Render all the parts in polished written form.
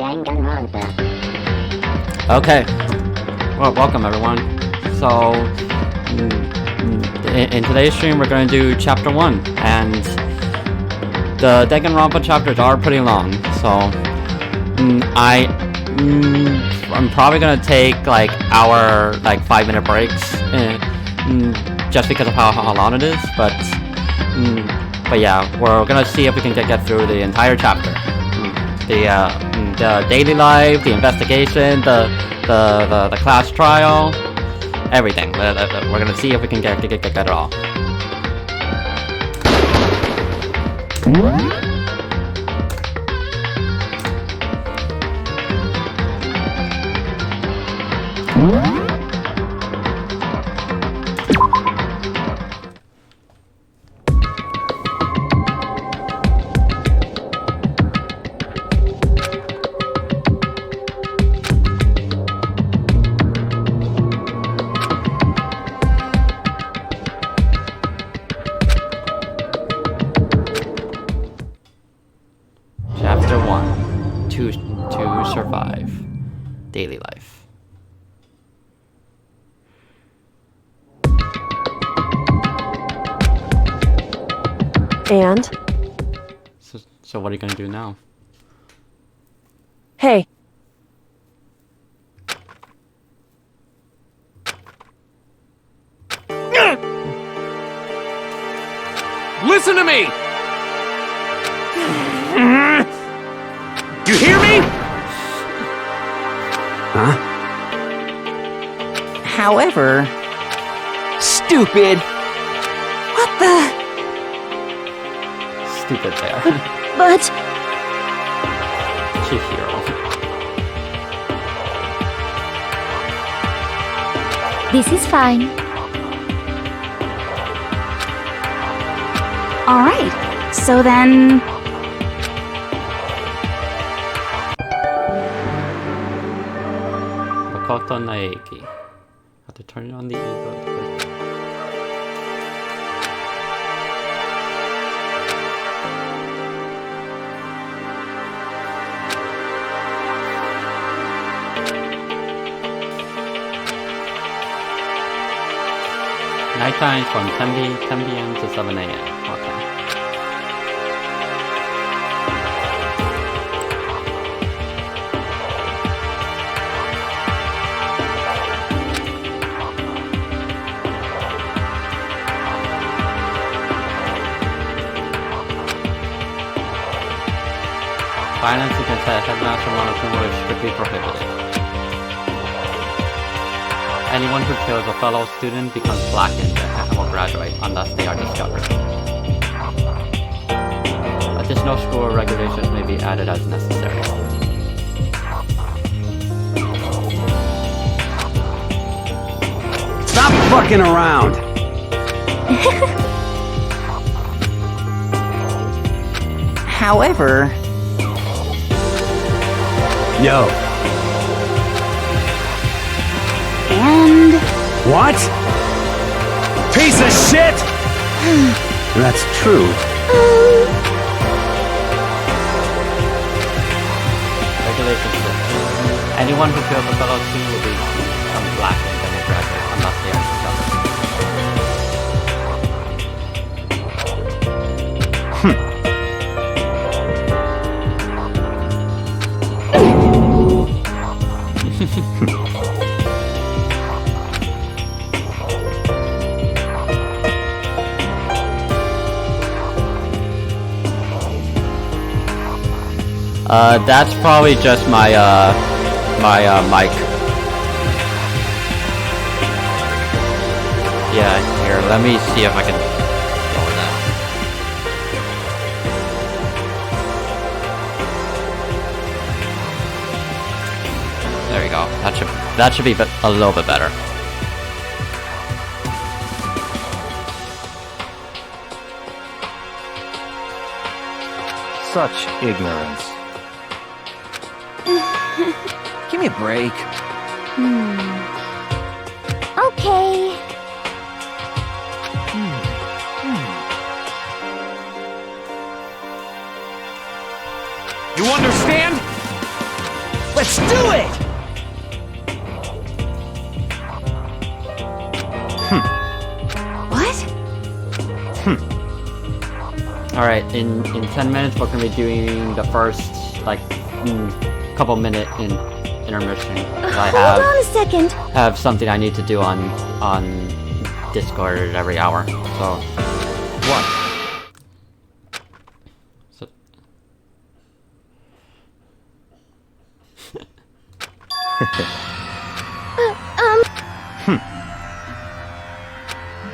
Danganronpa. Okay. Well, welcome everyone. So, in today's stream, we're going to do Chapter 1, and the Danganronpa chapters are pretty long, so I'm probably going to take like 5-minute breaks, just because of how long it is, but yeah, we're going to see if we can get through the entire chapter. The daily life, the investigation, the class trial, everything. We're gonna see if we can get it all. Chapter 1. To survive. Daily life. And? So what are you gonna do now? Hey. Listen to me! You hear me? Huh? However... Stupid! What the... Stupid there. But... Chihiro. This is fine. Alright, so then... Makoto Naegi. Have to turn on the ego. Nighttime from 10 p.m. to 7 a.m. Okay. Violence against Headmaster Monokuma is strictly prohibited. Anyone who kills a fellow student becomes blackened and will graduate unless they are discovered. Additional school regulations may be added as necessary. Stop fucking around! However... Yo. And... What? Piece of shit! That's true. Regulations 6. Anyone who kills a fellow student will become blackened and will graduate unless they are discovered. That's probably just my mic. Yeah, here, let me see if I can lower that. There we go. That should be a little bit better. Such ignorance. Give me a break. Okay. You understand? Let's do it! What? Alright, in 10 minutes we're gonna be doing the first, like, couple minute intermission. 'Cause I Hold on a second. have something I need to do on Discord every hour. So What? so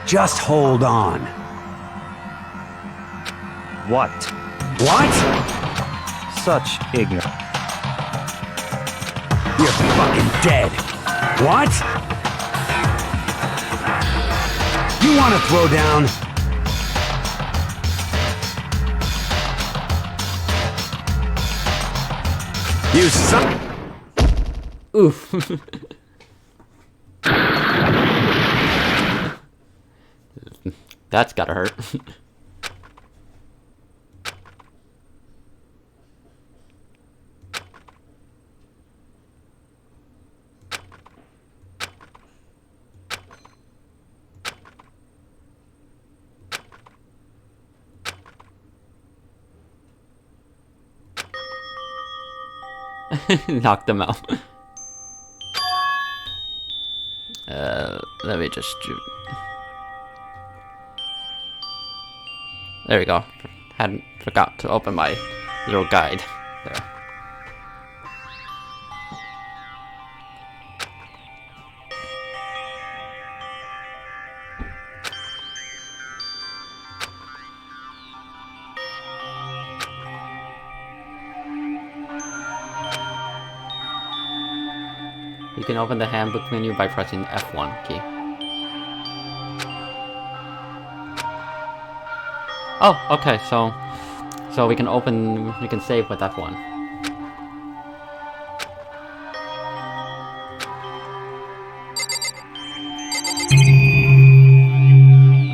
Just hold on. What? What? Such ignorance. You're fucking dead. What? You want to throw down? You suck. oof. That's gotta hurt. Knock them out. Let me just do. There we go. Hadn't forgot to open my little guide there. You can open the handbook menu by pressing F1 key. Oh, okay, so we can save with F1.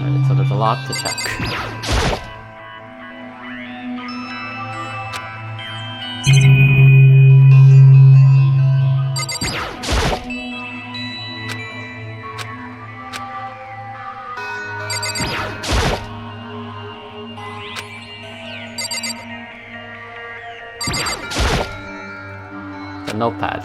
Alright, so there's a lot to check. The notepad.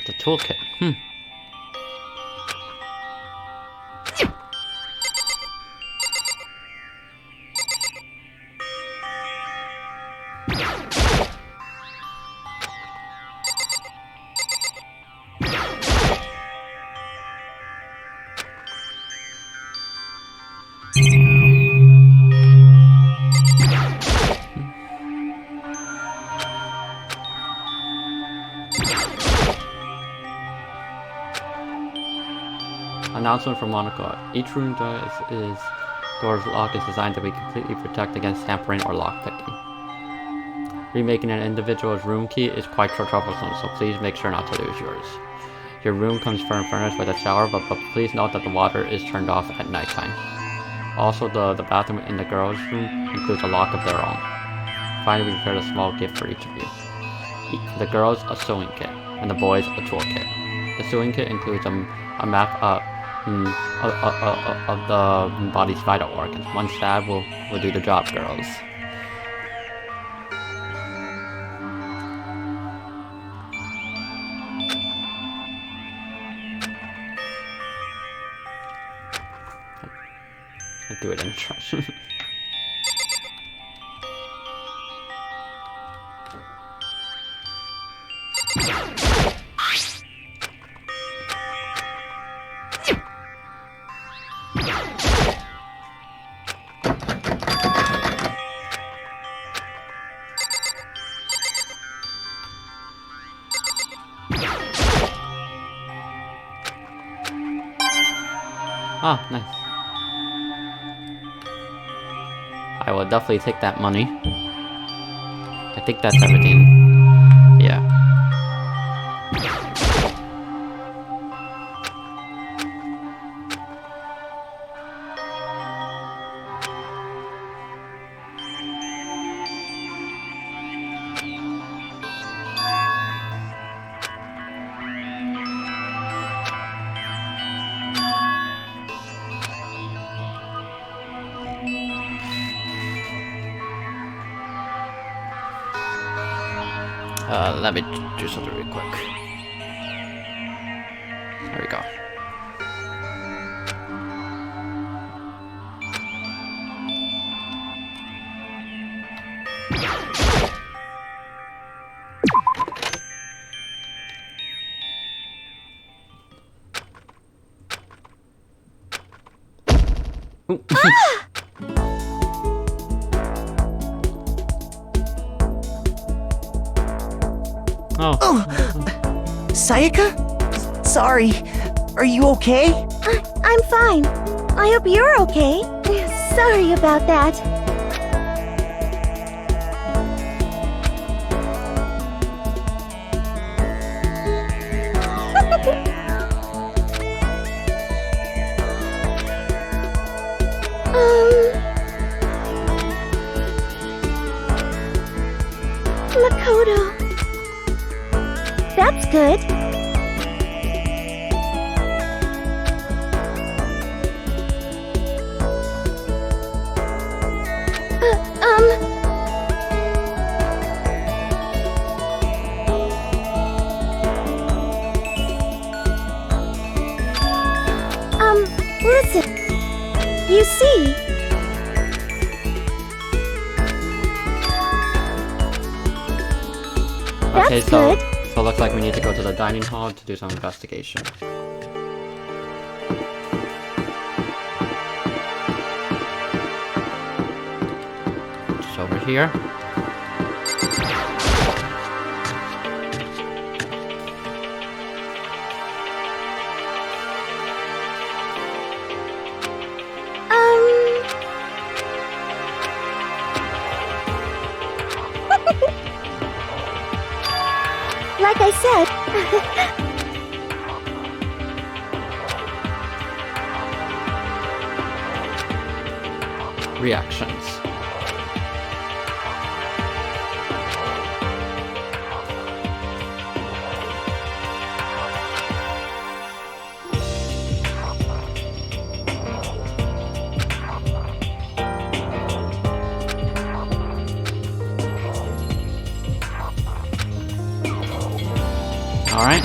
The toolkit. Announcement from Monokuma. Each room door's lock is designed to be completely protected against tampering or lockpicking. Remaking an individual's room key is quite troublesome, so please make sure not to lose yours. Your room comes furnished with a shower, but please note that the water is turned off at nighttime. Also, the bathroom in the girls' room includes a lock of their own. Finally, we prepared a small gift for each of you. The girls, a sewing kit, and the boys, a toolkit. The sewing kit includes a map of the body's vital organs. One stab will do the job, girls. I'll do it in the trash. Ah, nice. I will definitely take that money. I think that's everything. Yeah. Let me do something real quick. There we go. Oh. Sayaka? Sorry. Are you okay? I'm fine. I hope you're okay. Sorry about that. Makoto. That's good. Listen. You see, Okay, that's so good. so it looks like we need to go to the dining hall to do some investigation. Just over here. Like I said, Reactions. Alright.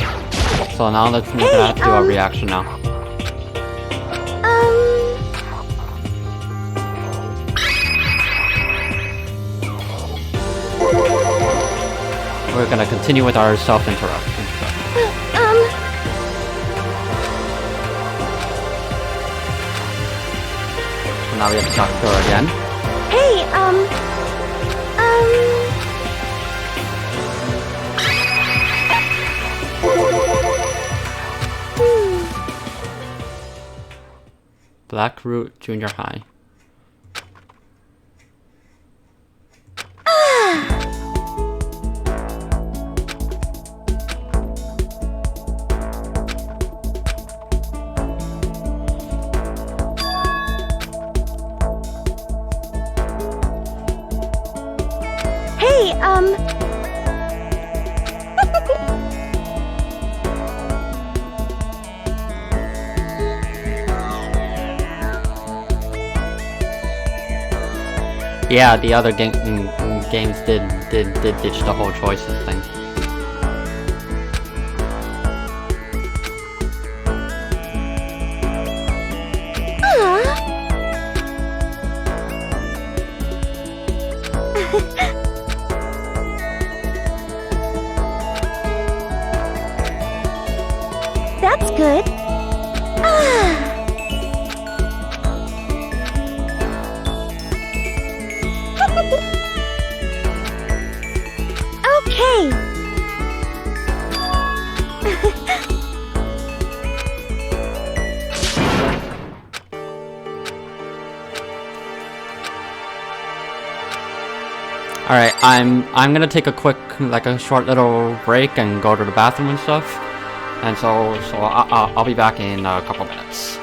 So now let's make that do a reaction now. We're gonna continue with our self-interruption. So now we have to talk to her again. hey, Blackroot Junior High. hey, Yeah, the other games did ditch the whole choices thing. that's good. Okay. Alright, I'm gonna take a quick, like a short little break and go to the bathroom and stuff. And so I'll be back in a couple minutes.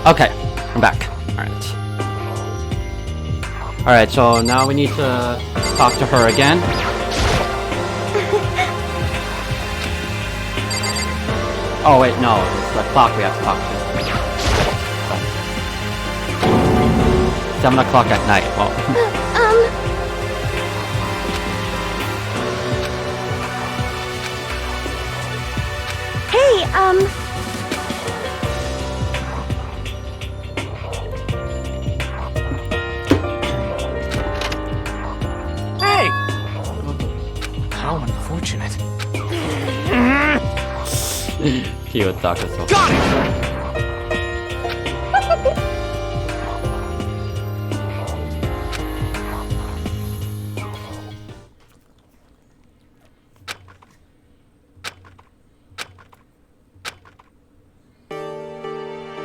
Okay, I'm back. Alright. Alright, so now we need to talk to her again. Oh wait, no, it's the clock we have to talk to. 7 o'clock at night. Well. Hey, Hey! How unfortunate. He would talk us over. Got it!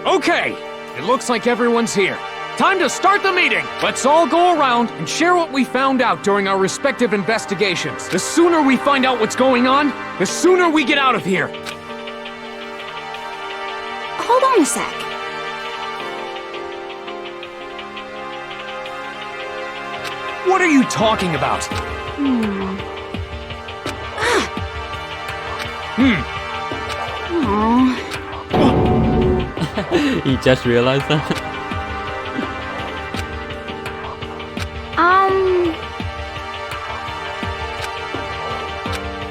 Okay, it looks like everyone's here. Time to start the meeting! Let's all go around and share what we found out during our respective investigations. The sooner we find out what's going on, the sooner we get out of here. Hold on a sec. What are you talking about? Aw. He just realized that.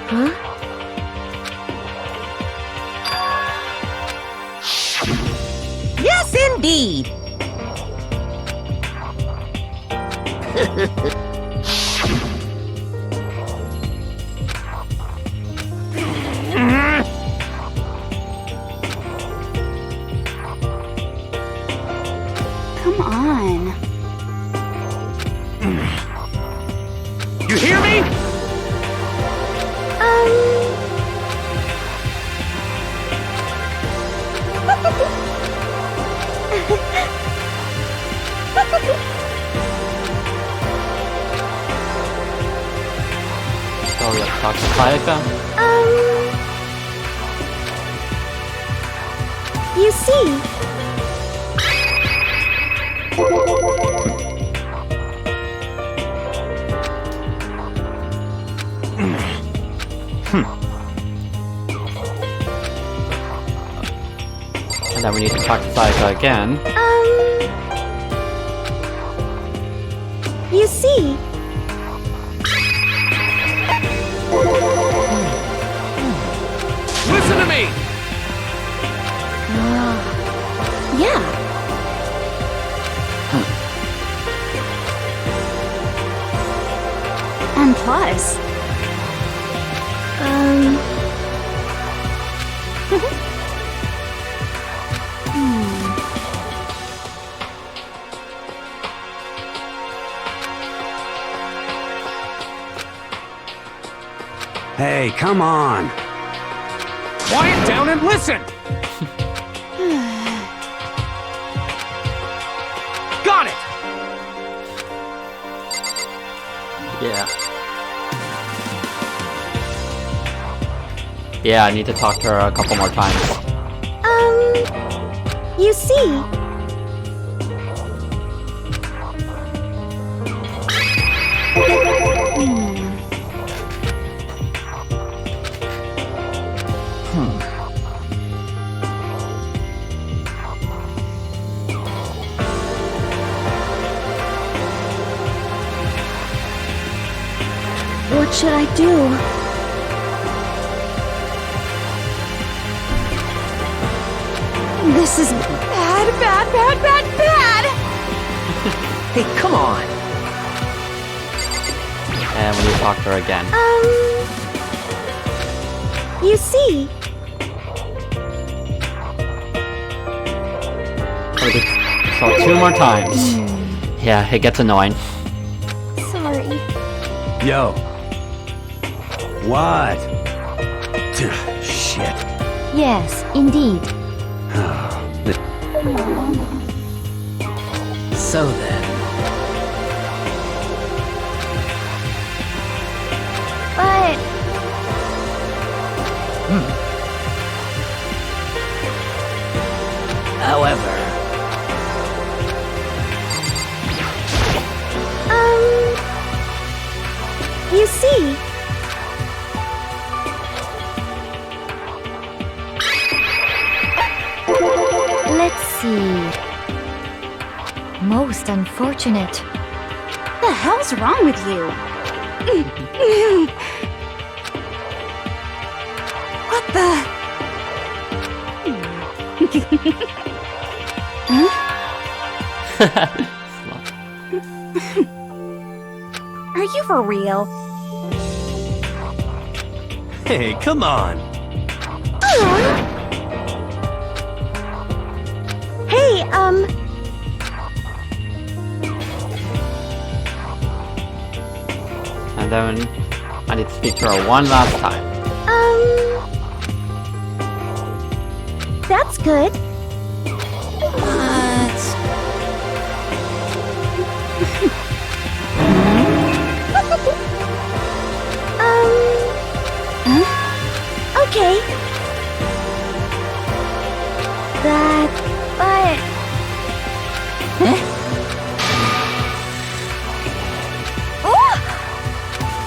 huh? Yes, indeed! Come on. You hear me? So we have to talk to Sayaka. You see, And then we need to talk to Sayaka again. you see, Listen to me! yeah. And plus, Hey, come on. Quiet down and listen! Got it! Yeah. Yeah, I need to talk to her a couple more times. You see, what should I do? This is bad, bad, bad, bad, bad! Hey, come on! And we need to talk to her again. You see, So 2 more times. Yeah, it gets annoying. sorry. Yo. What? Shit. yes, indeed. So then... But However... see. Most unfortunate. What the hell's wrong with you? What the? Are you for real? Hey, come on. Hey, And then I need to speak to her one last time. That's good. Okay. But...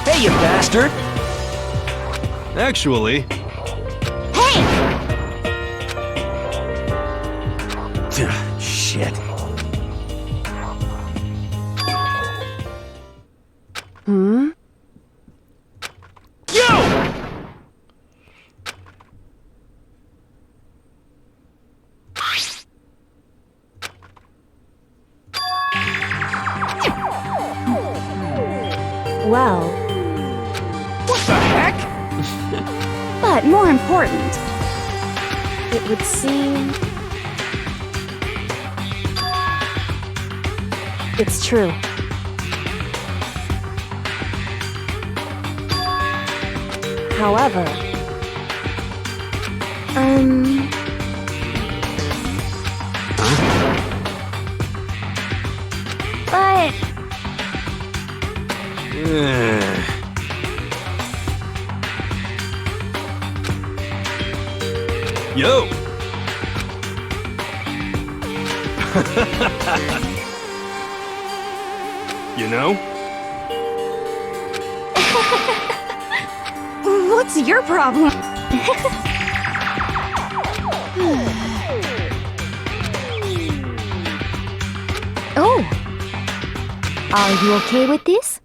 Hey, you bastard! Actually, Hey! shit. Well, What the heck? But more important, it would seem... It's true. However, but... Yo! You know? What's your problem? Oh! Are you okay with this?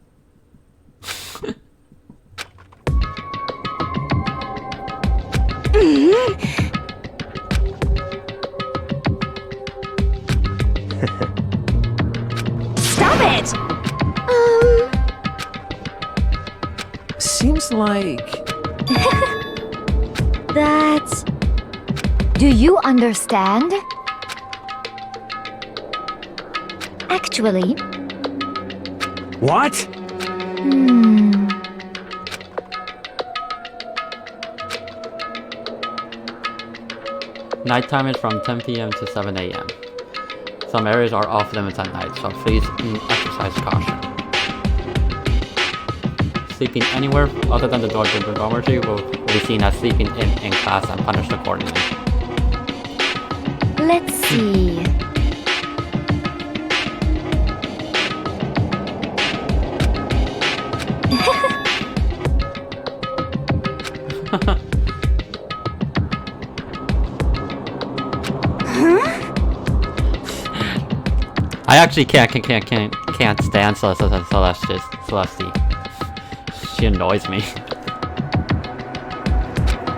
Stop it! Seems like... That's... Do you understand? Actually, What? Nighttime is from 10 p.m. to 7 a.m. Some areas are off limits at night, so please exercise caution. Sleeping anywhere other than the dormitory will be seen as sleeping in class and punished accordingly. let's see. I actually can't stand Celeste. She annoys me.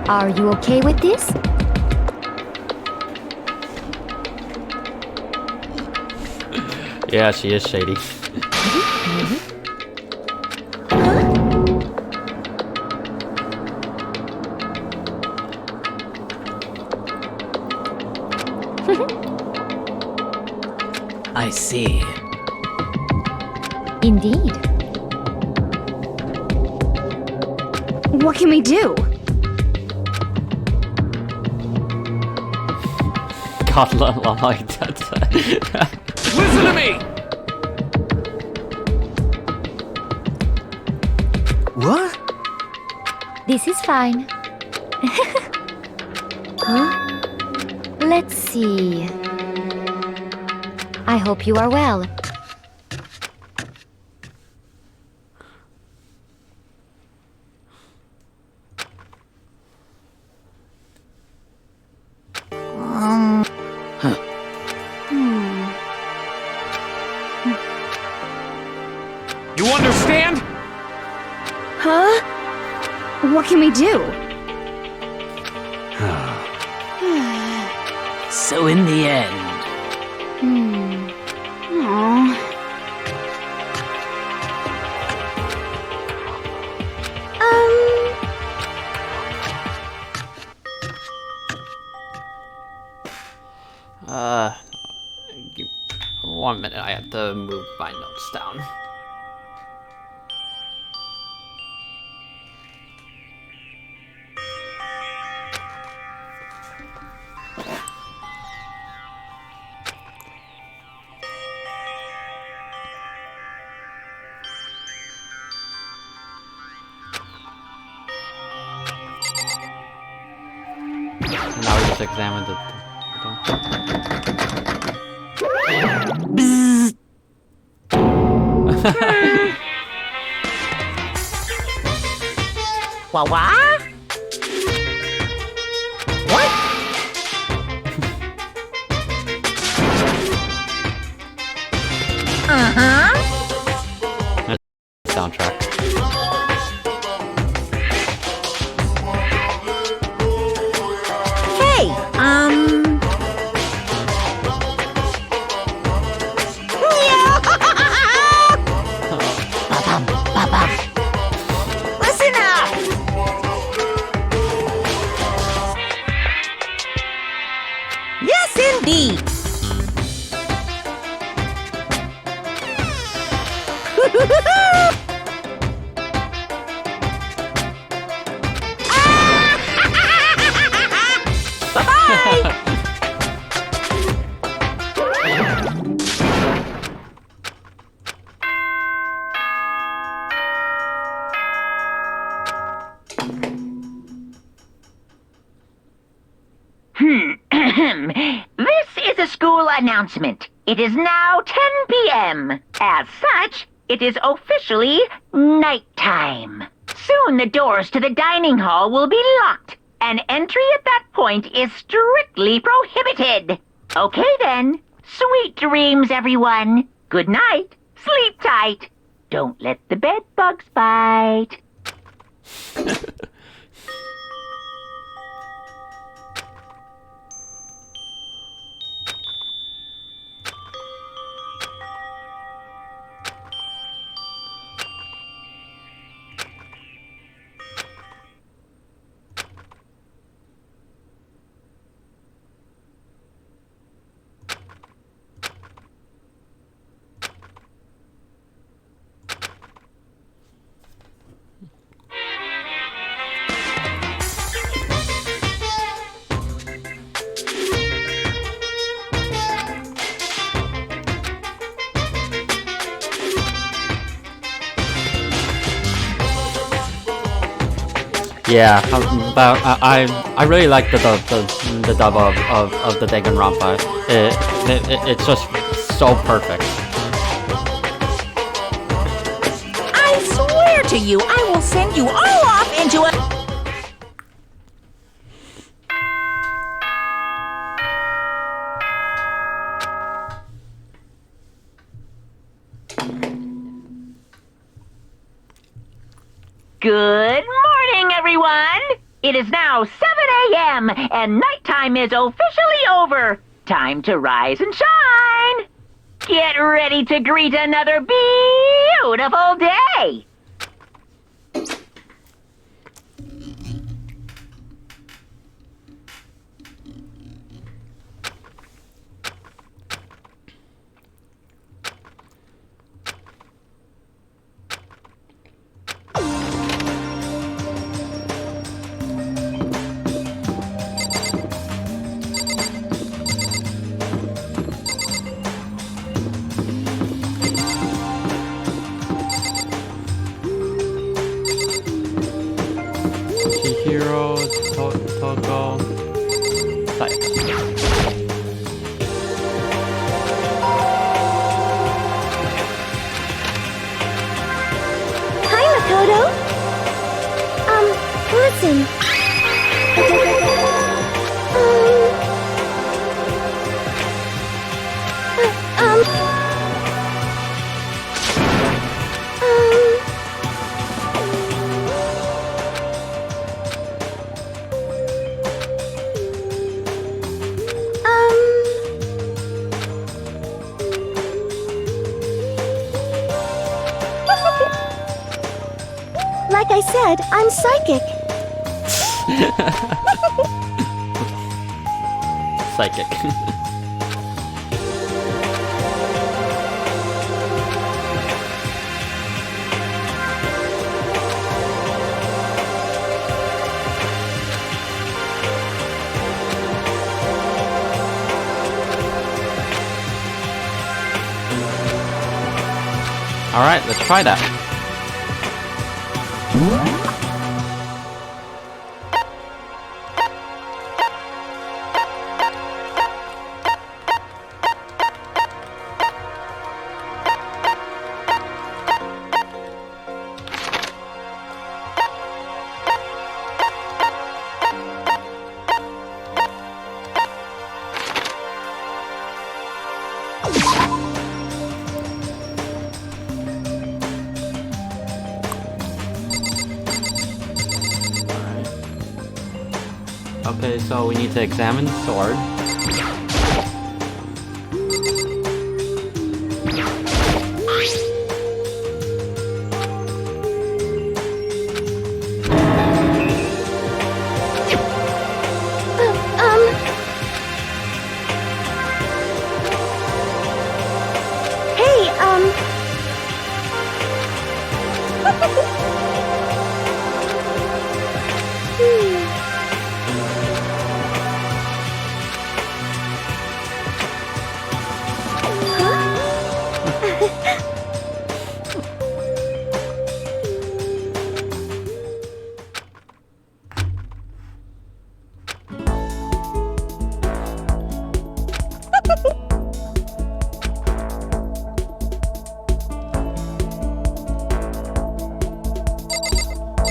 Are you okay with this? Yeah, she is shady. I see. Indeed. What can we do? God, like that. Listen to me! What? This is fine. Huh? Let's see. I hope you are well. can we do? So in the end, Aww. Give 1 minute, I have to move my notes down. Now we just examine the What? What? soundtrack. Hey, listen up! Yes, indeed! Bye-bye! This is a school announcement. It is now 10 p.m. As such, it is officially nighttime. Soon the doors to the dining hall will be locked, and entry at that point is strictly prohibited. Okay then. Sweet dreams, everyone. Good night. Sleep tight. Don't let the bed bugs bite. Yeah, but I really like the dub of the Danganronpa. It's just so perfect. I swear to you, I will send you all off into a... Good morning, everyone! It is now 7 a.m. and nighttime is officially over. Time to rise and shine! Get ready to greet another beautiful day! I said, I'm psychic. Psychic. Alright, let's try that. Okay, so we need to examine the sword.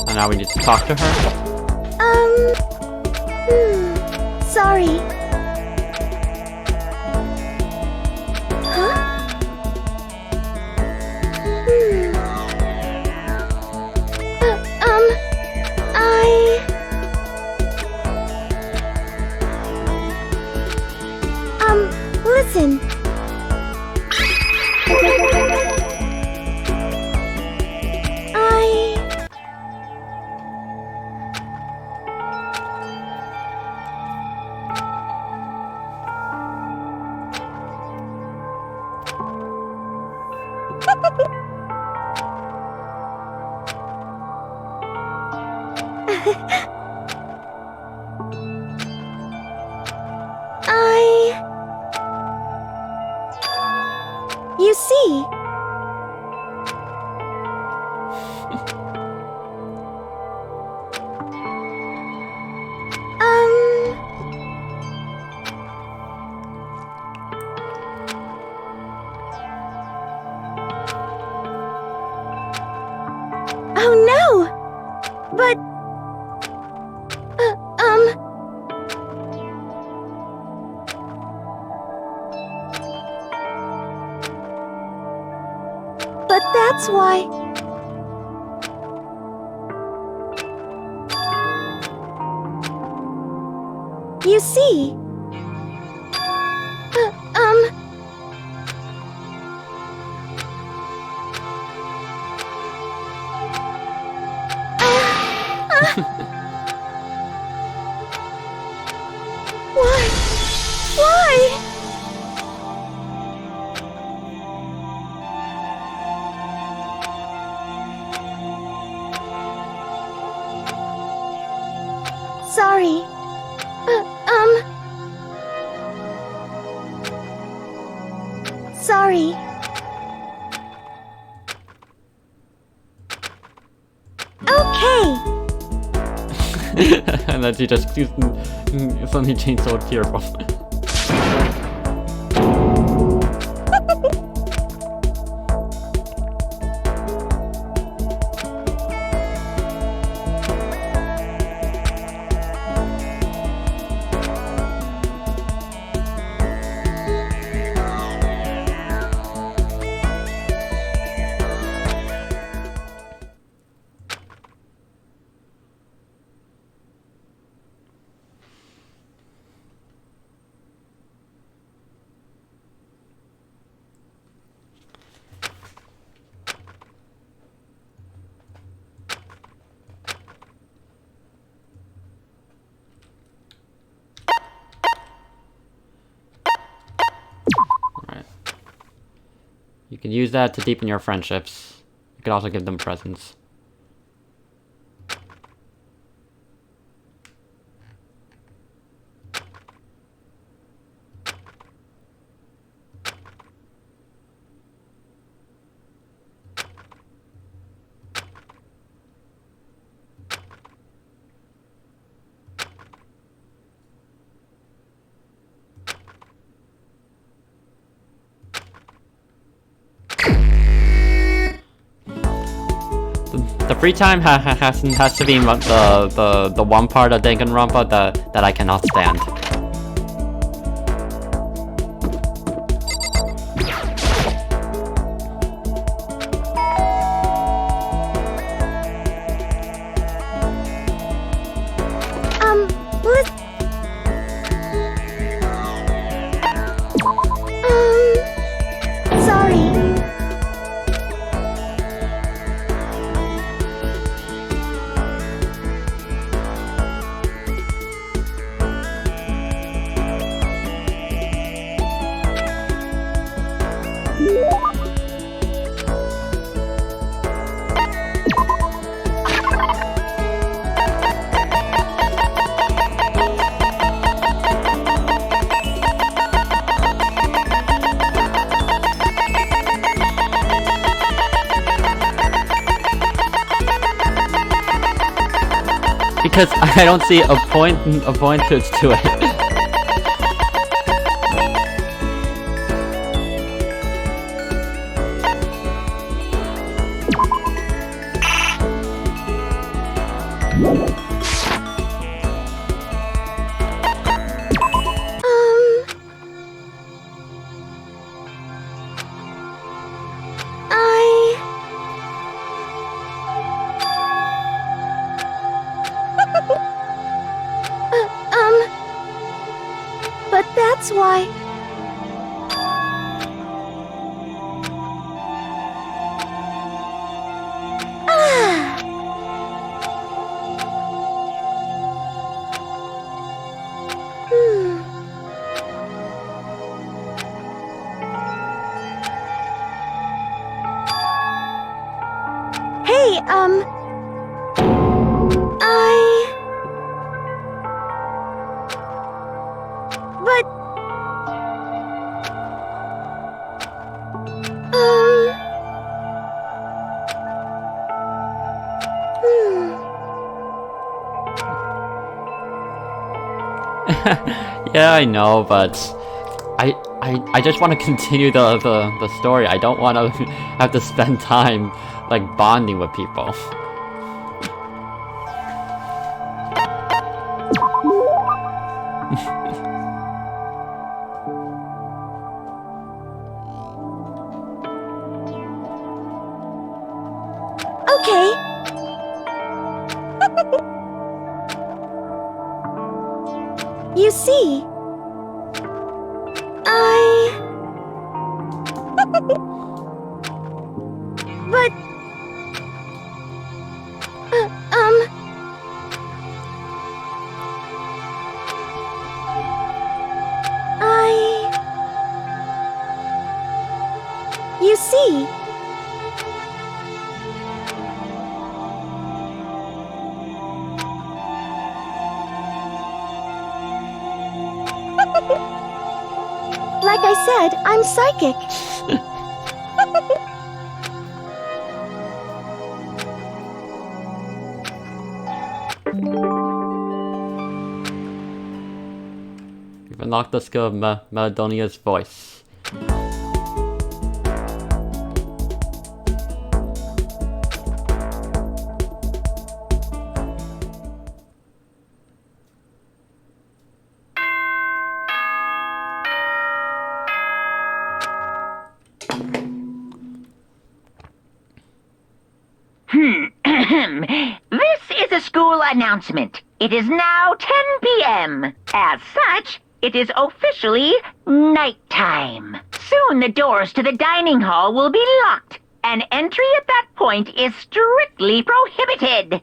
And now we need to talk to her. Sorry. Huh? Listen. You see? Oh no! But... But that's why... You see... Why? Why? Sorry. Sorry. Okay. And then she just suddenly changed so tearful. You can use that to deepen your friendships. You could also give them presents. The free time has to be the one part of Danganronpa that I cannot stand. Sorry. Because I don't see a point to it. But that's why... Hey, But... Yeah, I know, but I just want to continue the story. I don't want to have to spend time like bonding with people. Okay. You see, But... You see... Like I said, I'm psychic. You've unlocked the skill of Meladonia's voice. This is a school announcement. It is now 10 p.m. As such, it is officially nighttime. Soon the doors to the dining hall will be locked, and entry at that point is strictly prohibited.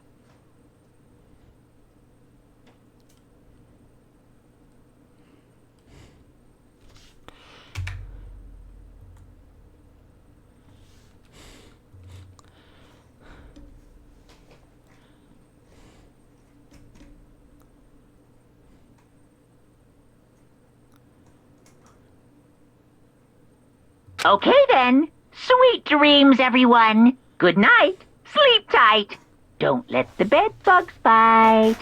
Okay then. Sweet dreams, everyone. Good night. Sleep tight. Don't let the bed bugs bite.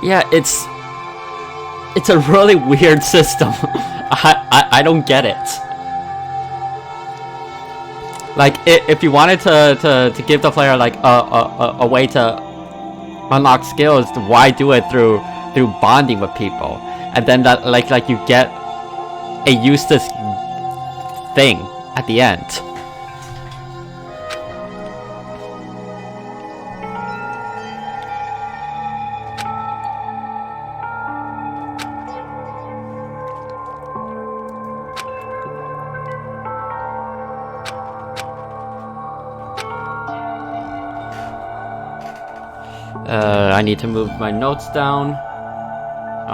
Yeah, it's a really weird system. I don't get it. Like, if you wanted to give the player like a way to unlock skills, why do it through bonding with people, and then that like you get a useless thing at the end. I need to move my notes down.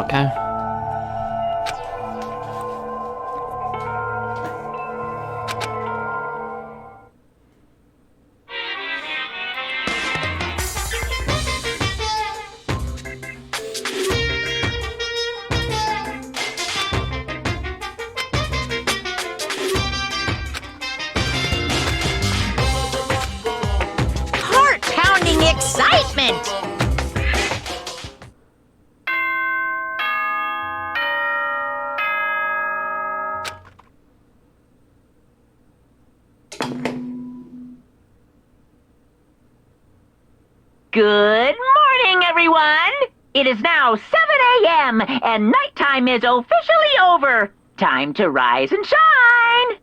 Okay. Heart-pounding excitement! Good morning, everyone! It is now 7 a.m. and nighttime is officially over. Time to rise and shine!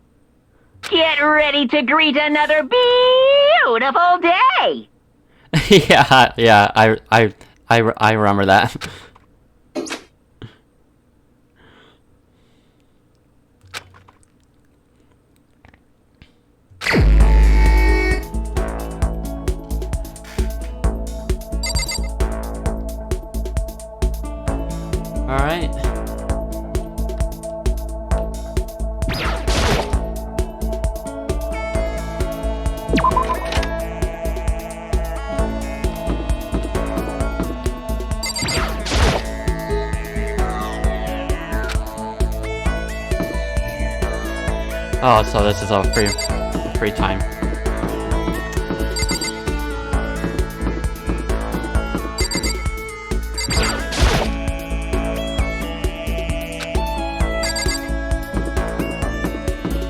Get ready to greet another beautiful day! yeah, I remember that. All right. Oh, so this is a free time.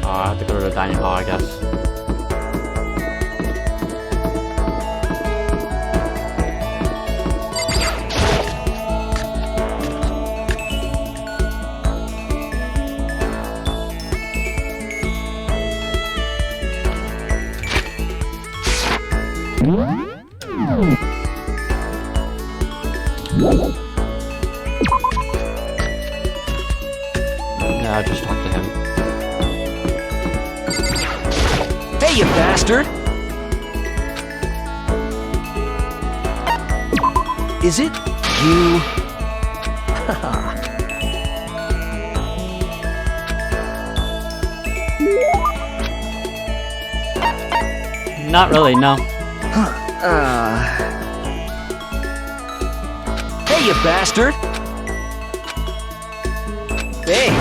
I have to go to the dining hall, I guess. Yeah, I'll just talk to him. Hey, you bastard! Is it you? Not really, no. Hey, you bastard! Hey!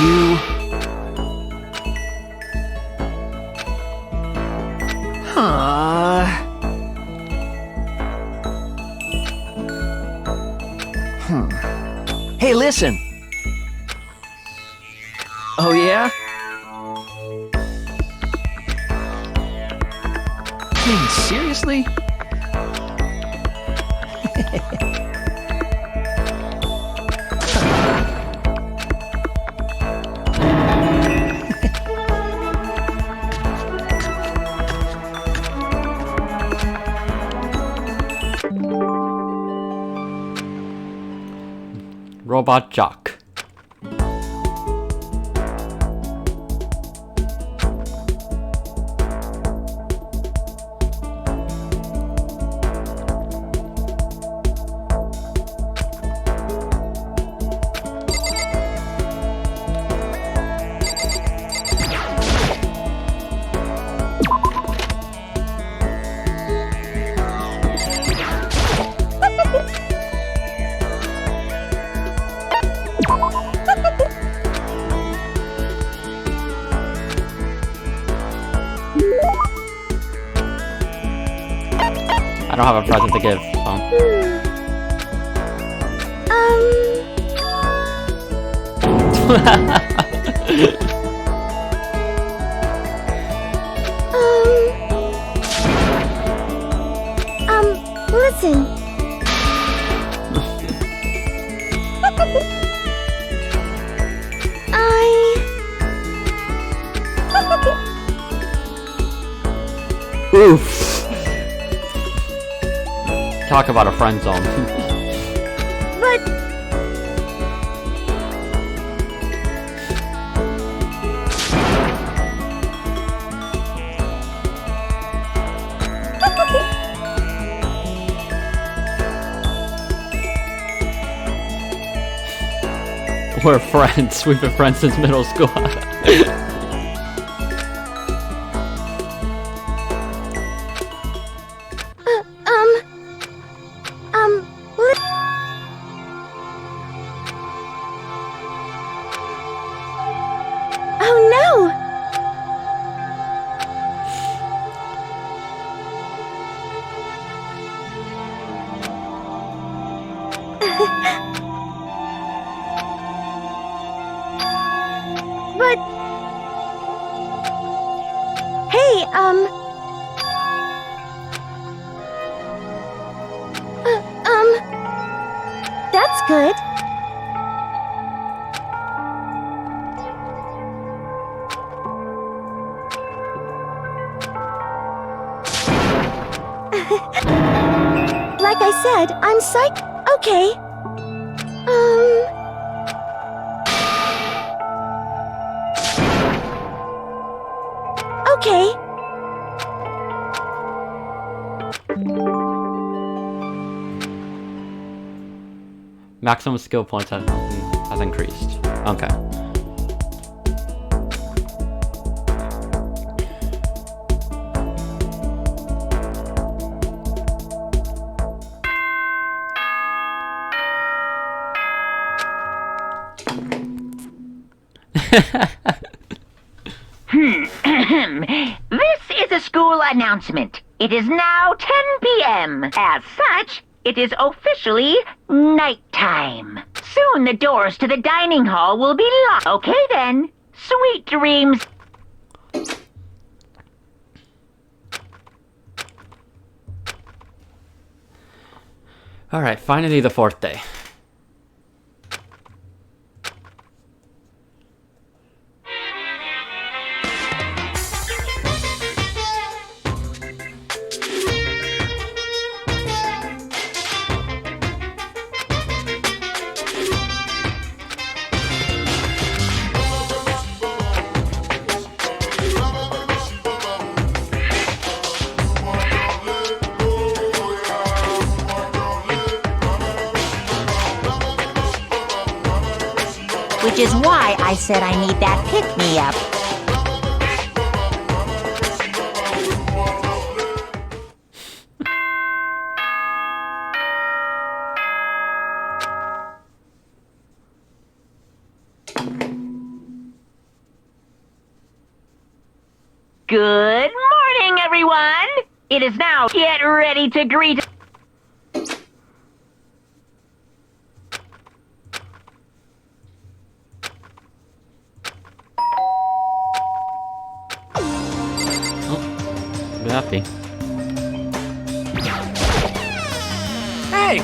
You... Hey, listen! Oh, yeah? I mean, seriously? robot jock. I don't have a present to give, Listen. Oof. Talk about a friend zone. But... We're friends. We've been friends since middle school. Oh no! But... Hey, that's good. Like I said, I'm psych... Okay. Okay. Maximum skill points has increased. Okay. This is a school announcement. It is now 10 p.m. As such, it is officially nighttime. Soon the doors to the dining hall will be locked. Okay then. Sweet dreams. Alright, finally the 4th day. Which is why I said I need that pick-me-up. Good morning, everyone! It is now get ready to greet... Be happy. Hey!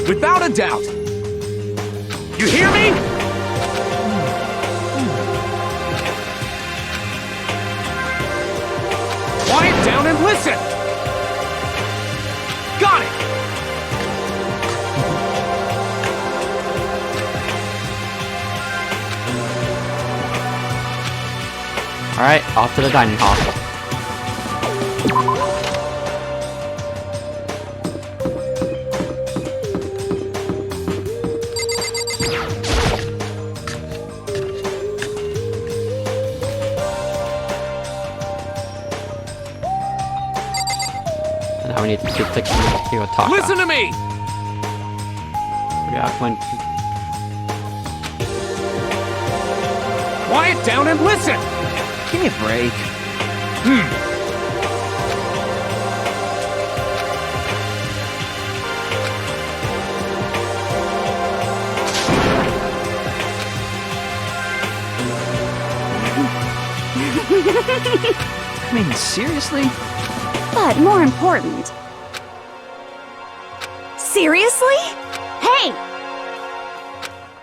Without a doubt. You hear me? listen! Got it! Alright, off to the dining hall. And now we need to take a talk. Listen to me! Yeah, when Quiet down and listen! Give me a break. I mean, seriously? But more important. Seriously? Hey!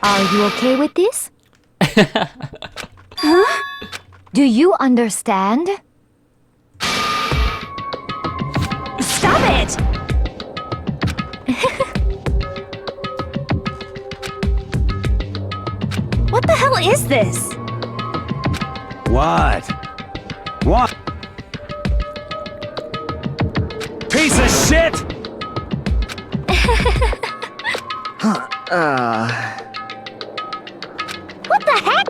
Are you okay with this? Do you understand? Stop it! What the hell is this? What? What? Piece of shit! What the heck?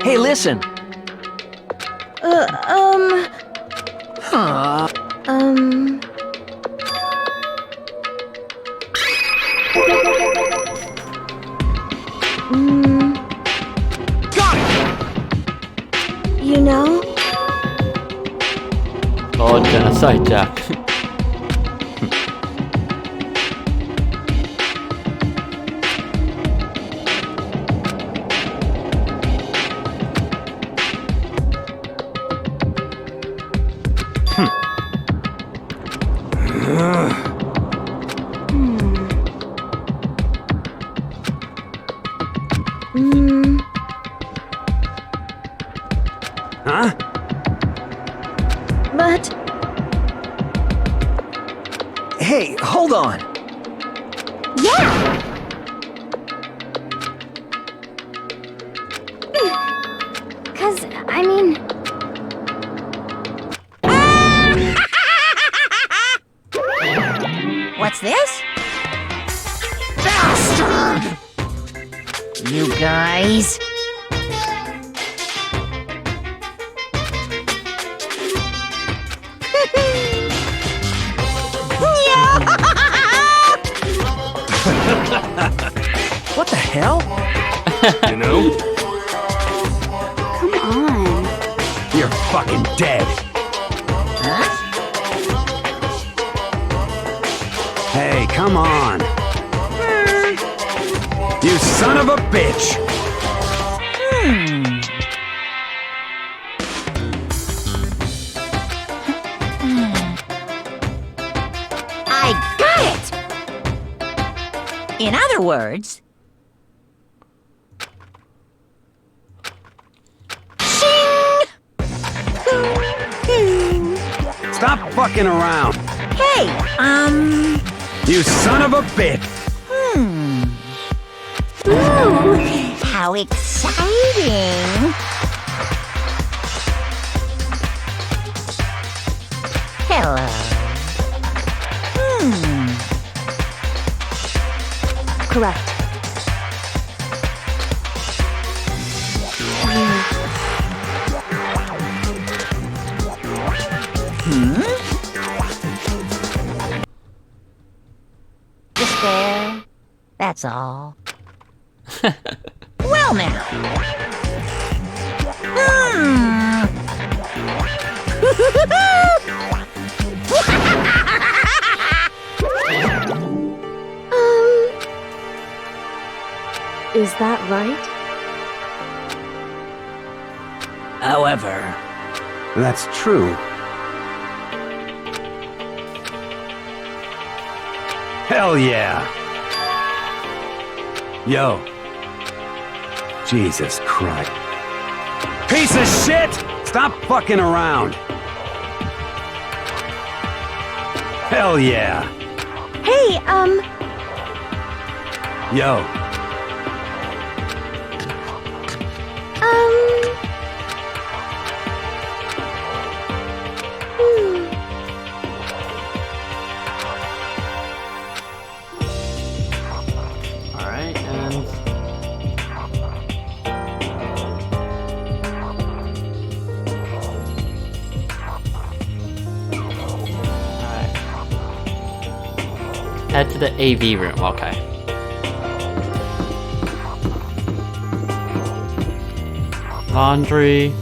Hey, listen. Got it! You know, oh, genocide, Jack. Huh? but Hey, hold on. yeah! Cause, I mean... What's this? Bastard! You guys. What the hell? You know? Come on. You're fucking dead. Hey, come on. You son of a bitch! I got it! In other words... Shing! Stop fucking around! Hey, You son of a bitch! Ooh, how exciting! Hello. Correct. Just there. That's all. Well now. Is that right? However, That's true. Hell yeah! Yo. Jesus Christ. Piece of shit! Stop fucking around. Hell yeah. Hey, Yo, Alright, and... Alright. Head to the AV room, okay. Laundry.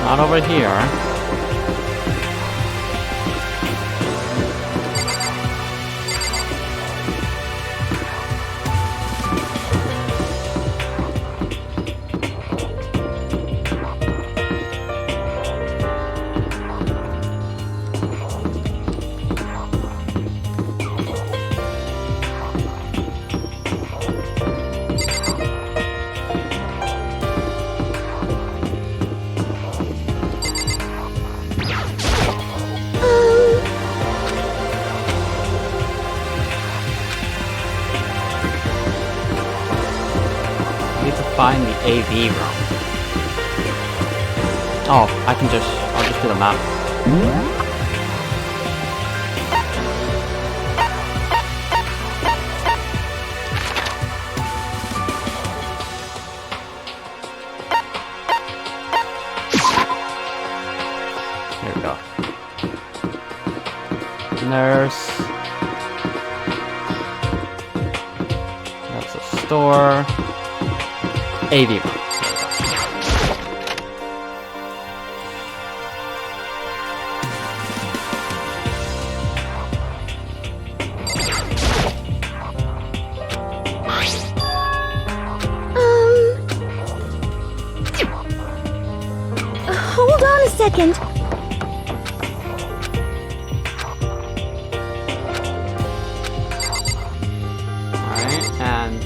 Not over here. Find the AV room. Oh, I'll just do the map. Here we go. Nurse. That's a store. AV room. Hold on a second. Alright, and...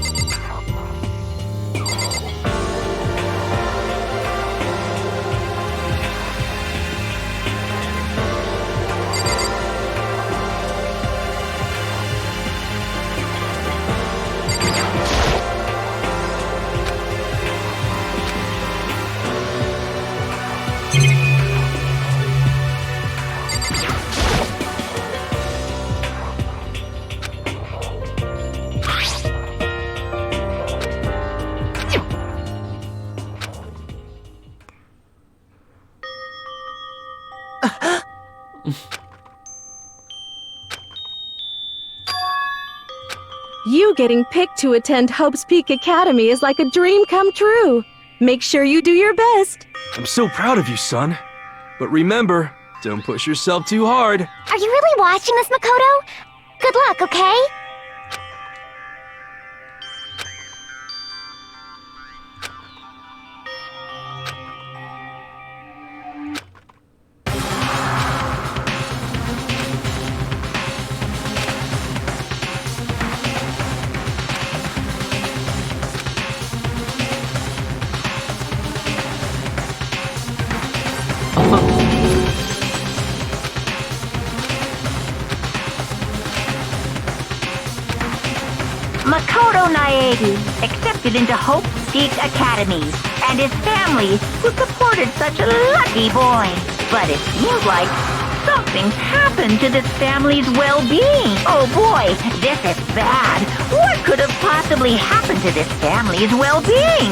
You getting picked to attend Hope's Peak Academy is like a dream come true. Make sure you do your best. I'm so proud of you, son. But remember, don't push yourself too hard. Are you really watching this, Makoto? Good luck, okay? Makoto Naegi accepted into Hope Peak Academy, and his family, who supported such a lucky boy. But it seems like something's happened to this family's well-being. Oh boy, this is bad. What could have possibly happened to this family's well-being?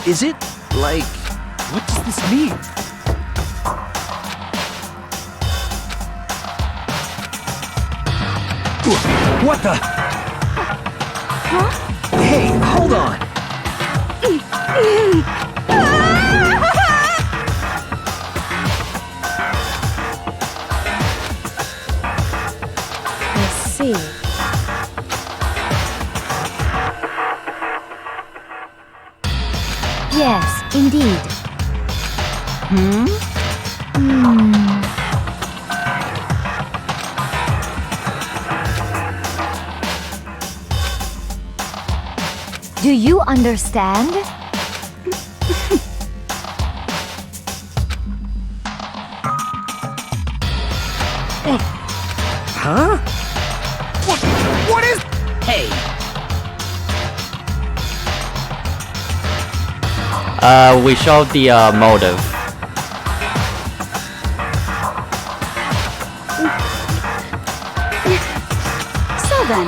Is it, like, What does this mean? What the? Hey, hold on. I see. Yes, indeed. Do you understand? Huh? What is... Hey, We showed the motive. So then,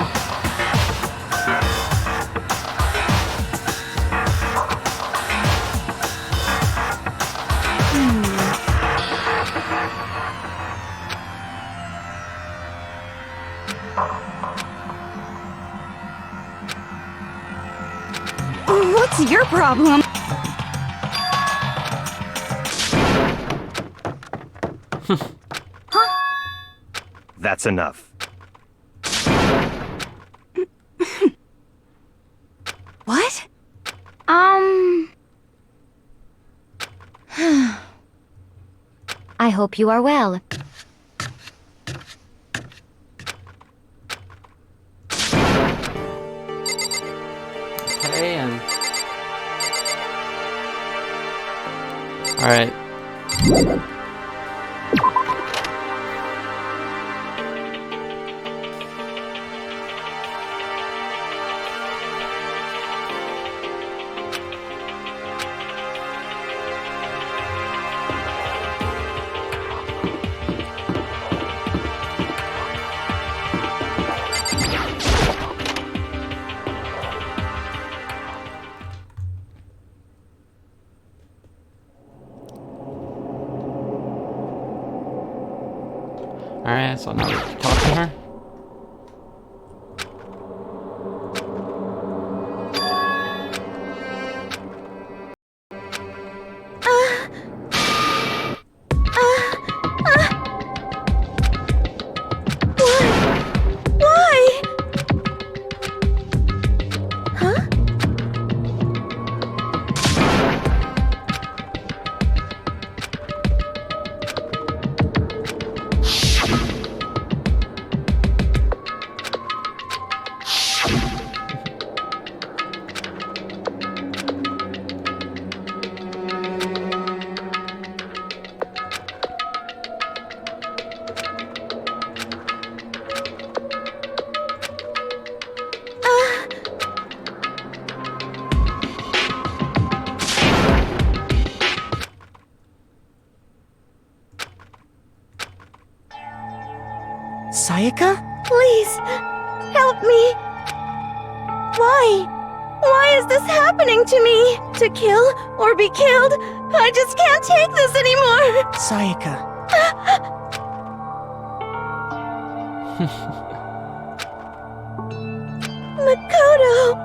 What's your problem? That's enough. what? I hope you are well. Okay, and... Alright. Alright, so now we can talk to her. Why? Huh? Sayaka? Please, help me. Why? Why is this happening to me? To kill or be killed? I just can't take this anymore. Sayaka. Makoto.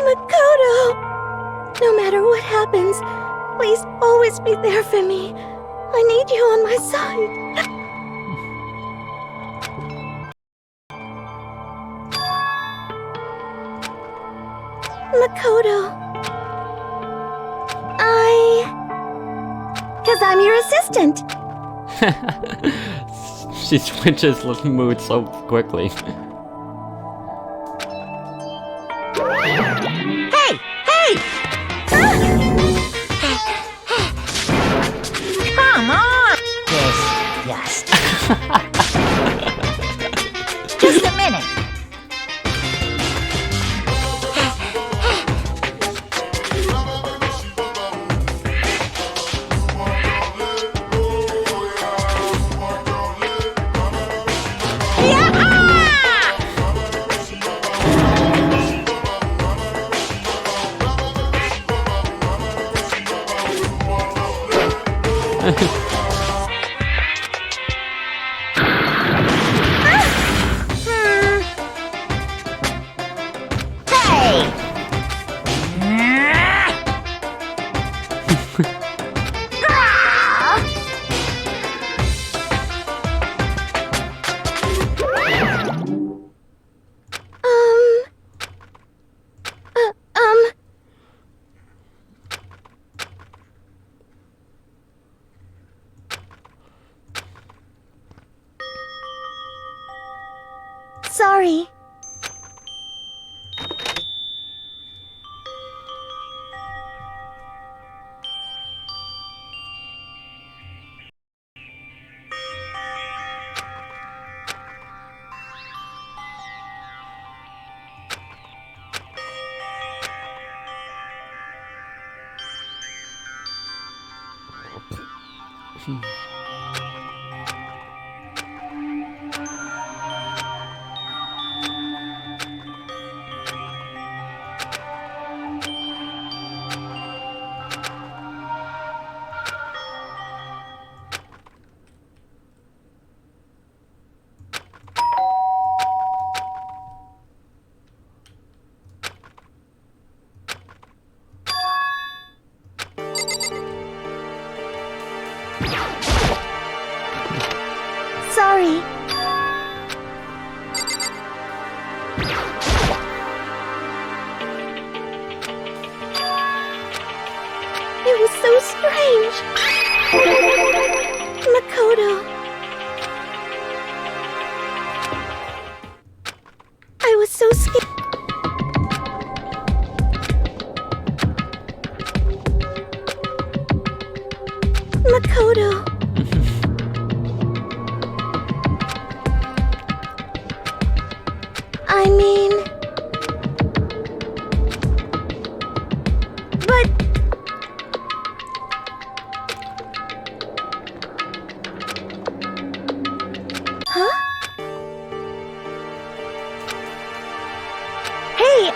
Makoto. No matter what happens, please always be there for me. I need you on my side. Makoto. Because I'm your assistant. She switches mood so quickly. Hey! Hey! Come on! Yes. Just a minute. Hey! Sorry. Sorry. It was so strange. Makoto. I was so scared. Makoto. I mean... But... Huh? Hey,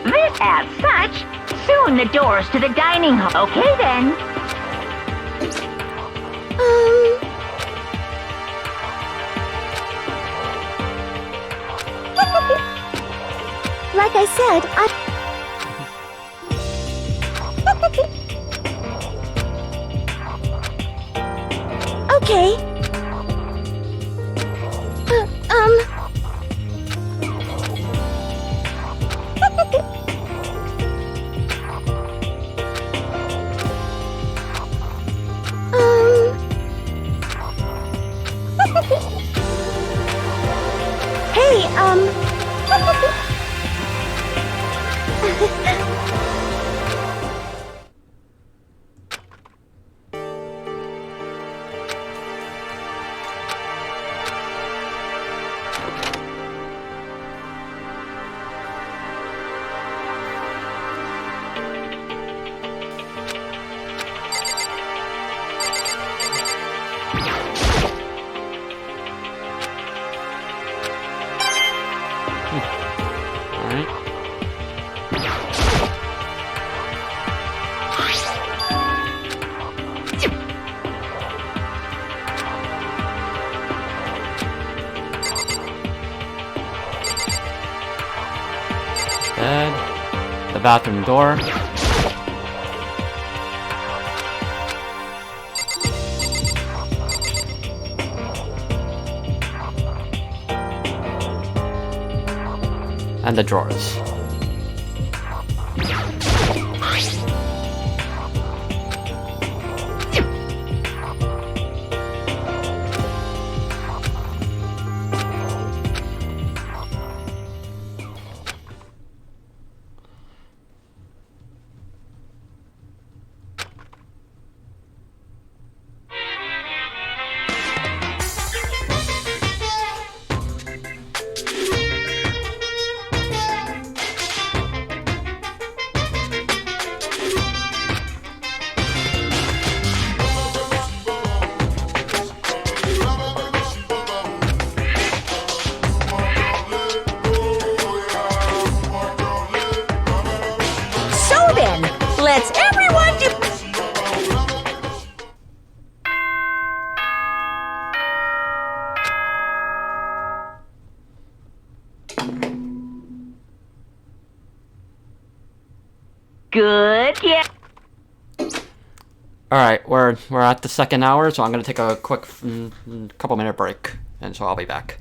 This as such, soon the doors to the dining hall. Okay then. Like I said, Okay. Hey, Alright. Bed. The bathroom door. And the drawers. Good, yeah. Alright, we're at the second hour, so I'm gonna take a quick couple minute break, and so I'll be back.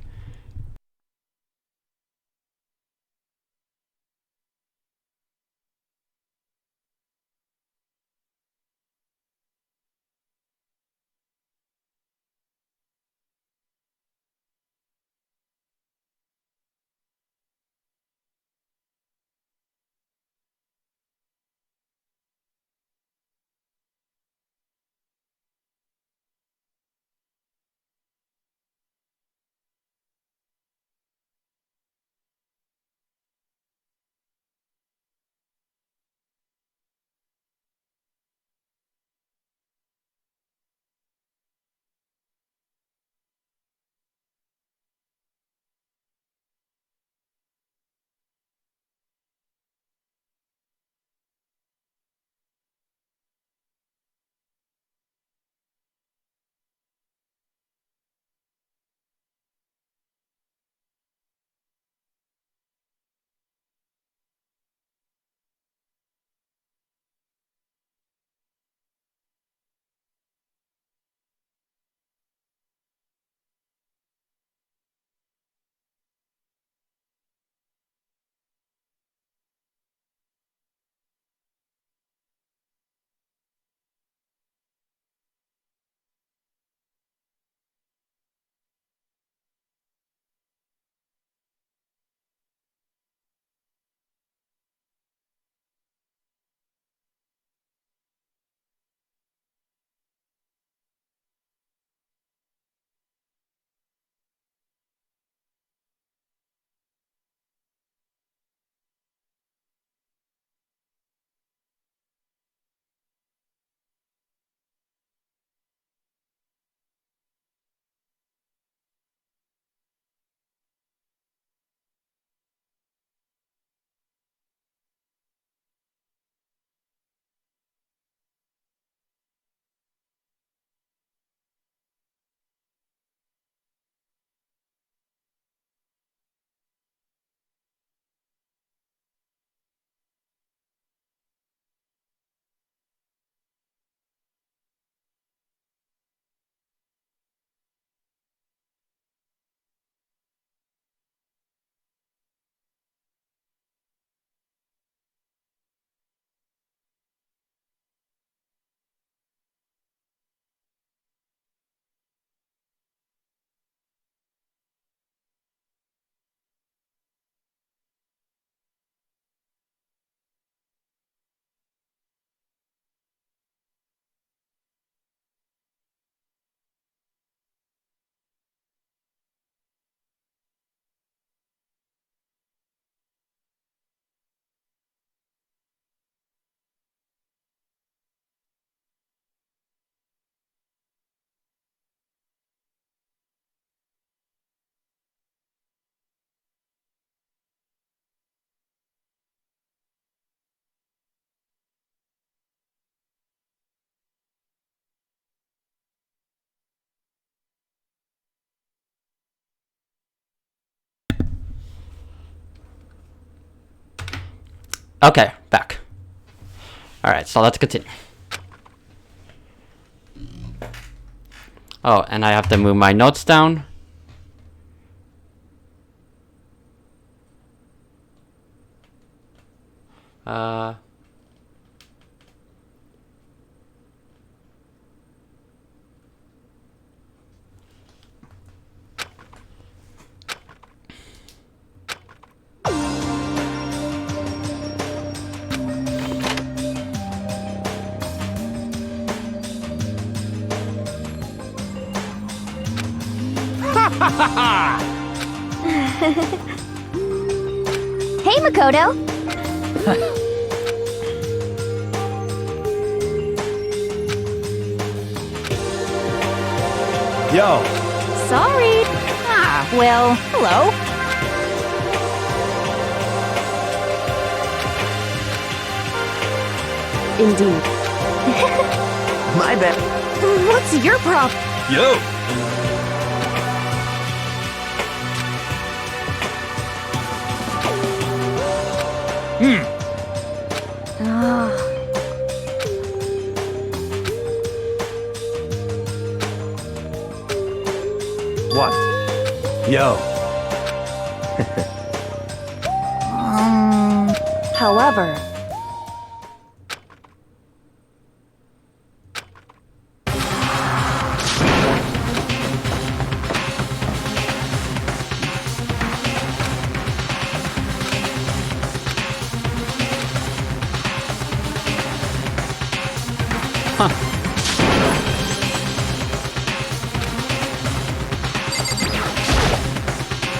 Okay, back. Alright, so let's continue. Oh, and I have to move my notes down. Hey, Makoto. Yo. Sorry. Ah, well, hello. Indeed. My bad. What's your problem? Yo! Ah. Yo. However,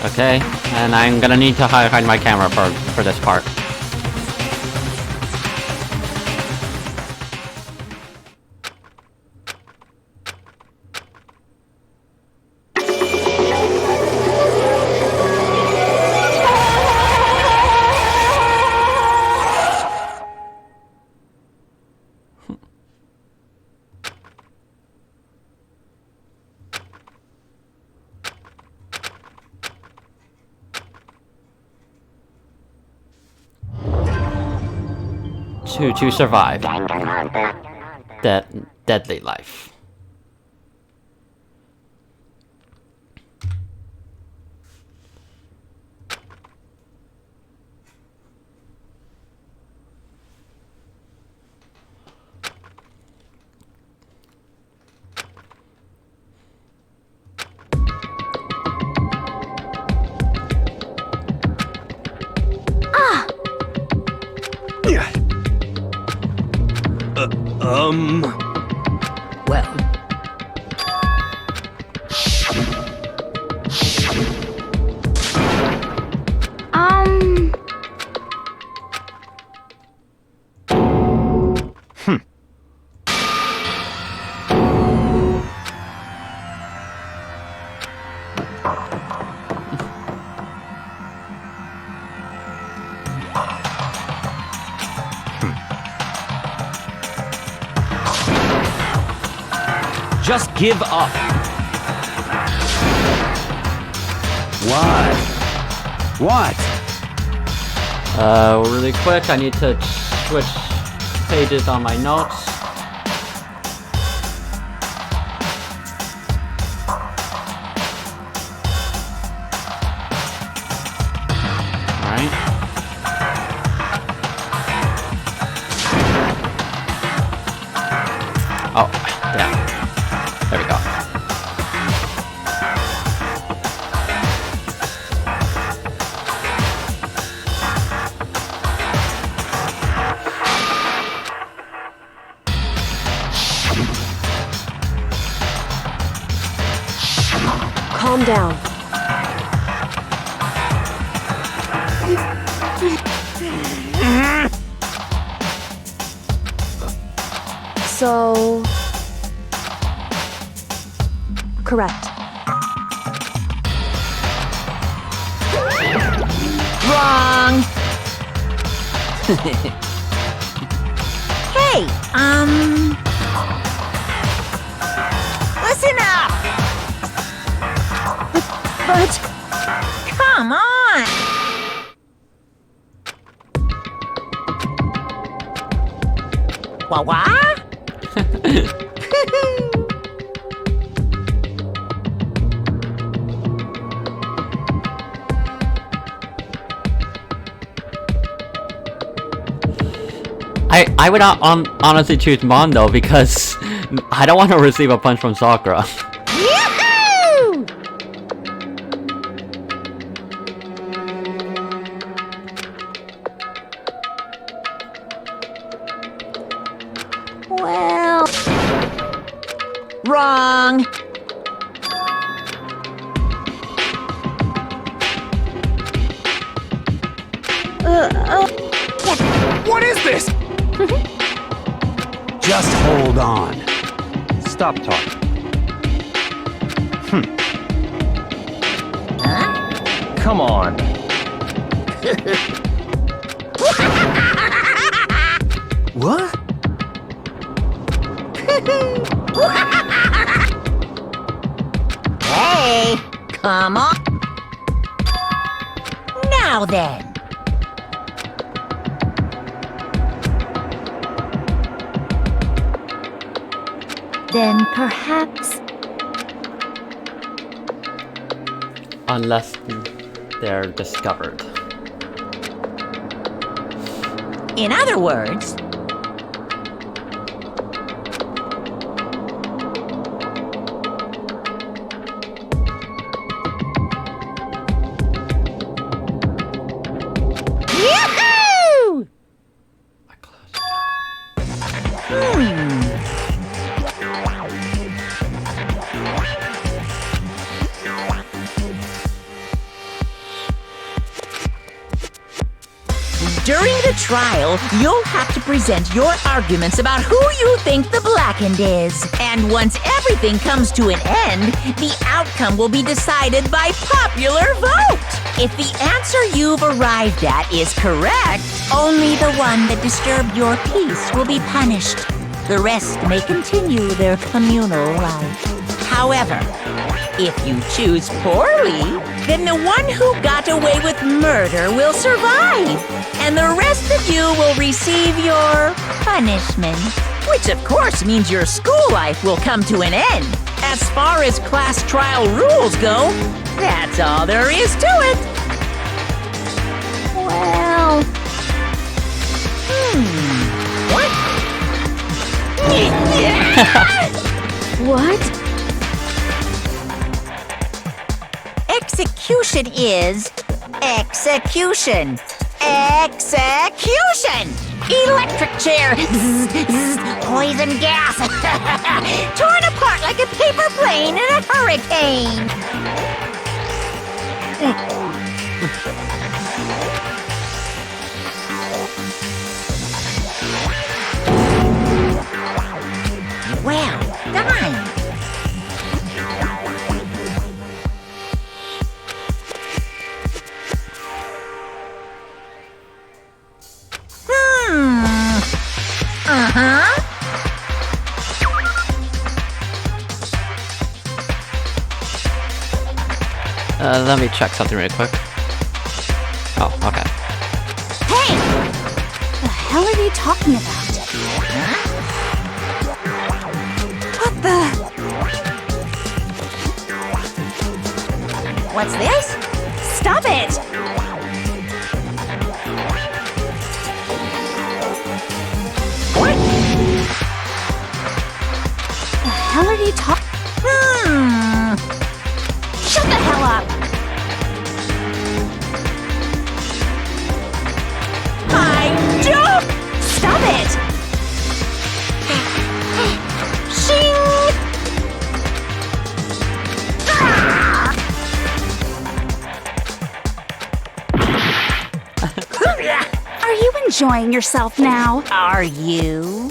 Okay, and I'm gonna need to hide my camera for this part. To survive. Deadly life. Well. Just give up. What? Really quick, I need to switch pages on my notes. Alright. Oh, yeah. There we go. calm down. So... correct. Wrong! Hey, listen up! But... come on! What? I would not honestly choose Mondo because I don't want to receive a punch from Sakura. Yahoo! Well... wrong! What is this? Just hold on. Stop talking. Come on. What? Hey, come on. Now then. Then perhaps... Unless they're discovered. In other words, Yahoo! During the trial, you'll have to present your arguments about who you think the Blackened is. And once everything comes to an end, the outcome will be decided by popular vote. If the answer you've arrived at is correct, only the one that disturbed your peace will be punished. The rest may continue their communal life. However, if you choose poorly, then the one who got away with murder will survive, and the rest of you will receive your punishment. Which of course means your school life will come to an end. As far as class trial rules go, that's all there is to it. Well, What? Execution is execution. Execution! Electric chair! Poison gas! Torn apart like a paper plane in a hurricane! Well done! Let me check something real quick. Oh, okay. hey! The hell are they talking about? What the? What's this? Stop it! What? The hell are they talking? Shut the hell up! I don't! Stop it! Shing! Are you enjoying yourself now? Are you?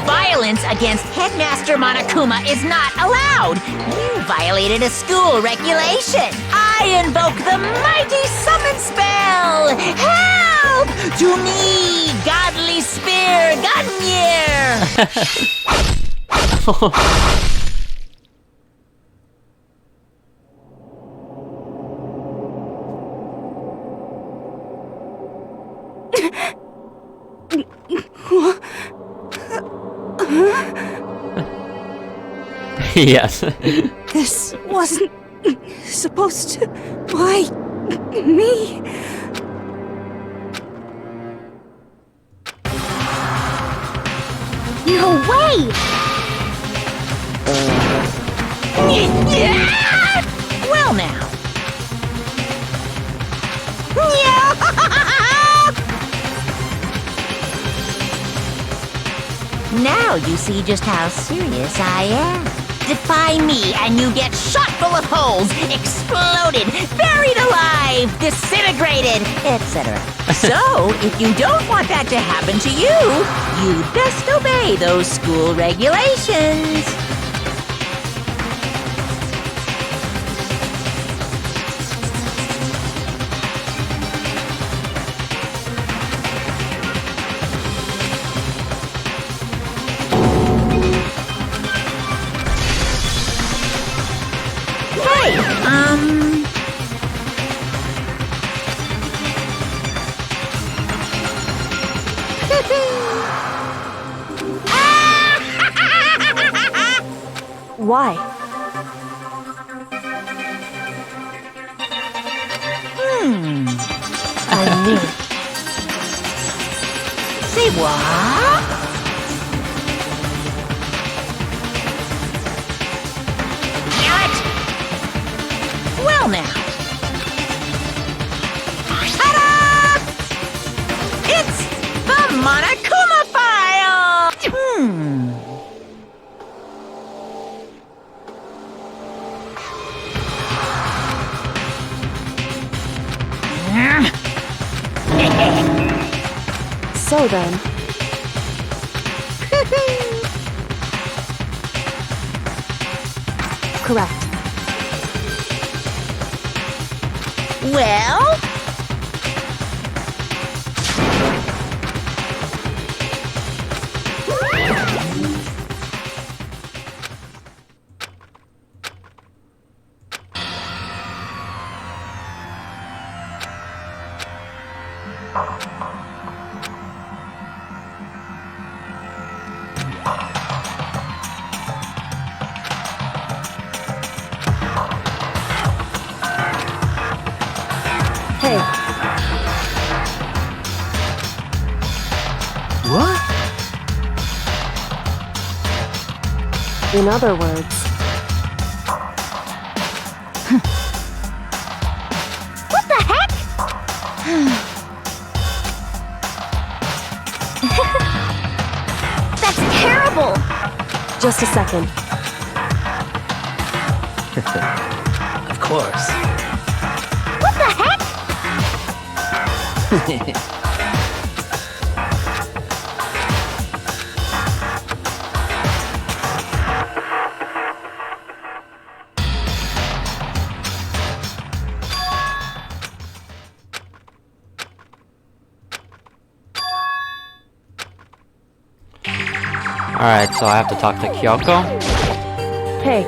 Violence against Headmaster Monokuma is not allowed. You violated a school regulation. I invoke the mighty summon spell. Help! To me, godly spear, Gunyear! Yes. This wasn't supposed to. Why me? No way! Well now. Now you see just how serious I am. Defy me and you get shot full of holes, exploded, buried alive, disintegrated, etc. So, if you don't want that to happen to you, you'd best obey those school regulations. Why? Say what? Damn it! Well now. Ta-da! It's the Monokuma file! So then, correct. Well? Hey, What? in other words, What the heck? That's terrible! just a second. Of course. What the heck? Alright, so I have to talk to Kyoko. Hey,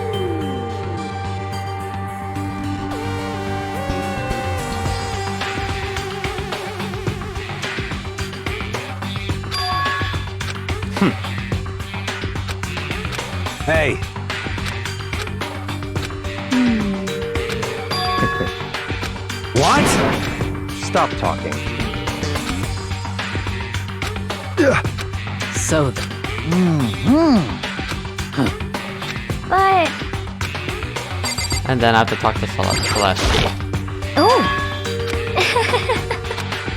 Hey. What? Stop talking. So then. But... And then I have to talk to Celeste. Oh!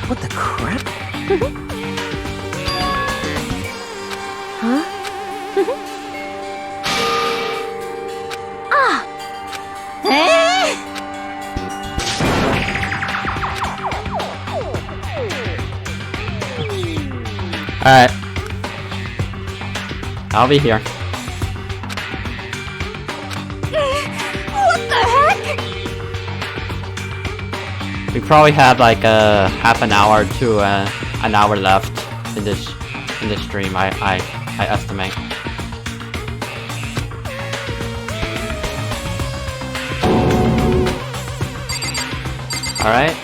What the crap? Alright. I'll be here. What the heck? We probably have like a half an hour to an hour left in this stream. I estimate. All right.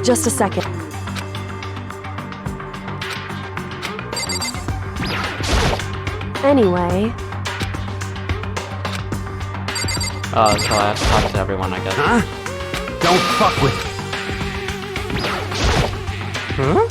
just a second. Anyway, So I have to talk to everyone, I guess. Huh? Don't fuck with. Huh?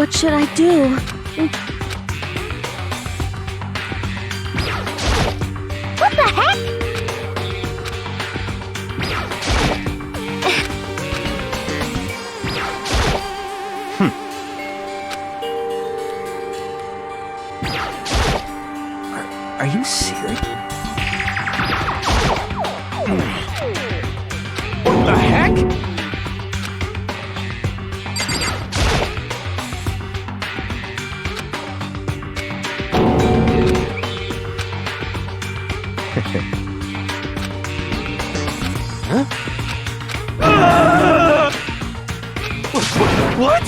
what should I do? What the heck? Are you serious? What the heck? What?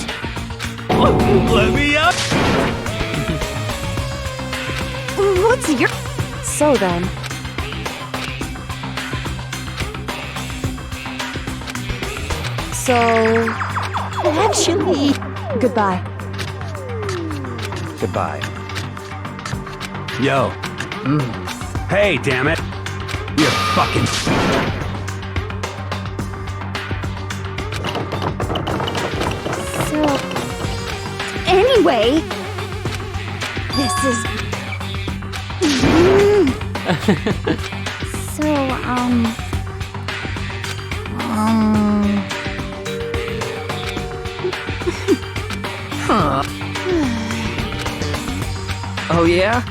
Let me out! What's your... So then, Actually... goodbye. Goodbye. Yo. Hey, damn it. You're fucking... So... Anyway... This is... So, Oh, yeah?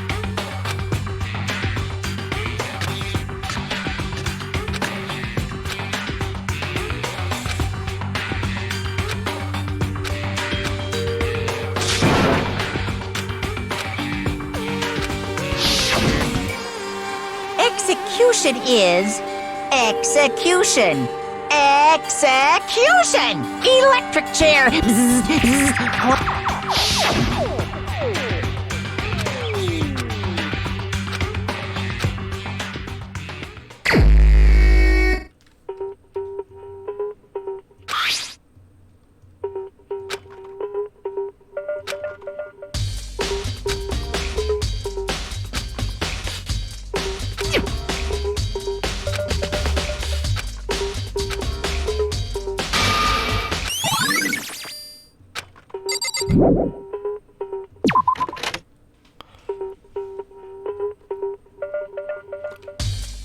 Execution is execution. Execution! Electric chair!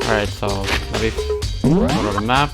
Alright, so let me go to the map.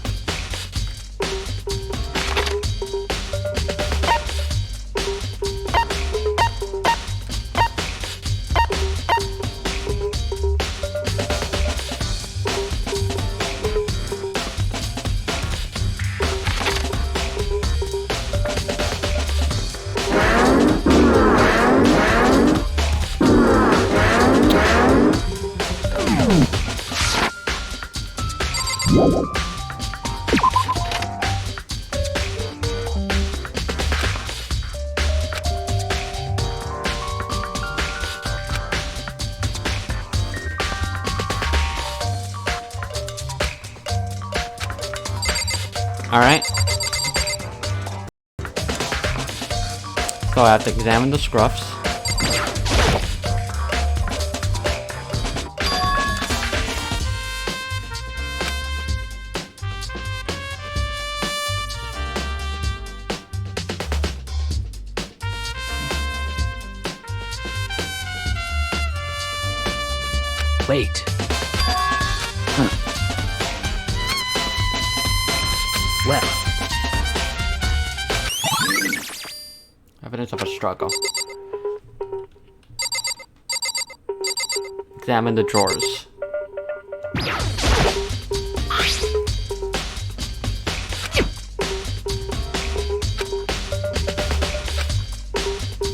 Alright. So I have to examine the scruffs. Wait. Well, Evidence of a struggle. Examine the drawers.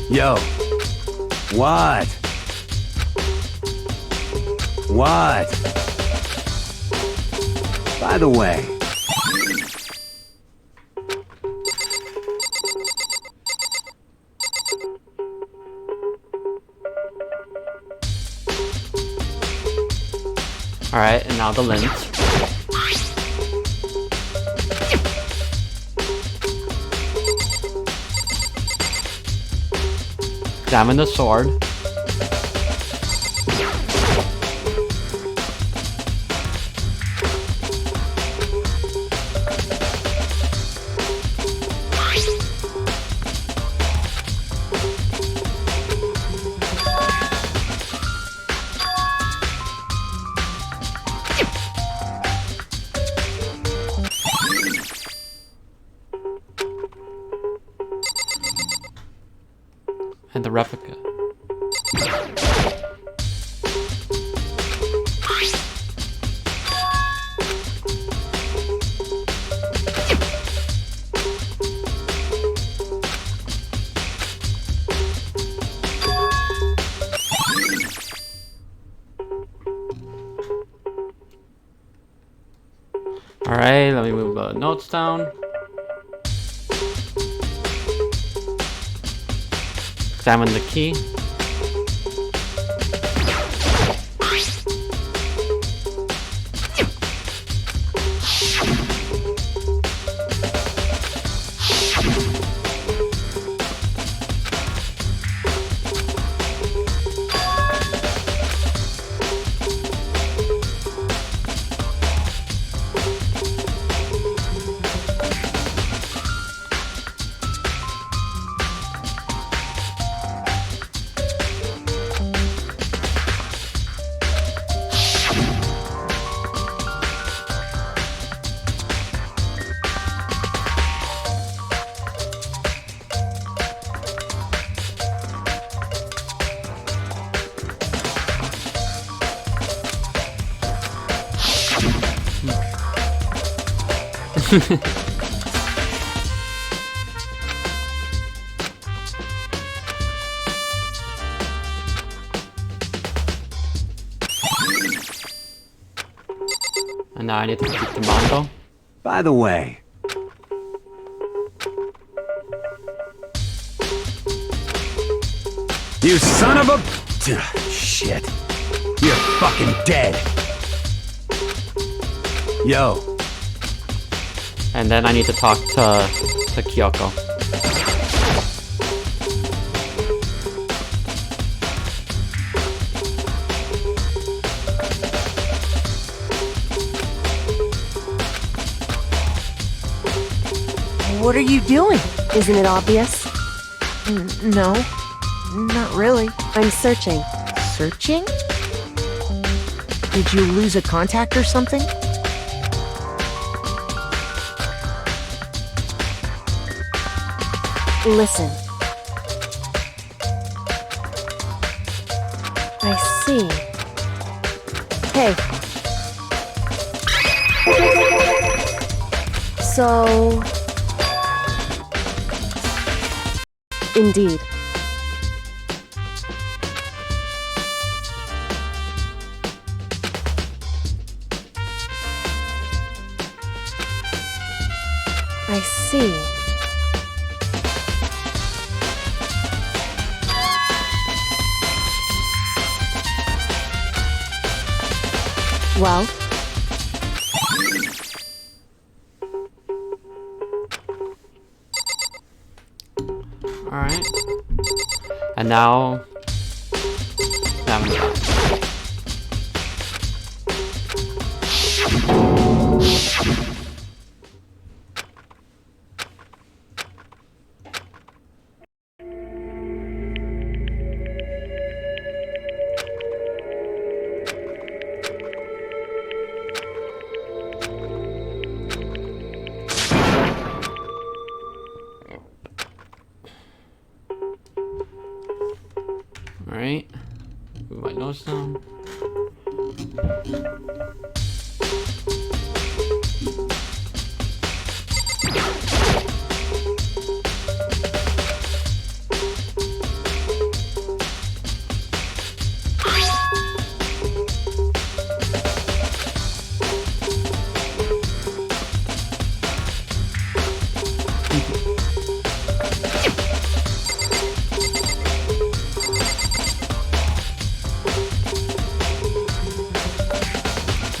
Yo. What? What? By the way... Alright, and now the lint. Examine the sword. And the replica. Alright, let me move the notes down. examine the key. And now I need to keep the mango. By the way, you son of a... Shit. You're fucking dead. Yo. And then I need to talk to Kyoko. What are you doing? Isn't it obvious? No, not really. I'm searching. Searching? Did you lose a contact or something? Listen. I see. Hey. So... Indeed. I see. Well? Alright. And now... Alright. Move my nose down.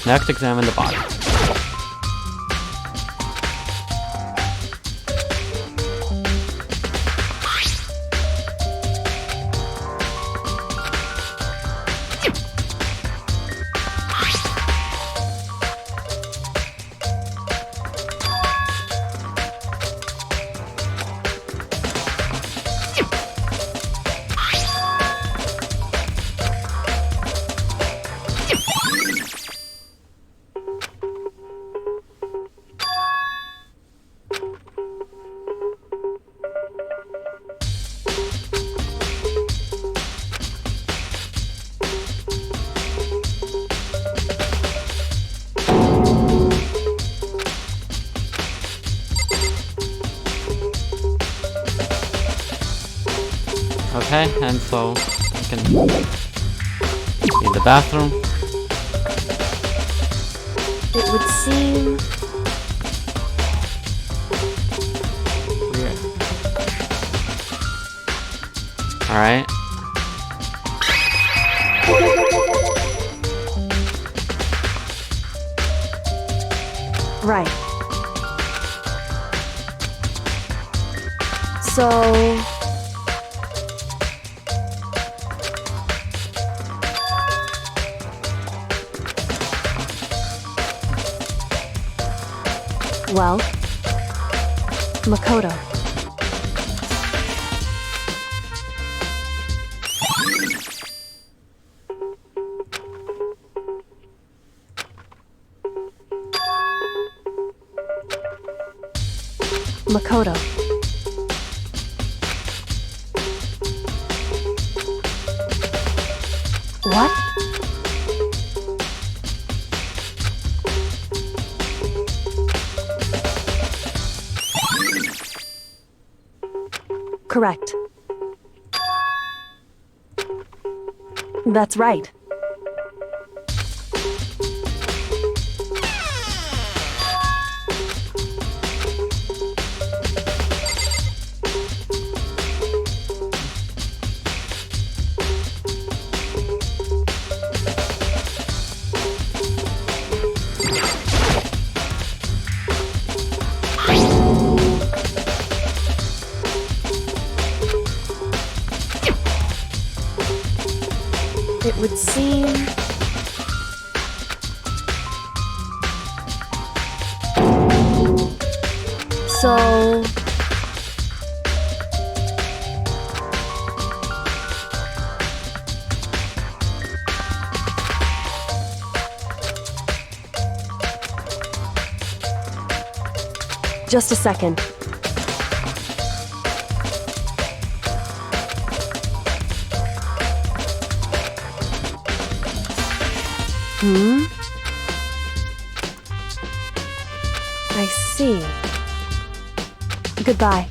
Next, examine the body. Okay, and so I can in the bathroom. It would seem... Weird. Alright. Right. So... Well... Makoto. Makoto. What? Correct. That's right. It would seem... So... Just a second. I see. Goodbye.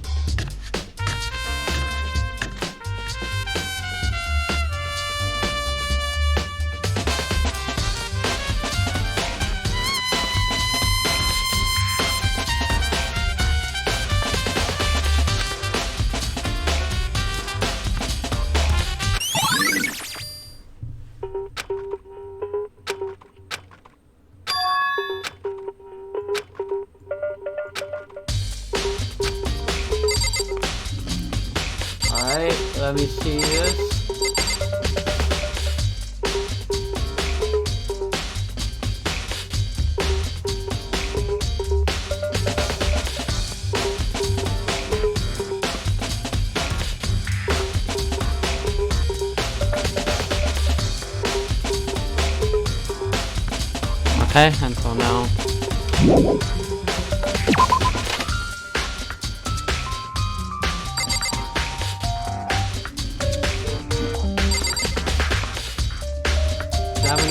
Alright, let me see this. Okay, and so now...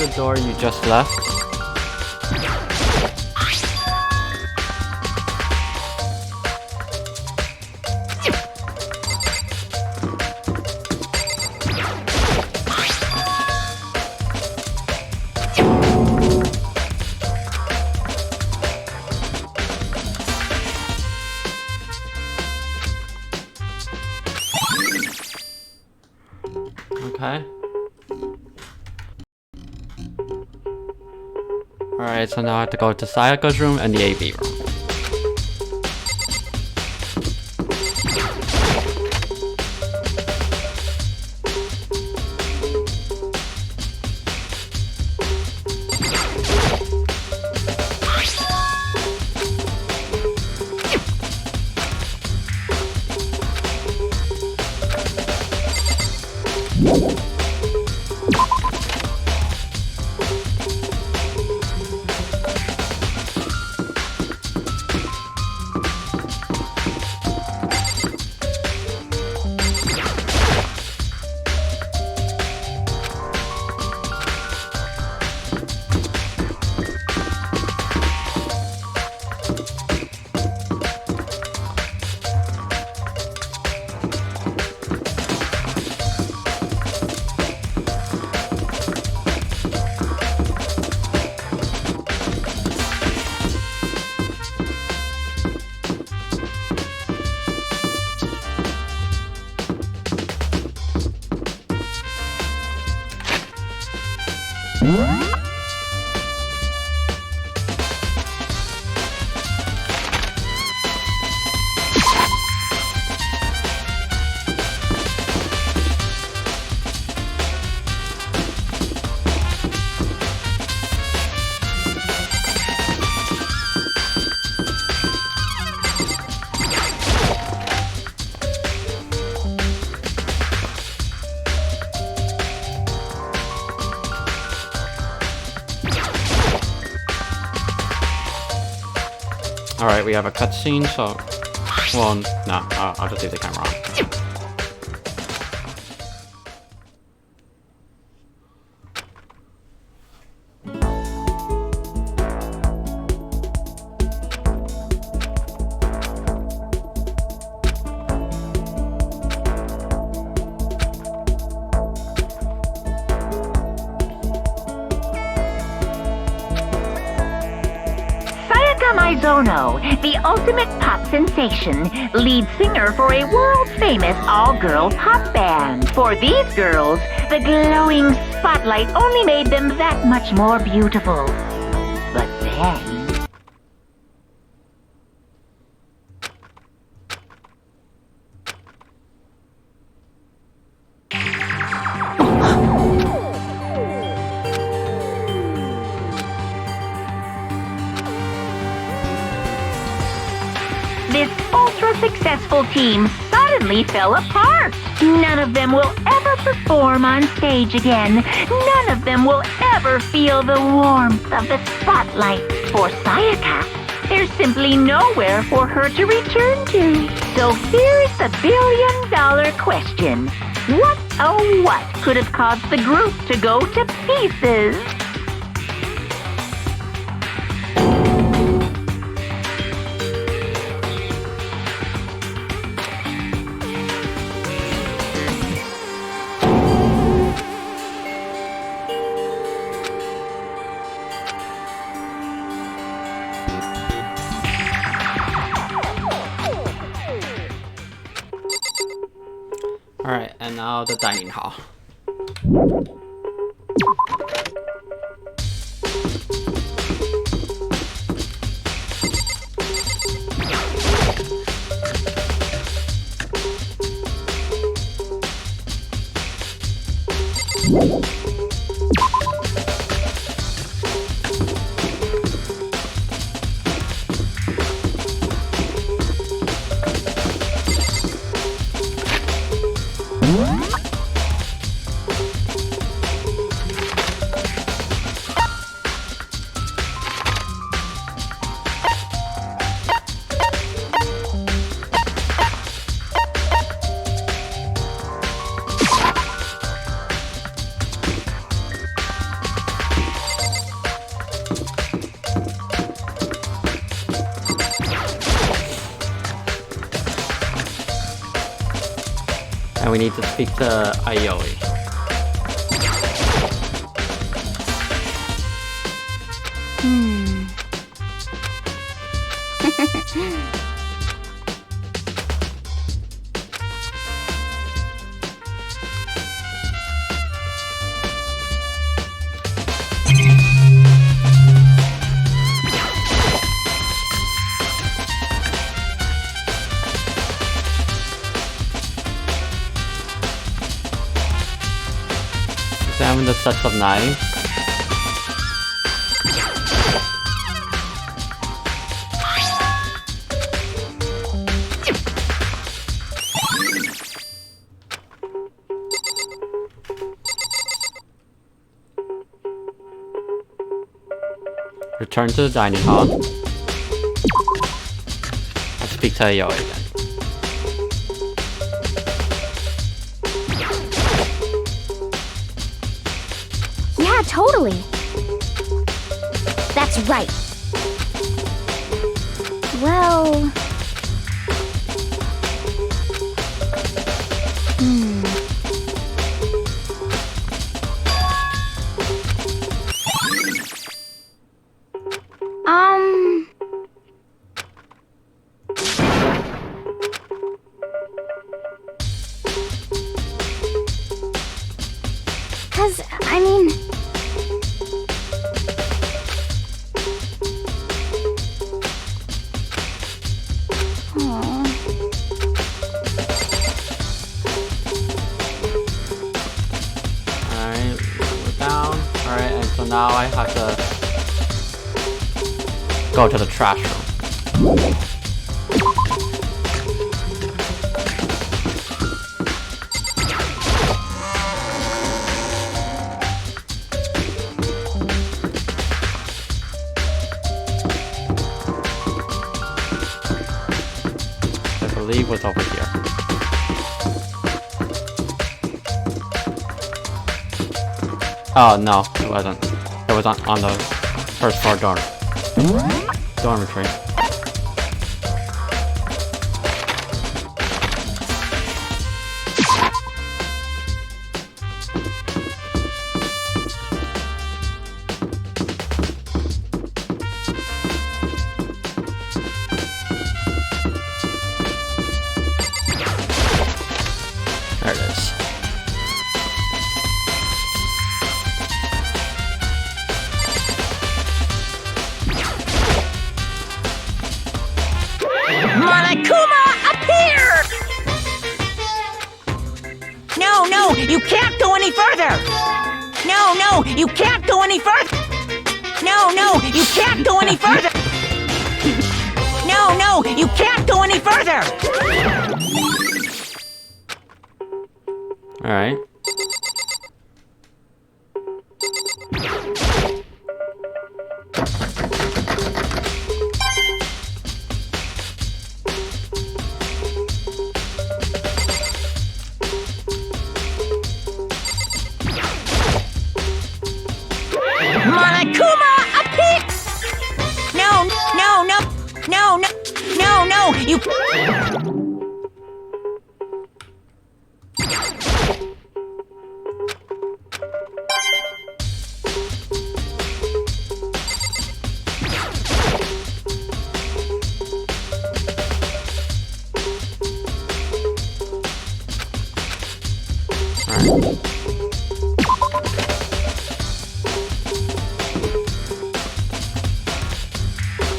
the door you just left. Okay. Alright, so now I have to go to Sayako's room and the AV room. Alright, we have a cutscene, so... Well, no, I'll just leave the camera on. Mizono, the ultimate pop sensation, lead singer for a world-famous all-girl pop band. For these girls, the glowing spotlight only made them that much more beautiful. But then... this ultra-successful team suddenly fell apart. None of them will ever perform on stage again. None of them will ever feel the warmth of the spotlight. For Sayaka, there's simply nowhere for her to return to. So here's the billion-dollar question. What, oh what, could have caused the group to go to pieces? Alright, and now the dining hall. And we need to speak to Aioi. Examine the sets of knives. Return to the dining hall. Let's speak to Aioi again. Yeah, totally. That's right. Well... now I have to go to the trash room. I believe was over here. Oh no, it wasn't. It was on the first floor dormitory. There it is. Monokuma, appear! No, you can't go any further! No, you can't go any further! No, you can't go any further! No, you can't go any further! Alright. Monokuma, appear! No, you...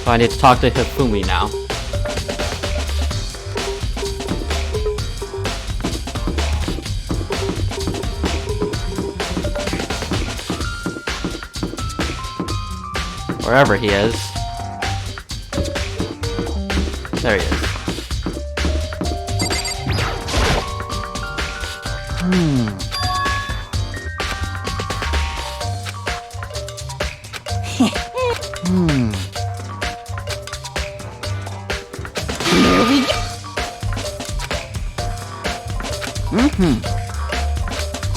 So I need to talk to Hifumi now. Wherever he is. There he is. Here we go.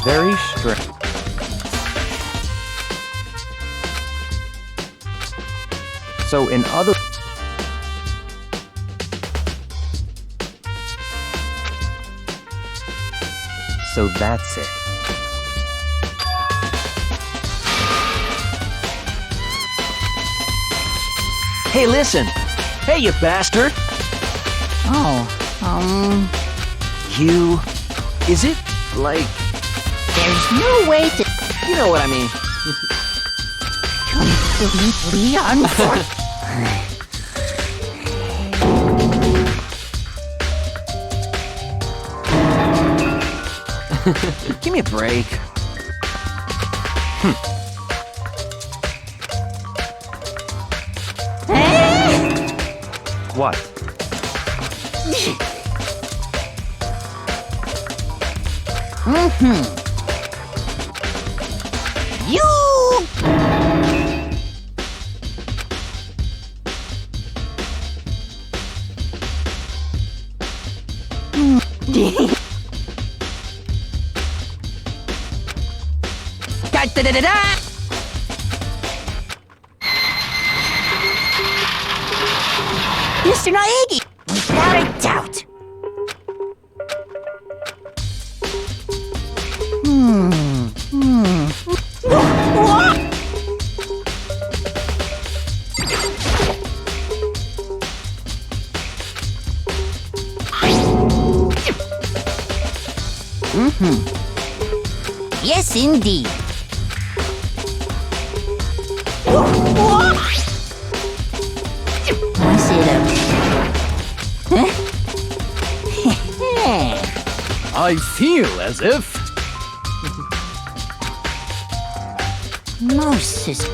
Very strict. So in other... So that's it. Hey, listen! Hey, you bastard! You... Is it, like... There's no way to... You know what I mean. completely unfortunate. Give me a break. What? You... Da-da-da-da-da! Mr. Naegi, without a doubt. What? Yes, indeed. What? Sit up. I feel as if... Osmosis.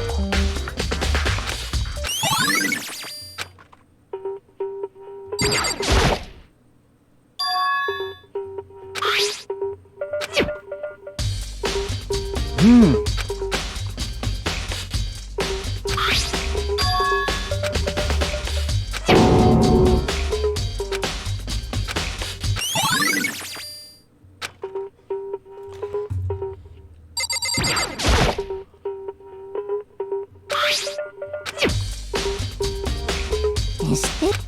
Is it?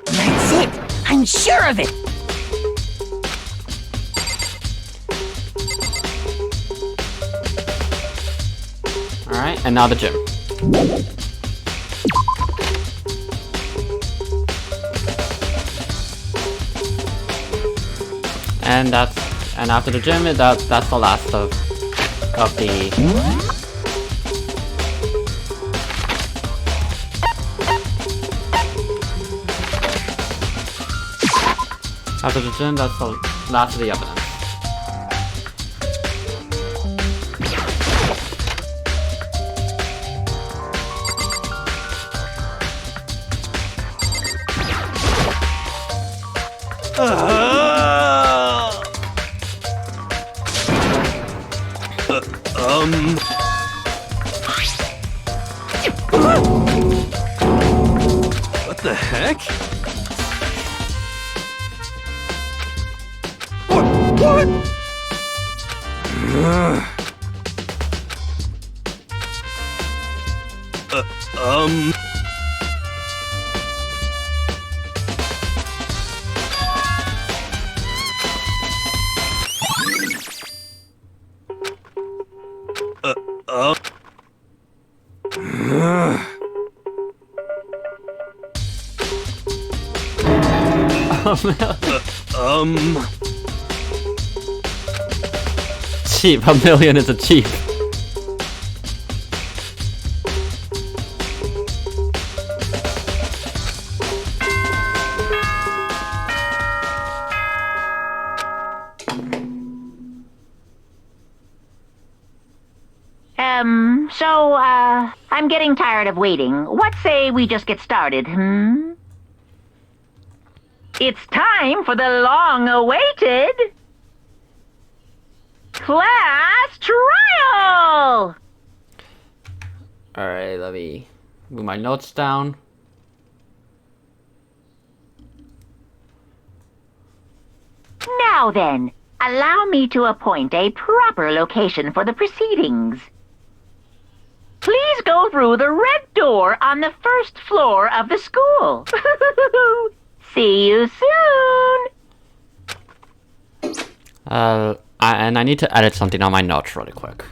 That's it. I'm sure of it. Alright, and now the gym. And after the gym, that's the last of the after the gym, that's the last of the evidence. What the heck? What? Cheap. $1 million is a cheap. I'm getting tired of waiting. What say we just get started, It's time for the long-awaited class trial! Alright, let me move my notes down. Now then, allow me to appoint a proper location for the proceedings. Please go through the red door on the first floor of the school. See you soon! And I need to edit something on my notes really quick.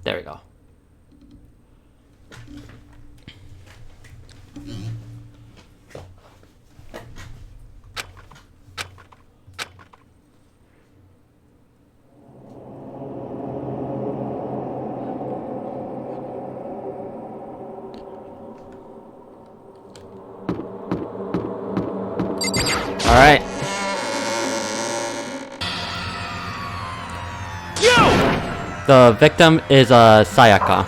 There we go. All right. The victim is Sayaka.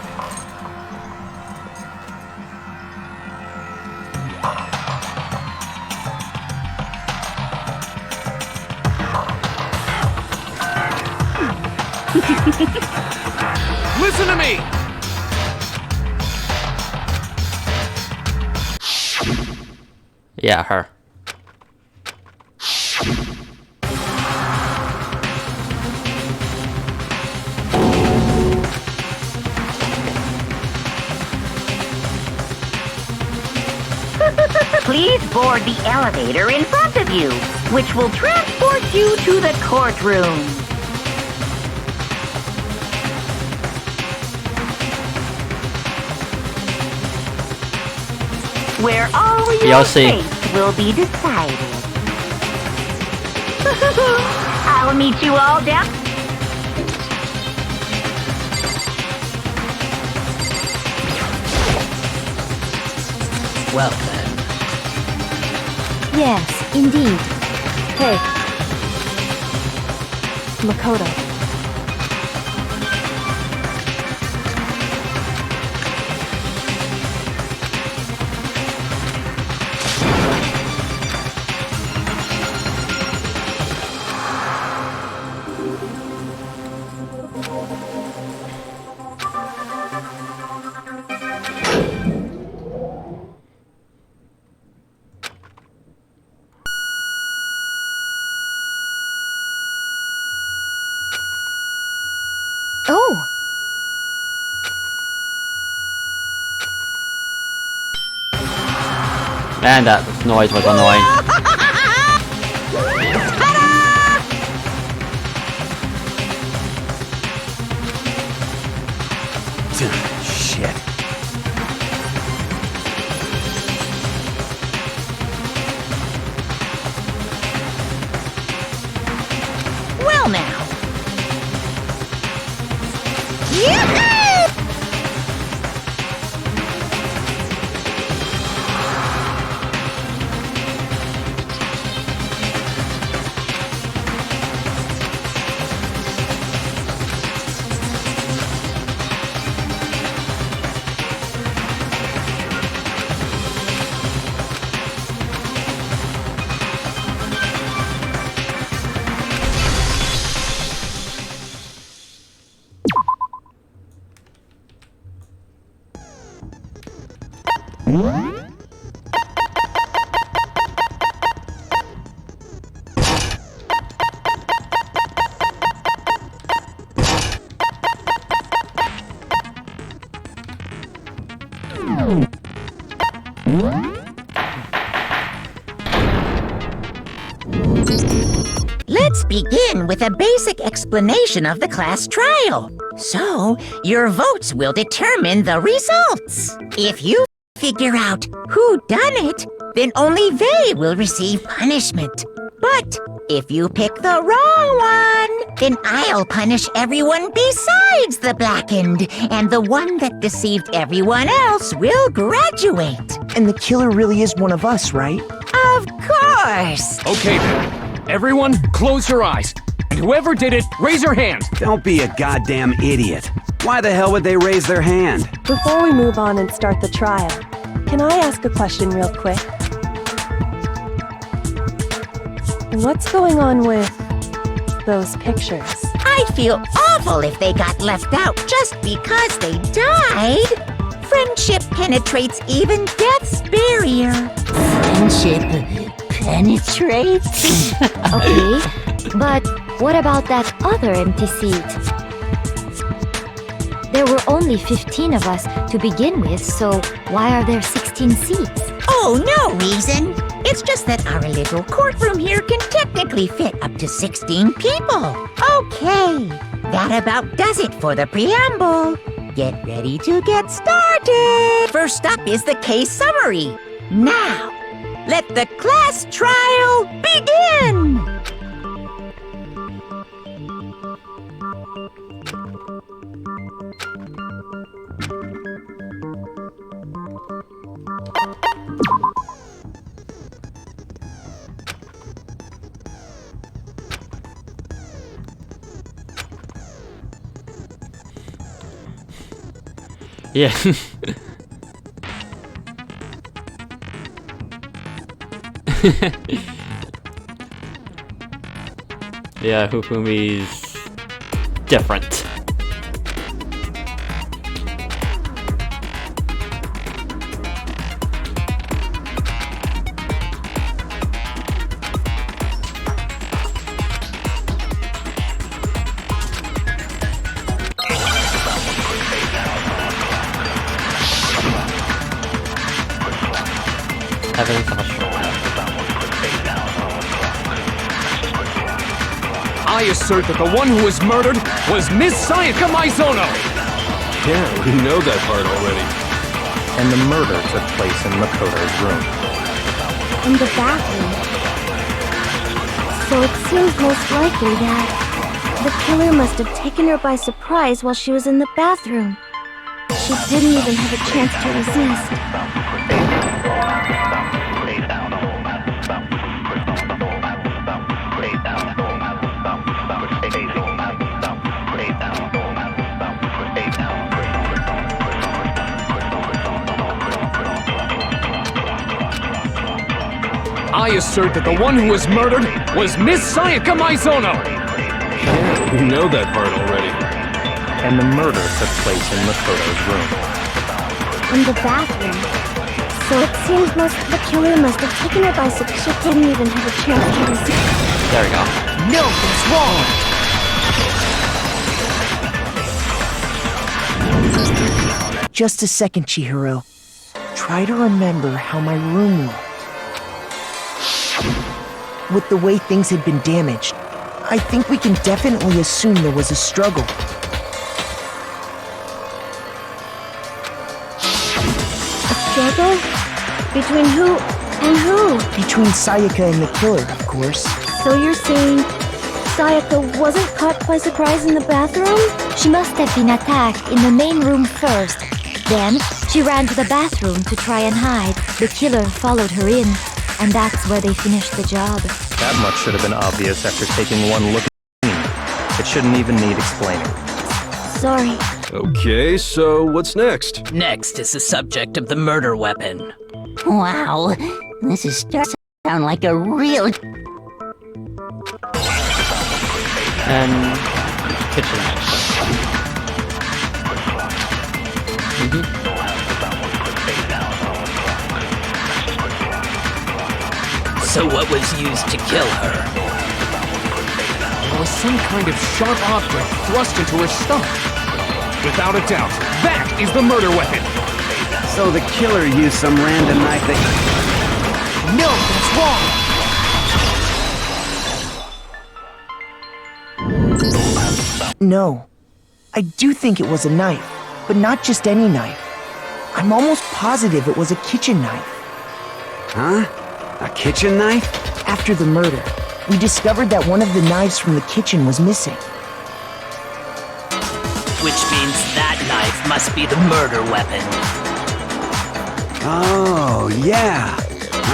Listen to me! Yeah, her. board the elevator in front of you, which will transport you to the courtroom. Where all your fate will be decided. I'll meet you all down. Well then. Yes, indeed. Hey. Makoto. Oh! Man, that noise was annoying. Shit. Well now. Let's begin with a basic explanation of the class trial. So, your votes will determine the results. If you figure out who done it, then only they will receive punishment. But if you pick the wrong one, then I'll punish everyone besides the blackened, and the one that deceived everyone else will graduate. And the killer really is one of us, right? Of course! Okay then. Everyone, close your eyes. And whoever did it, raise your hand. Don't be a goddamn idiot. Why the hell would they raise their hand? Before we move on and start the trial, can I ask a question real quick? What's going on with those pictures? I feel awful if they got left out just because they died. Friendship penetrates even death's barrier. Friendship penetrates? Okay, but what about that other empty seat? There were only 15 of us to begin with, so why are there 16 seats? Oh, no reason. It's just that our little courtroom here can technically fit up to 16 people. Okay, that about does it for the preamble. Get ready to get started. First up is the case summary. Now, let the class trial begin! Yeah. Yeah, Hufumi's different. Evidence of a shrine. I assert that the one who was murdered was Miss Sayaka Maizono! Yeah, we know that part already. And the murder took place in Makoto's room. In the bathroom. So it seems most likely that the killer must have taken her by surprise while she was in the bathroom. She didn't even have a chance to resist. I assert that the one who was murdered was Miss Sayaka Maizono! Yeah, we know that part already. And the murder took place in Makoto's room. In the bathroom. So it seems the killer must have taken her by surprise. She didn't even have a chance to resist. There we go. No, what's wrong? Just a second, Chihiro. Try to remember how my room looked. With the way things had been damaged, I think we can definitely assume there was a struggle. A struggle? Between who and who? Between Sayaka and the killer, of course. So you're saying Sayaka wasn't caught by surprise in the bathroom? She must have been attacked in the main room first. Then, she ran to the bathroom to try and hide. The killer followed her in, and that's where they finished the job. That much should have been obvious after taking one look at the scene. It shouldn't even need explaining. Sorry. Okay, so what's next? Next is the subject of the murder weapon. Wow, this is starting to sound like a real... And kitchen action. So what was used to kill her? There was some kind of sharp object thrust into her stomach. Without a doubt, that is the murder weapon! So the killer used some random knife that... No, that's wrong! No. I do think it was a knife, but not just any knife. I'm almost positive it was a kitchen knife. Huh? A kitchen knife? After the murder, we discovered that one of the knives from the kitchen was missing. Which means that knife must be the murder weapon. Oh, yeah.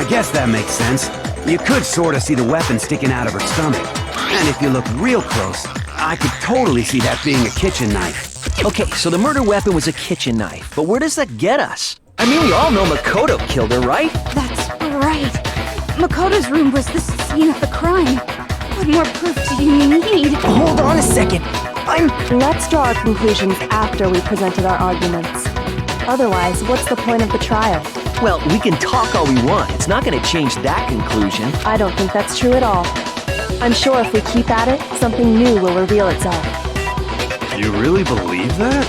I guess that makes sense. You could sort of see the weapon sticking out of her stomach. And if you look real close, I could totally see that being a kitchen knife. Okay, so the murder weapon was a kitchen knife, but where does that get us? I mean, we all know Makoto killed her, right? That's right. Makoto's room was the scene of the crime. What more proof do you need? Hold on a second. Let's draw our conclusions after we presented our arguments. Otherwise, what's the point of the trial? Well, we can talk all we want. It's not going to change that conclusion. I don't think that's true at all. I'm sure if we keep at it, something new will reveal itself. You really believe that?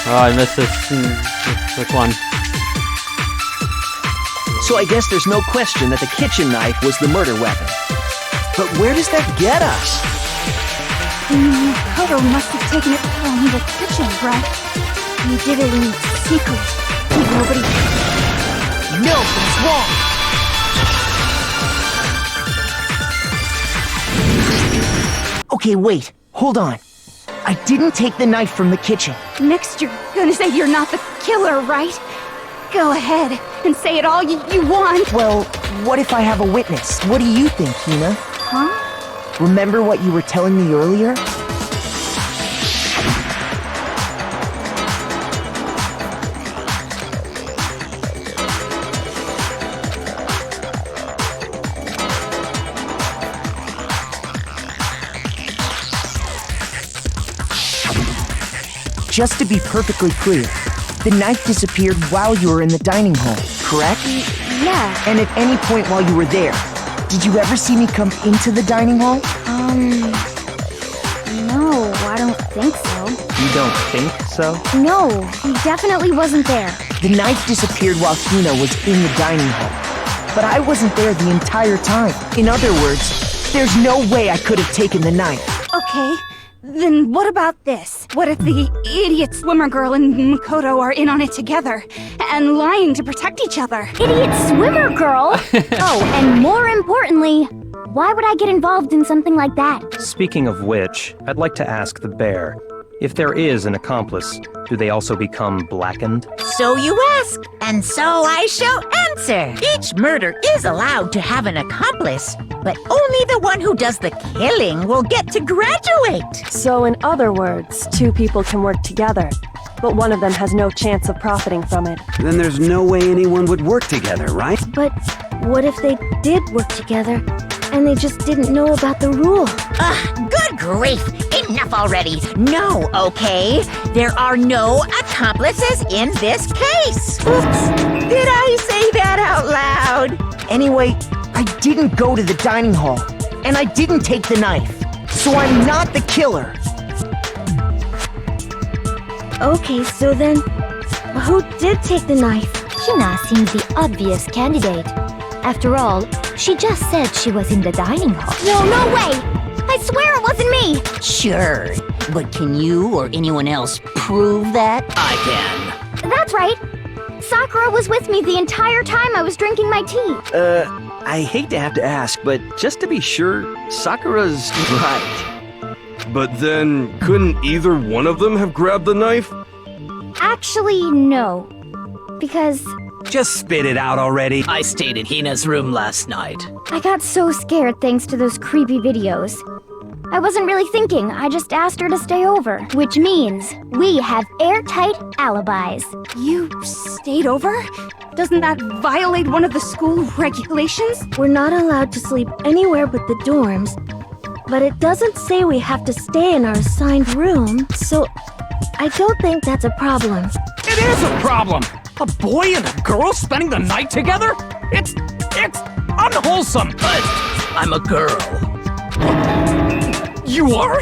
Oh, I missed this one. So I guess there's no question that the kitchen knife was the murder weapon. But where does that get us? Makoto must have taken it from the kitchen, right? You did it in secret. Nobody... No, that's wrong! Okay, wait. Hold on. I didn't take the knife from the kitchen. Next, you're gonna say you're not the killer, right? Go ahead and say it all you want. Well, what if I have a witness? What do you think, Hina? Huh? Remember what you were telling me earlier? Just to be perfectly clear, The knife disappeared while you were in the dining hall, correct? Yeah. And at any point while you were there, did you ever see me come into the dining hall? No, I don't think so. You don't think so? No, he definitely wasn't there. The knife disappeared while Hina was in the dining hall. But I wasn't there the entire time. In other words, there's no way I could have taken the knife. Okay, then what about this? What if the idiot swimmer girl and Makoto are in on it together and lying to protect each other? Idiot swimmer girl? Oh, and more importantly, why would I get involved in something like that? Speaking of which, I'd like to ask the bear, if there is an accomplice, do they also become blackened? So you ask, and so I shall answer. Each murder is allowed to have an accomplice, but only the one who does the killing will get to graduate. So in other words, two people can work together, but one of them has no chance of profiting from it. Then there's no way anyone would work together, right? But what if they did work together and they just didn't know about the rule? Good grief! Enough already! No, okay? There are no accomplices in this case! Oops! Did I say that out loud? Anyway, I didn't go to the dining hall, and I didn't take the knife. So I'm not the killer. Okay, so then, who did take the knife? Hina seems the obvious candidate. After all, she just said she was in the dining hall. No way! I swear it wasn't me! Sure, but can you or anyone else prove that? I can. That's right! Sakura was with me the entire time I was drinking my tea. I hate to have to ask, but just to be sure, Sakura's right. But then, couldn't either one of them have grabbed the knife? Actually, no. Because Just spit it out already. I stayed in Hina's room last night. I got so scared thanks to those creepy videos. I wasn't really thinking, I just asked her to stay over. Which means we have airtight alibis. You stayed over? Doesn't that violate one of the school regulations? We're not allowed to sleep anywhere but the dorms, but it doesn't say we have to stay in our assigned room, so I don't think that's a problem. It is a problem! A boy and a girl spending the night together? It's unwholesome! But I'm a girl. You are?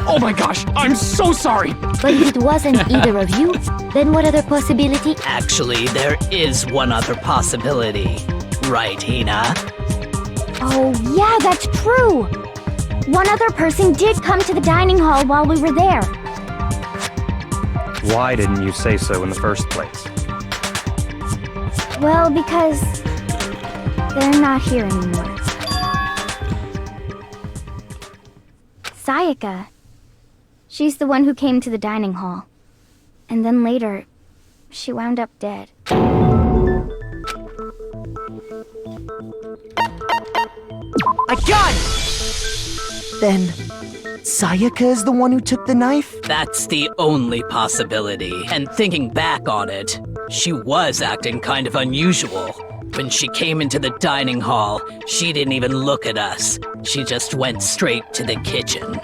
Oh my gosh, I'm so sorry! But if it wasn't either of you, then what other possibility? Actually, there is one other possibility. Right, Hina? Oh, yeah, that's true! One other person did come to the dining hall while we were there. Why didn't you say so in the first place? Well, because they're not here anymore. Sayaka. She's the one who came to the dining hall. And then later, she wound up dead. I got it! Then, Sayaka is the one who took the knife? That's the only possibility. And thinking back on it, she was acting kind of unusual. When she came into the dining hall, she didn't even look at us. She just went straight to the kitchen.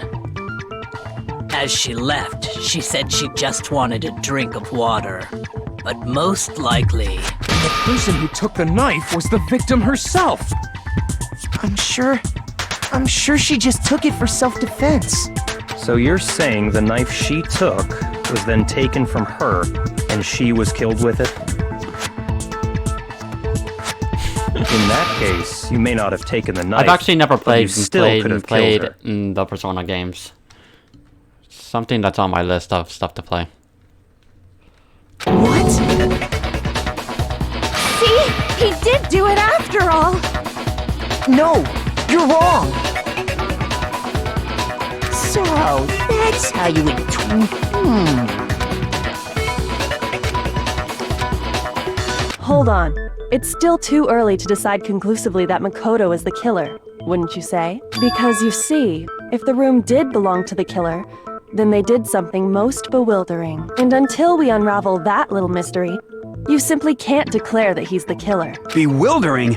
As she left, she said she just wanted a drink of water. But most likely, the person who took the knife was the victim herself. I'm sure she just took it for self-defense. So you're saying the knife she took was then taken from her, and she was killed with it? In that case, you may not have taken the knife. I've actually never played played the Persona games. Something that's on my list of stuff to play. What? See? He did do it after all! No, you're wrong! So, that's how you would... Hold on. It's still too early to decide conclusively that Makoto is the killer, wouldn't you say? Because you see, if the room did belong to the killer, then they did something most bewildering. And until we unravel that little mystery, you simply can't declare that he's the killer. Bewildering?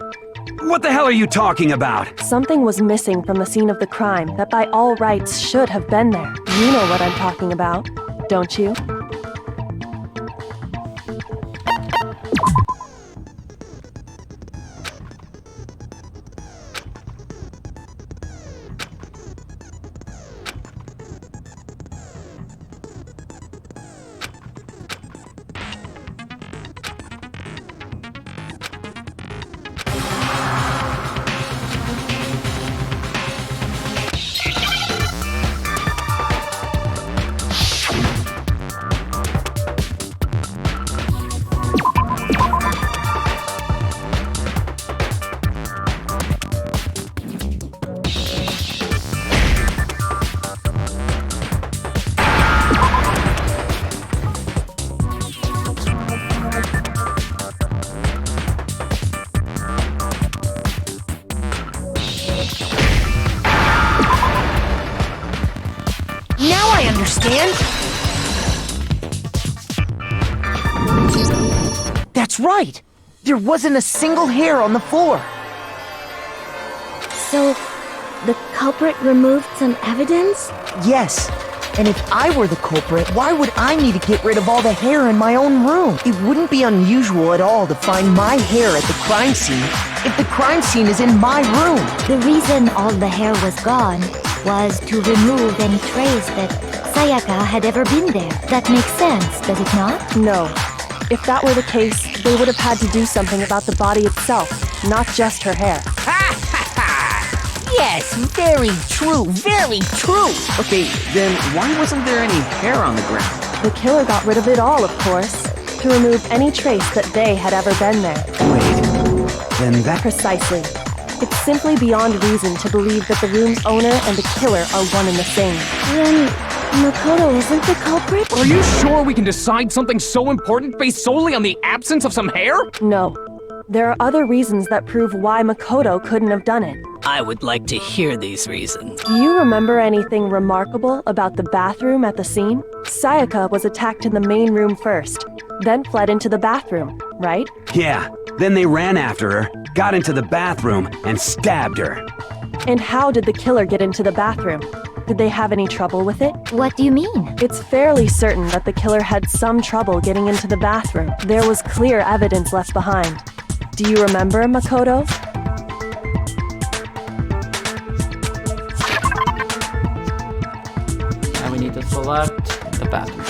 What the hell are you talking about? Something was missing from the scene of the crime that by all rights should have been there. You know what I'm talking about, don't you? understand? That's right! There wasn't a single hair on the floor! So, the culprit removed some evidence? Yes. And if I were the culprit, why would I need to get rid of all the hair in my own room? It wouldn't be unusual at all to find my hair at the crime scene if the crime scene is in my room. The reason all the hair was gone was to remove any trace that Sayaka had ever been there. That makes sense, does it not? No. If that were the case, they would have had to do something about the body itself, not just her hair. Yes, very true, very true. Okay, then why wasn't there any hair on the ground? The killer got rid of it all, of course, to remove any trace that they had ever been there. Wait, then that... Precisely. It's simply beyond reason to believe that the room's owner and the killer are one and the same. Then Makoto isn't the culprit? Are you sure we can decide something so important based solely on the absence of some hair? No. There are other reasons that prove why Makoto couldn't have done it. I would like to hear these reasons. Do you remember anything remarkable about the bathroom at the scene? Sayaka was attacked in the main room first, then fled into the bathroom, right? Yeah, then they ran after her, got into the bathroom, and stabbed her. And how did the killer get into the bathroom? Did they have any trouble with it? What do you mean? It's fairly certain that the killer had some trouble getting into the bathroom. There was clear evidence left behind. Do you remember, Makoto? Now we need to select the bathroom door.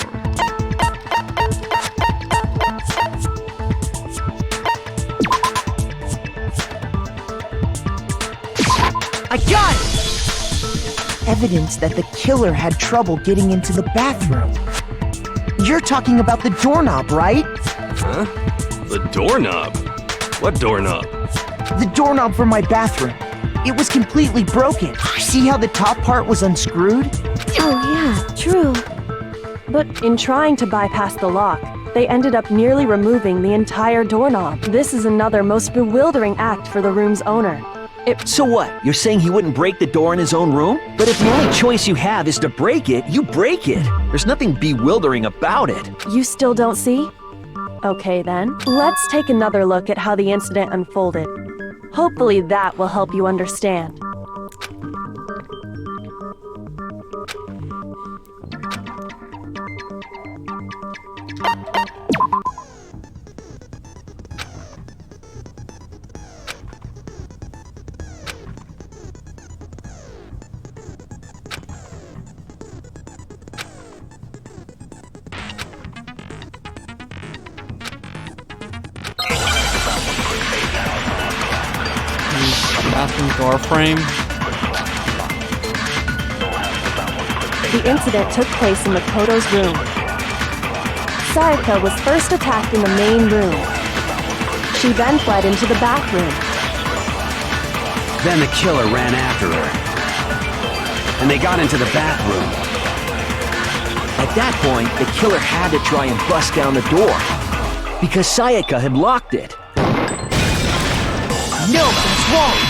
I got it! Evidence that the killer had trouble getting into the bathroom. You're talking about the doorknob, right? Huh? The doorknob? What doorknob? The doorknob for my bathroom. It was completely broken. See how the top part was unscrewed? Oh yeah, true. But in trying to bypass the lock, they ended up nearly removing the entire doorknob. This is another most bewildering act for the room's owner. So what? You're saying he wouldn't break the door in his own room? But if the only choice you have is to break it, you break it. There's nothing bewildering about it. You still don't see? Okay then, let's take another look at how the incident unfolded. Hopefully that will help you understand. Bathroom door frame. The incident took place in Makoto's room. Sayaka was first attacked in the main room. She then fled into the bathroom. Then the killer ran after her. And they got into the bathroom. At that point, the killer had to try and bust down the door, because Sayaka had locked it. No, that's wrong!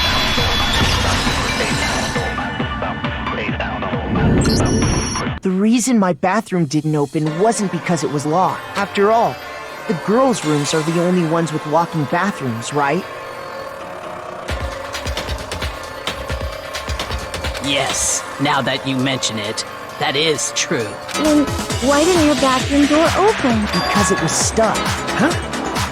The reason my bathroom didn't open wasn't because it was locked. After all, the girls' rooms are the only ones with walking bathrooms, right? Yes, now that you mention it, that is true. Then why didn't your bathroom door open? Because it was stuck. Huh?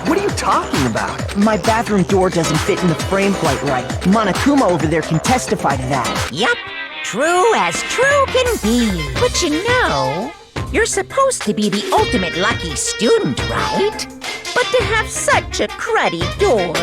What are you talking about? My bathroom door doesn't fit in the frame quite right. Monokuma over there can testify to that. Yup, true as true can be. But you know, you're supposed to be the ultimate lucky student, right? But to have such a cruddy door,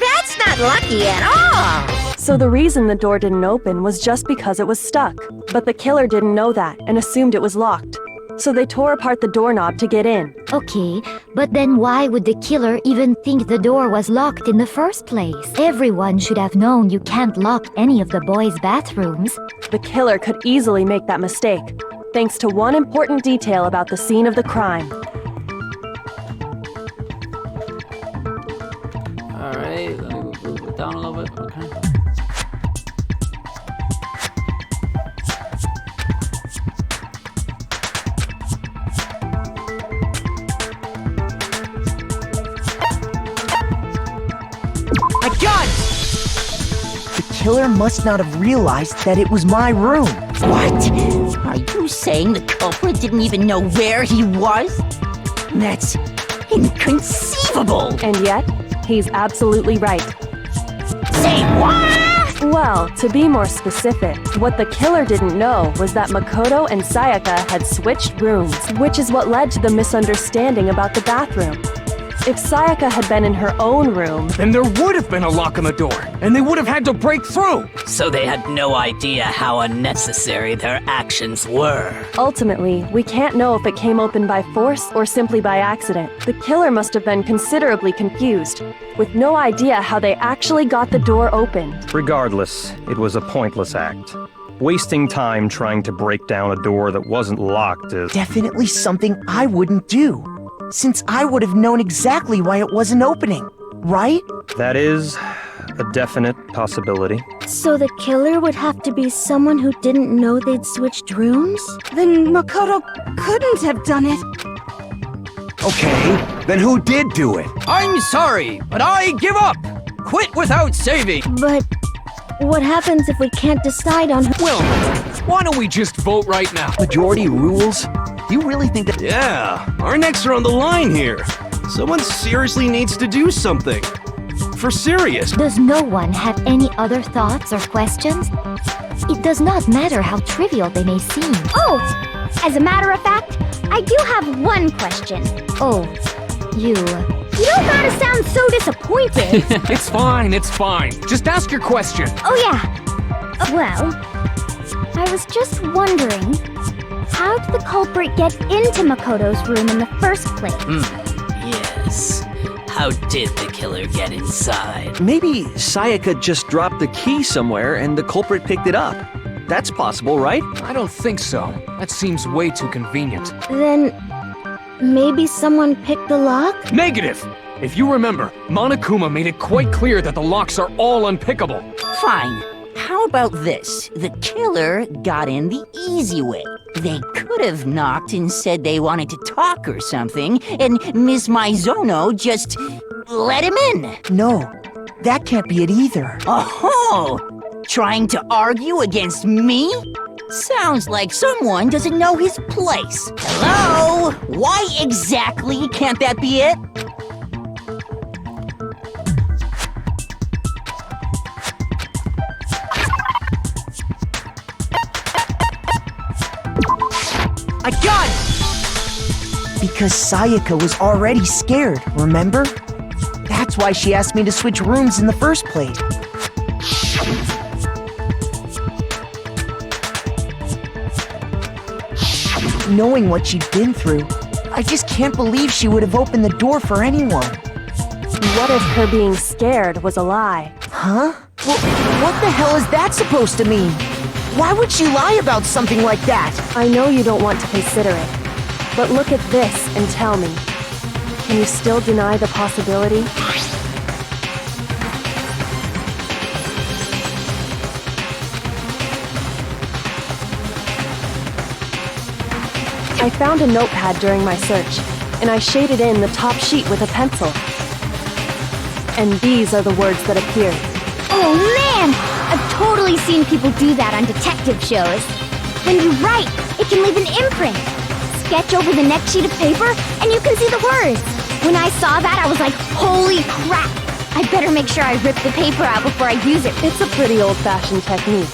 that's not lucky at all. So the reason the door didn't open was just because it was stuck. But the killer didn't know that and assumed it was locked. So they tore apart the doorknob to get in. Okay, but then why would the killer even think the door was locked in the first place? Everyone should have known you can't lock any of the boys' bathrooms. The killer could easily make that mistake, thanks to one important detail about the scene of the crime. Alright, let me move it down a little bit. Okay. killer must not have realized that it was my room. What? Are you saying the culprit didn't even know where he was? That's inconceivable! And yet, he's absolutely right. Say what? Well, to be more specific, what the killer didn't know was that Makoto and Sayaka had switched rooms, which is what led to the misunderstanding about the bathroom. If Sayaka had been in her own room, then there would have been a lock on the door, and they would have had to break through. So they had no idea how unnecessary their actions were. Ultimately, we can't know if it came open by force or simply by accident. The killer must have been considerably confused, with no idea how they actually got the door opened. Regardless, it was a pointless act. Wasting time trying to break down a door that wasn't locked is definitely something I wouldn't do, since I would have known exactly why it wasn't opening, right? That is a definite possibility. So the killer would have to be someone who didn't know they'd switched rooms? Then Makoto couldn't have done it. Okay, then who did do it? I'm sorry, but I give up! Quit without saving! But what happens if we can't decide on who— Well, why don't we just vote right now? Majority rules? You really think that— Yeah, our necks are on the line here. Someone seriously needs to do something. For serious. Does no one have any other thoughts or questions? It does not matter how trivial they may seem. Oh, as a matter of fact, I do have one question. Oh, you don't gotta sound so disappointed. It's fine, it's fine. Just ask your question. Oh yeah. Well, I was just wondering, how did the culprit get into Makoto's room in the first place? Yes. How did the killer get inside? Maybe Sayaka just dropped the key somewhere and the culprit picked it up. That's possible, right? I don't think so. That seems way too convenient. Then maybe someone picked the lock? Negative! If you remember, Monokuma made it quite clear that the locks are all unpickable. Fine. How about this? The killer got in the easy way. They could have knocked and said they wanted to talk or something, and Miss Maizono just let him in. No, that can't be it either. Oh! Trying to argue against me? Sounds like someone doesn't know his place. Hello? Why exactly can't that be it? I got it! Because Sayaka was already scared, remember? That's why she asked me to switch rooms in the first place. Knowing what she'd been through, I just can't believe she would have opened the door for anyone. What if her being scared was a lie? Huh? Well, what the hell is that supposed to mean? Why would she lie about something like that? I know you don't want to consider it, but look at this and tell me. Can you still deny the possibility? I found a notepad during my search, and I shaded in the top sheet with a pencil. And these are the words that appeared. Oh man! I've totally seen people do that on detective shows. When you write, it can leave an imprint. Sketch over the next sheet of paper, and you can see the words. When I saw that, I was like, holy crap! I better make sure I rip the paper out before I use it. It's a pretty old-fashioned technique,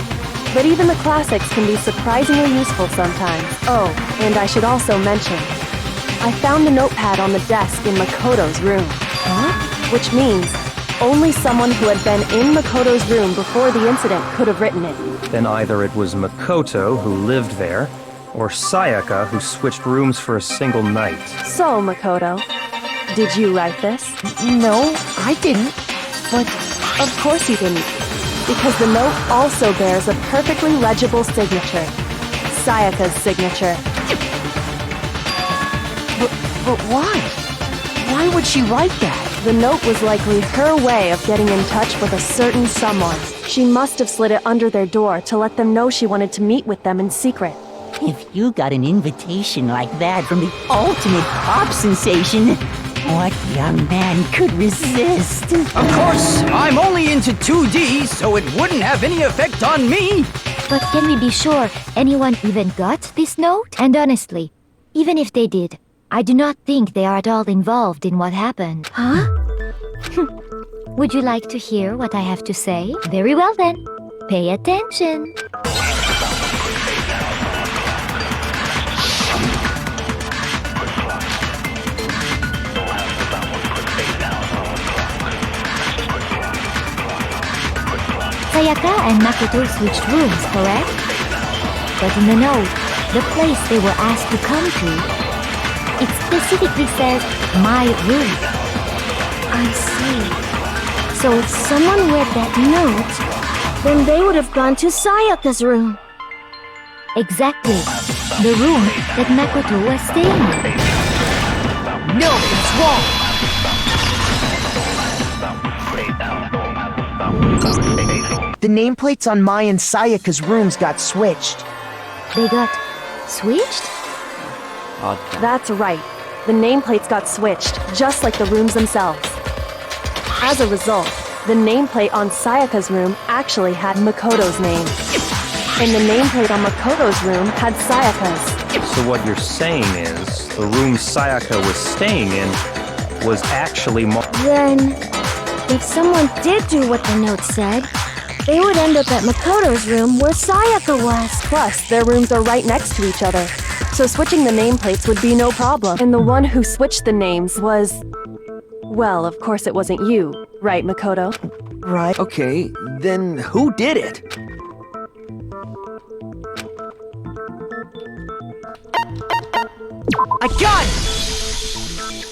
but even the classics can be surprisingly useful sometimes. Oh, and I should also mention, I found the notepad on the desk in Makoto's room. Huh? Which means only someone who had been in Makoto's room before the incident could have written it. Then either it was Makoto who lived there, or Sayaka who switched rooms for a single night. So, Makoto, did you write this? No, I didn't. But of course you didn't. Because the note also bears a perfectly legible signature. Sayaka's signature. But why? Why would she write that? The note was likely her way of getting in touch with a certain someone. She must have slid it under their door to let them know she wanted to meet with them in secret. If you got an invitation like that from the ultimate pop sensation, what young man could resist. Of course, I'm only into 2D, so it wouldn't have any effect on me. But can we be sure anyone even got this note? And honestly, even if they did, I do not think they are at all involved in what happened. Huh? Would you like to hear what I have to say? Very well then. Pay attention. Sayaka and Makoto switched rooms, correct? But in the note, the place they were asked to come to, it specifically says, my room. I see. So if someone read that note, then they would have gone to Sayaka's room. Exactly. The room that Makoto was staying in. No, that's wrong! The nameplates on Mai and Sayaka's rooms got switched. They got switched? That's right. The nameplates got switched, just like the rooms themselves. As a result, the nameplate on Sayaka's room actually had Makoto's name. And the nameplate on Makoto's room had Sayaka's. So what you're saying is, the room Sayaka was staying in was actually Then, if someone did do what the note said, they would end up at Makoto's room where Sayaka was. Plus, their rooms are right next to each other, so switching the nameplates would be no problem. And the one who switched the names was... Well, of course it wasn't you, right, Makoto? Right. Okay, then who did it? I got it!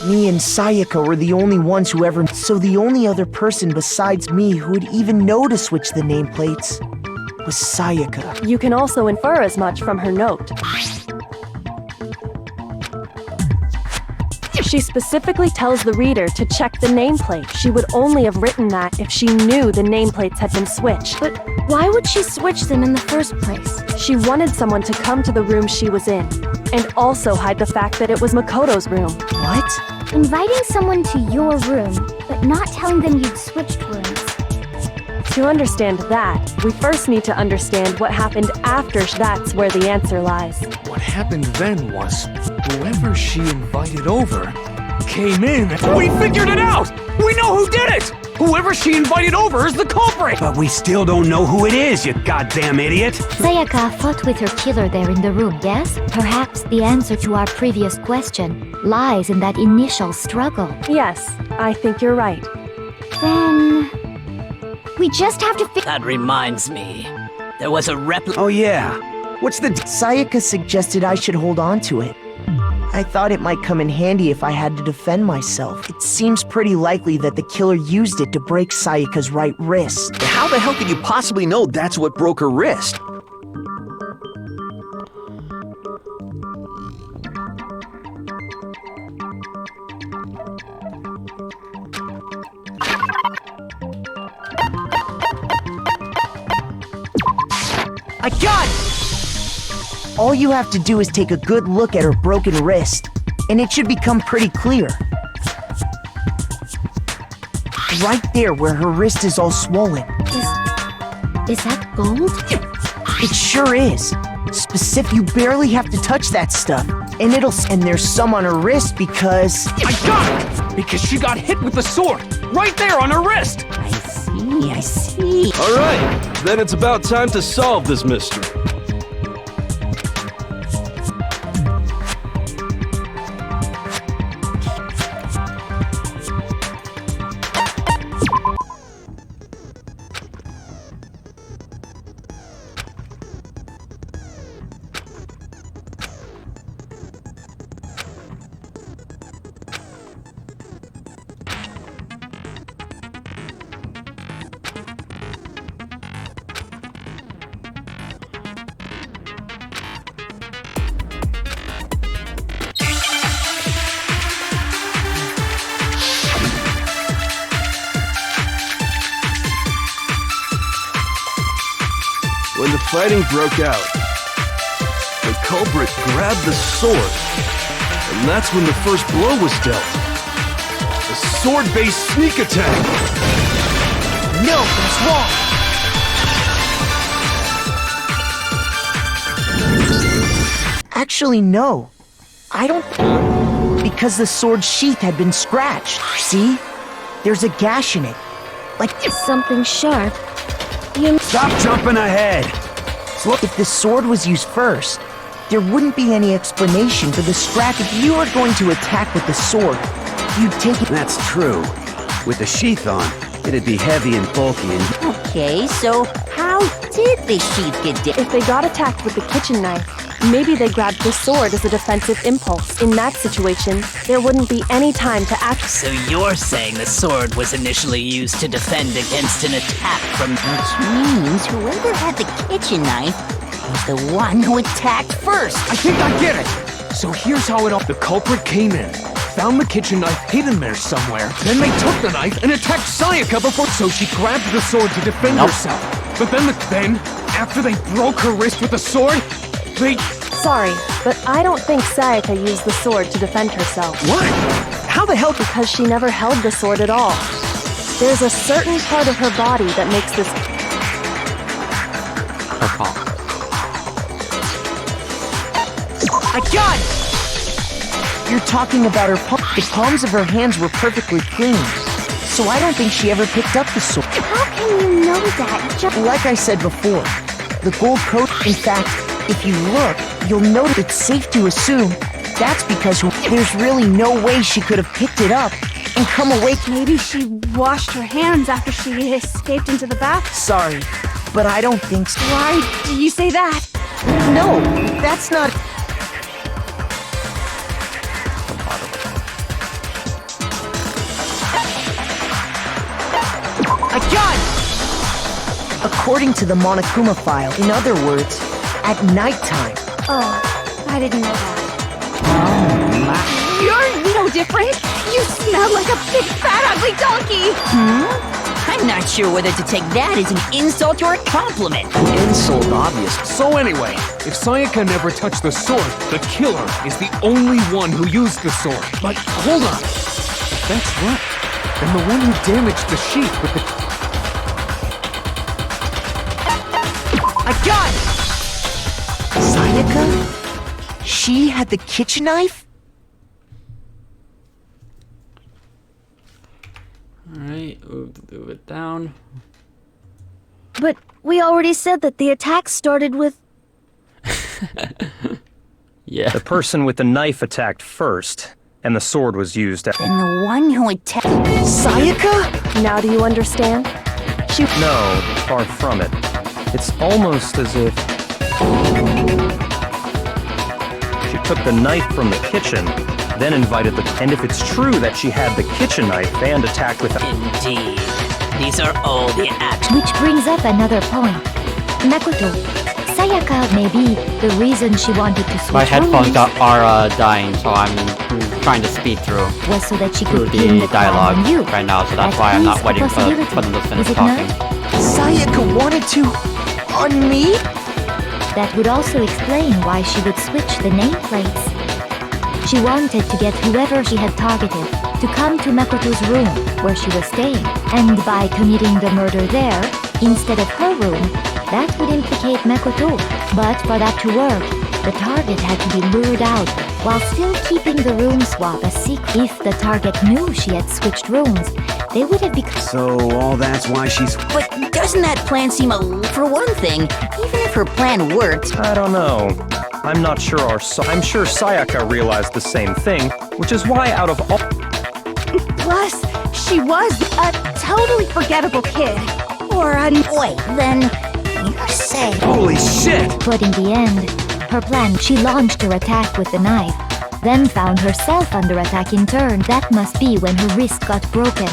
Me and Sayaka were the only ones who ever... So the only other person besides me who would even know to switch the nameplates was Sayaka. You can also infer as much from her note. She specifically tells the reader to check the nameplate. She would only have written that if she knew the nameplates had been switched. But why would she switch them in the first place? She wanted someone to come to the room she was in, and also hide the fact that it was Makoto's room. What? Inviting someone to your room, but not telling them you'd switched rooms. To understand that, we first need to understand what happened after. That's where the answer lies. What happened then was, whoever she invited over came in. We figured it out! We know who did it! Whoever she invited over is the culprit! But we still don't know who it is, you goddamn idiot! Sayaka fought with her killer there in the room, yes? Perhaps the answer to our previous question lies in that initial struggle. Yes, I think you're right. Then... we just have to That reminds me. There was a Oh yeah. What's the... Sayaka suggested I should hold on to it. I thought it might come in handy if I had to defend myself. It seems pretty likely that the killer used it to break Sayaka's right wrist. How the hell could you possibly know that's what broke her wrist? I got it! All you have to do is take a good look at her broken wrist, and it should become pretty clear. Right there where her wrist is all swollen. Is that gold? It sure is. Specific, you barely have to touch that stuff, and and there's some on her wrist because... I got it! Because she got hit with the sword! Right there on her wrist! I see. All right, then it's about time to solve this mystery. When the fighting broke out, the culprit grabbed the sword, and that's when the first blow was dealt. The sword-based sneak attack. No, that's wrong. Actually, no. I don't... Because the sword sheath had been scratched. See? There's a gash in it. Like... Something sharp. Stop jumping ahead! If the sword was used first, there wouldn't be any explanation for the scratch. If you were going to attack with the sword, you'd take it... That's true. With the sheath on, it'd be heavy and bulky and... Okay, so how did the sheath get damaged? If they got attacked with the kitchen knife, maybe they grabbed the sword as a defensive impulse. In that situation, there wouldn't be any time to act. So you're saying the sword was initially used to defend against an attack from... Which means whoever had the kitchen knife was the one who attacked first. I think I get it. So here's how it all... The culprit came in, found the kitchen knife hidden there somewhere, then they took the knife and attacked Sayaka before... So she grabbed the sword to defend herself. But then, after they broke her wrist with the sword, they... Sorry, but I don't think Sayaka used the sword to defend herself. What? How the hell? Because she never held the sword at all. There's a certain part of her body that makes this... Her palm. I got it! You're talking about her palm. The palms of her hands were perfectly clean. So I don't think she ever picked up the sword. How can you know that? Like I said before, the gold coat, in fact, if you look, you'll notice it's safe to assume that's because there's really no way she could have picked it up and come away. Maybe she washed her hands after she escaped into the bath? Sorry, but I don't think so. Why do you say that? No, that's not... I got it! According to the Monokuma file, in other words, at nighttime. Oh, I didn't know that. You're no different. You smell like a big, fat, ugly donkey. I'm not sure whether to take that as an insult or a compliment. Insult, obvious. So anyway, if Sayaka never touched the sword, the killer is the only one who used the sword. But hold on. That's right. And the one who damaged the sheath with the... I got it! Sayaka? She had the kitchen knife? Alright, move it down. But we already said that the attack started with... Yeah. The person with the knife attacked first, and the sword was used as... And the one who attacked... Sayaka? Now do you understand? No, far from it. It's almost as if... She took the knife from the kitchen, then invited the... And if it's true that she had the kitchen knife and attacked with... Indeed. These are all the acts... Which brings up another point. Makoto, Sayaka may be the reason she wanted to switch My headphones rooms are dying, so I'm trying to speed through was so that she could the pin the dialogue crime on you. right now, so that's At why I'm not least a waiting for possibility, them to finish is it talking. not? Sayaka wanted to... on me? That would also explain why she would switch the nameplates. She wanted to get whoever she had targeted to come to Makoto's room where she was staying, and by committing the murder there, instead of her room, that would implicate Makoto. But for that to work, the target had to be lured out, while still keeping the room swap a secret. If the target knew she had switched rooms, they would have become... So all that's why she's... But doesn't that plan seem a... For one thing, even if her plan worked... I don't know. I'm not sure I'm sure Sayaka realized the same thing, which is why out of all... Plus, she was a totally forgettable kid. Or a... Wait, then... You're saying... Holy shit! But in the end, her plan, she launched her attack with the knife, then found herself under attack in turn. That must be when her wrist got broken.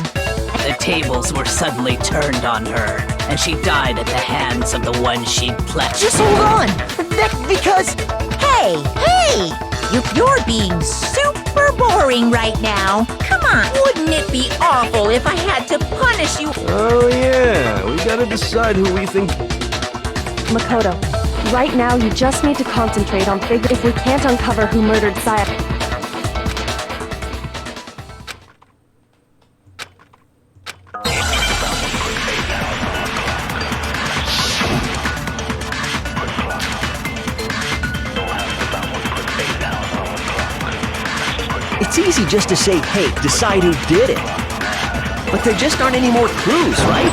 The tables were suddenly turned on her, and she died at the hands of the one she'd pledged. Just hold on! Because... Hey! You're being super boring right now. Come on, wouldn't it be awful if I had to punish you? Oh yeah, we gotta decide who we think... Makoto, right now you just need to concentrate on figuring if we can't uncover who murdered Sayaka. It's easy just to say, hey, decide who did it. But there just aren't any more clues, right?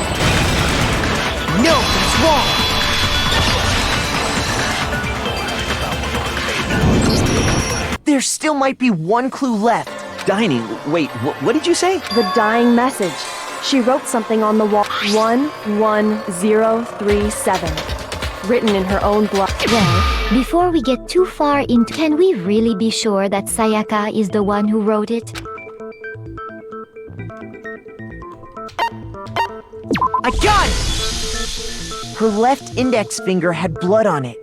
No, that's wrong. There still might be one clue left. Dining. Wait, what did you say? The dying message. She wrote something on the wall. 11037. Written in her own blood. Well, before we get too far into, can we really be sure that Sayaka is the one who wrote it? I got it! Her left index finger had blood on it.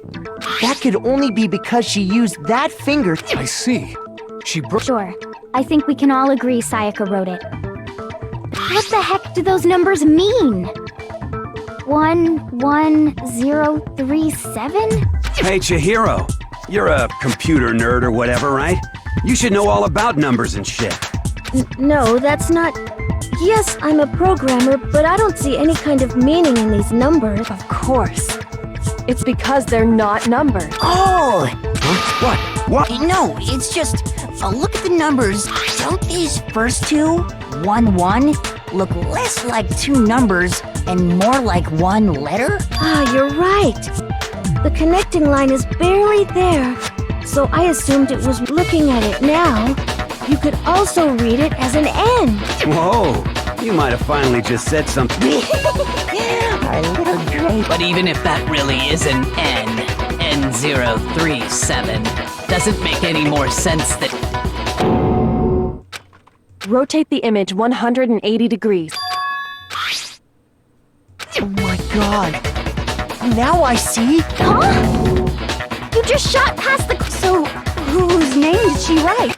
That could only be because she used that finger. I see. She broke. Sure. I think we can all agree Sayaka wrote it. What the heck do those numbers mean? 11037? Hey, Chihiro. You're a computer nerd or whatever, right? You should know all about numbers and shit. No, that's not... Yes, I'm a programmer, but I don't see any kind of meaning in these numbers. Of course. It's because they're not numbered. Oh! Huh? What? No, it's just... look at the numbers. Don't these first two, 1-1, look less like two numbers and more like one letter? Ah, you're right. The connecting line is barely there, so I assumed it was. Looking at it now, you could also read it as an N. Whoa, you might have finally just said something. Our little great. But even if that really is an N037, doesn't make any more sense that... Rotate the image 180 degrees. Oh my god. Now I see. Huh? You just shot past the... So, whose name did she write?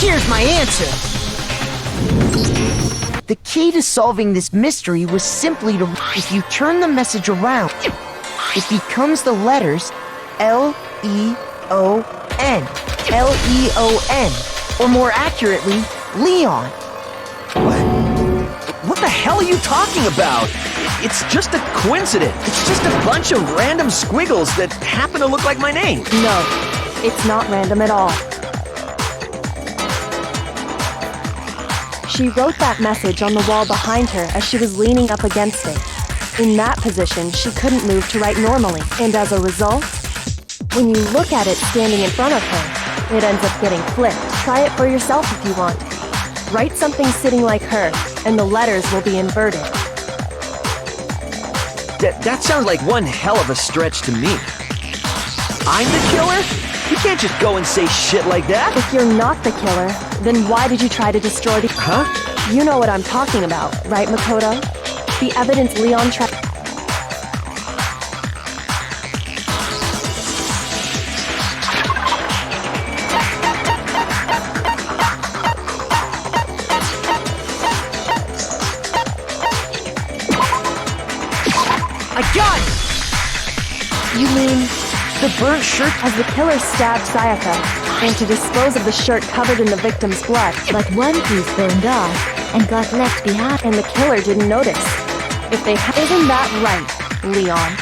Here's my answer. The key to solving this mystery was simply to... If you turn the message around, it becomes the letters L-E-O-N. L-E-O-N. Or more accurately, Leon. What the hell are you talking about? It's just a coincidence. It's just a bunch of random squiggles that happen to look like my name. No, it's not random at all. She wrote that message on the wall behind her as she was leaning up against it. In that position, she couldn't move to write normally, and as a result, when you look at it standing in front of her, it ends up getting flipped. Try it for yourself if you want. Write something sitting like her, and the letters will be inverted. That sounds like one hell of a stretch to me. I'm the killer? You can't just go and say shit like that. If you're not the killer, then why did you try to destroy the... Huh? You know what I'm talking about, right, Makoto? The evidence Leon tried... I got it! You mean the burnt shirt? As the killer stabbed Sayaka, and to dispose of the shirt covered in the victim's blood. But one piece burned off and got left behind. And the killer didn't notice. If they isn't that right, Leon?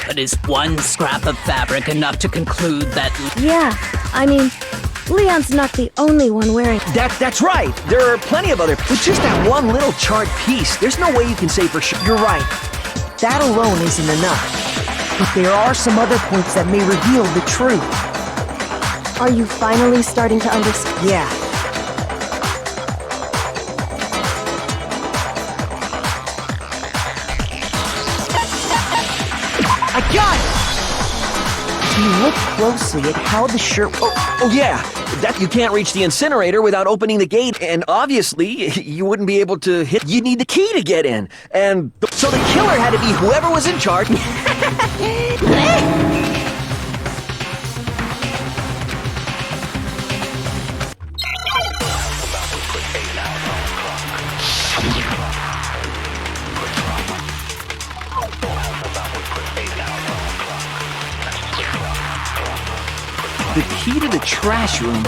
But is one scrap of fabric enough to conclude that... Yeah, I mean, Leon's not the only one wearing... That's right. There are plenty of other... With just that one little charred piece, there's no way you can say for sure. You're right. That alone isn't enough. But there are some other points that may reveal the truth. Are you finally starting to understand? Yeah. I got it! If you look closely at how the shirt... Oh yeah! That you can't reach the incinerator without opening the gate, and obviously, you wouldn't be able to hit... You'd need the key to get in. And so the killer had to be whoever was in charge. The key to the trash room.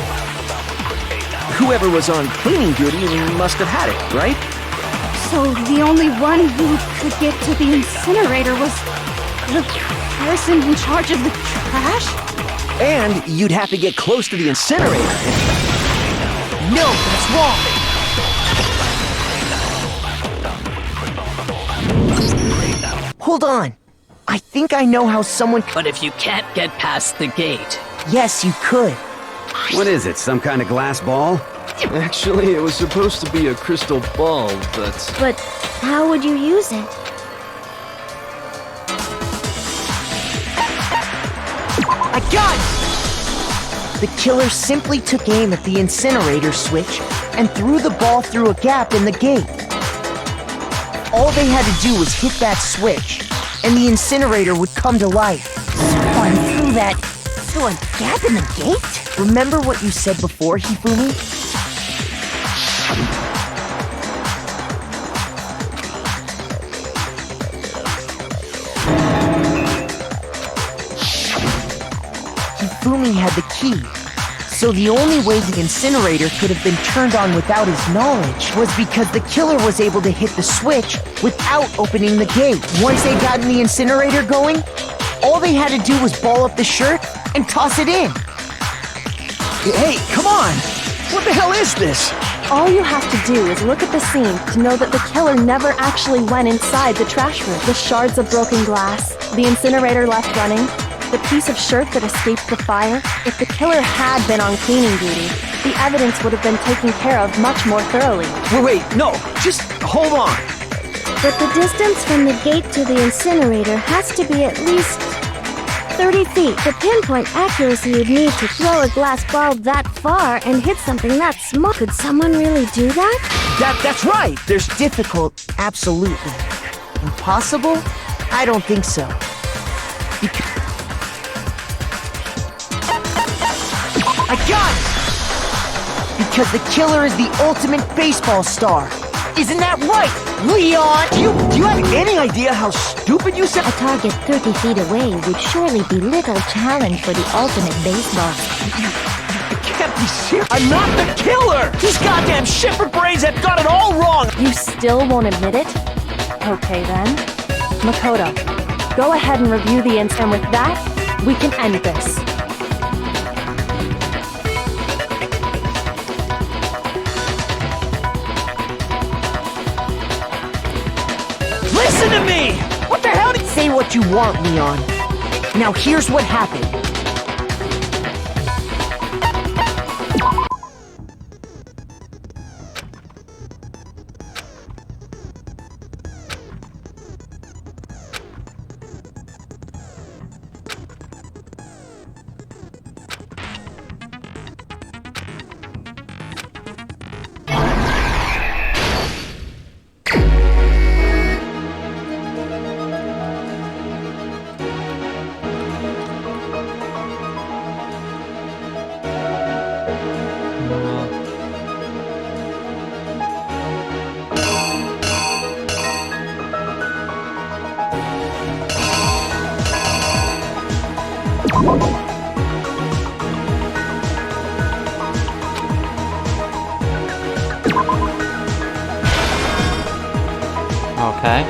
Whoever was on cleaning duty must have had it, right? So the only one who could get to the incinerator was the person in charge of the trash? And you'd have to get close to the incinerator. No, that's wrong! Hold on. I think I know how someone... But if you can't get past the gate... Yes, you could. What is it, some kind of glass ball? Actually, it was supposed to be a crystal ball, but... But how would you use it? I got it! The killer simply took aim at the incinerator switch and threw the ball through a gap in the gate. All they had to do was hit that switch, and the incinerator would come to life. Someone through a gap in the gate? Remember what you said before, Hifumi? Hifumi had the key, so the only way the incinerator could have been turned on without his knowledge was because the killer was able to hit the switch without opening the gate. Once they got the incinerator going, all they had to do was ball up the shirt and toss it in. Hey, come on! What the hell is this? All you have to do is look at the scene to know that the killer never actually went inside the trash room. The shards of broken glass, the incinerator left running, the piece of shirt that escaped the fire. If the killer had been on cleaning duty, the evidence would have been taken care of much more thoroughly. Wait, no, just hold on. But the distance from the gate to the incinerator has to be at least 30 feet. The pinpoint accuracy you'd need to throw a glass ball that far and hit something that small. Could someone really do that? That's right. There's difficult, absolutely. Impossible? I don't think so. I got it! Because the killer is the ultimate baseball star. Isn't that right, Leon? Do you have any idea how stupid you sound? A target 30 feet away would surely be little challenge for the ultimate baseball. You can't be serious. I'm not the killer! These goddamn shipper brains have got it all wrong! You still won't admit it? Okay then. Makoto, go ahead and review the and with that, we can end this. Listen to me! What the hell? Say what you want, Leon. Now here's what happened. Okay.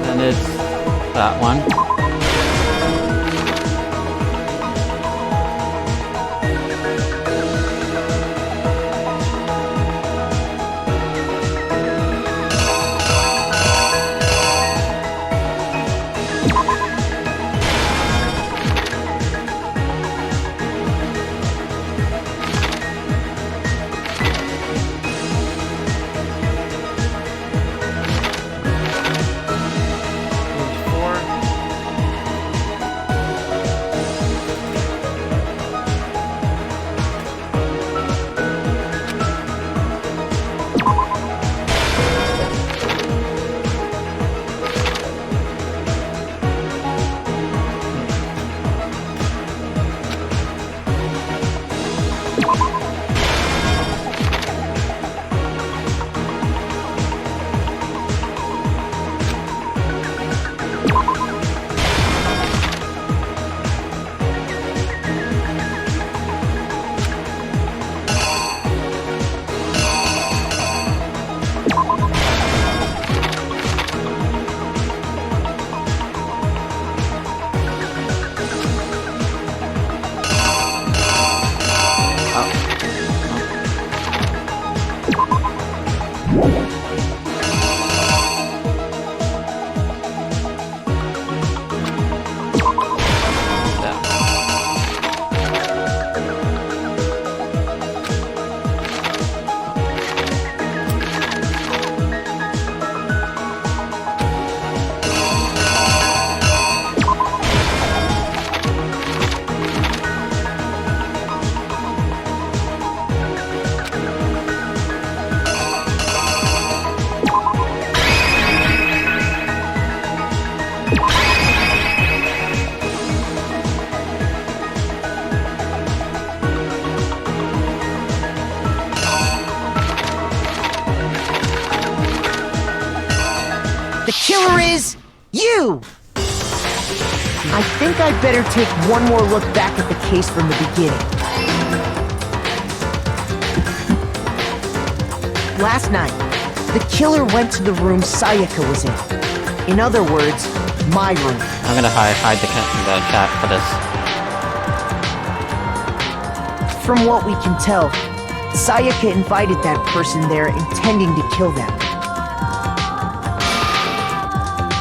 And it's that one. killer is you! I think I'd better take one more look back at the case from the beginning. Last night, the killer went to the room Sayaka was in. In other words, my room. I'm gonna hide the chat for this. From what we can tell, Sayaka invited that person there intending to kill them.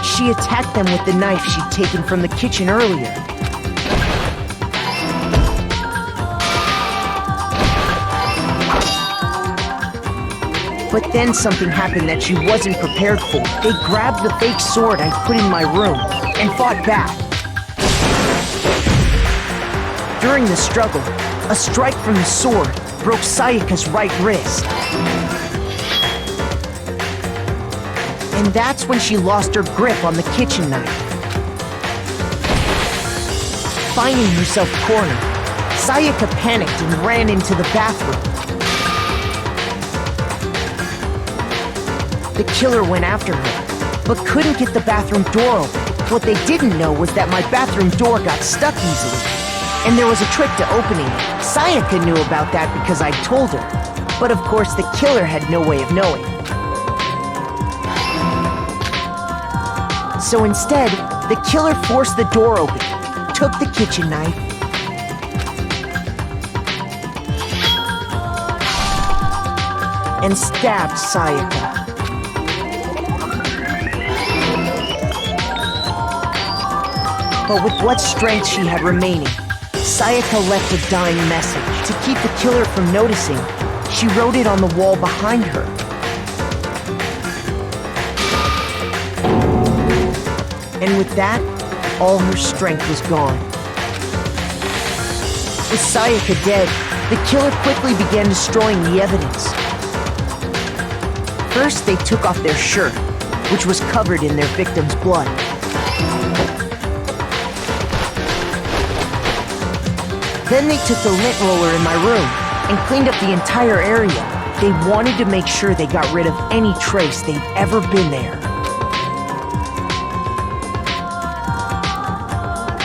She attacked them with the knife she'd taken from the kitchen earlier. But then something happened that she wasn't prepared for. They grabbed the fake sword I put in my room and fought back. During the struggle, a strike from the sword broke Sayaka's right wrist. And that's when she lost her grip on the kitchen knife. Finding herself cornered, Sayaka panicked and ran into the bathroom. The killer went after her, but couldn't get the bathroom door open. What they didn't know was that my bathroom door got stuck easily, and there was a trick to opening it. Sayaka knew about that because I told her, but of course the killer had no way of knowing. So instead, the killer forced the door open, took the kitchen knife, and stabbed Sayaka. But with what strength she had remaining, Sayaka left a dying message. To keep the killer from noticing, she wrote it on the wall behind her. And with that, all her strength was gone. With Sayaka dead, the killer quickly began destroying the evidence. First, they took off their shirt, which was covered in their victim's blood. Then they took the lint roller in my room and cleaned up the entire area. They wanted to make sure they got rid of any trace they'd ever been there.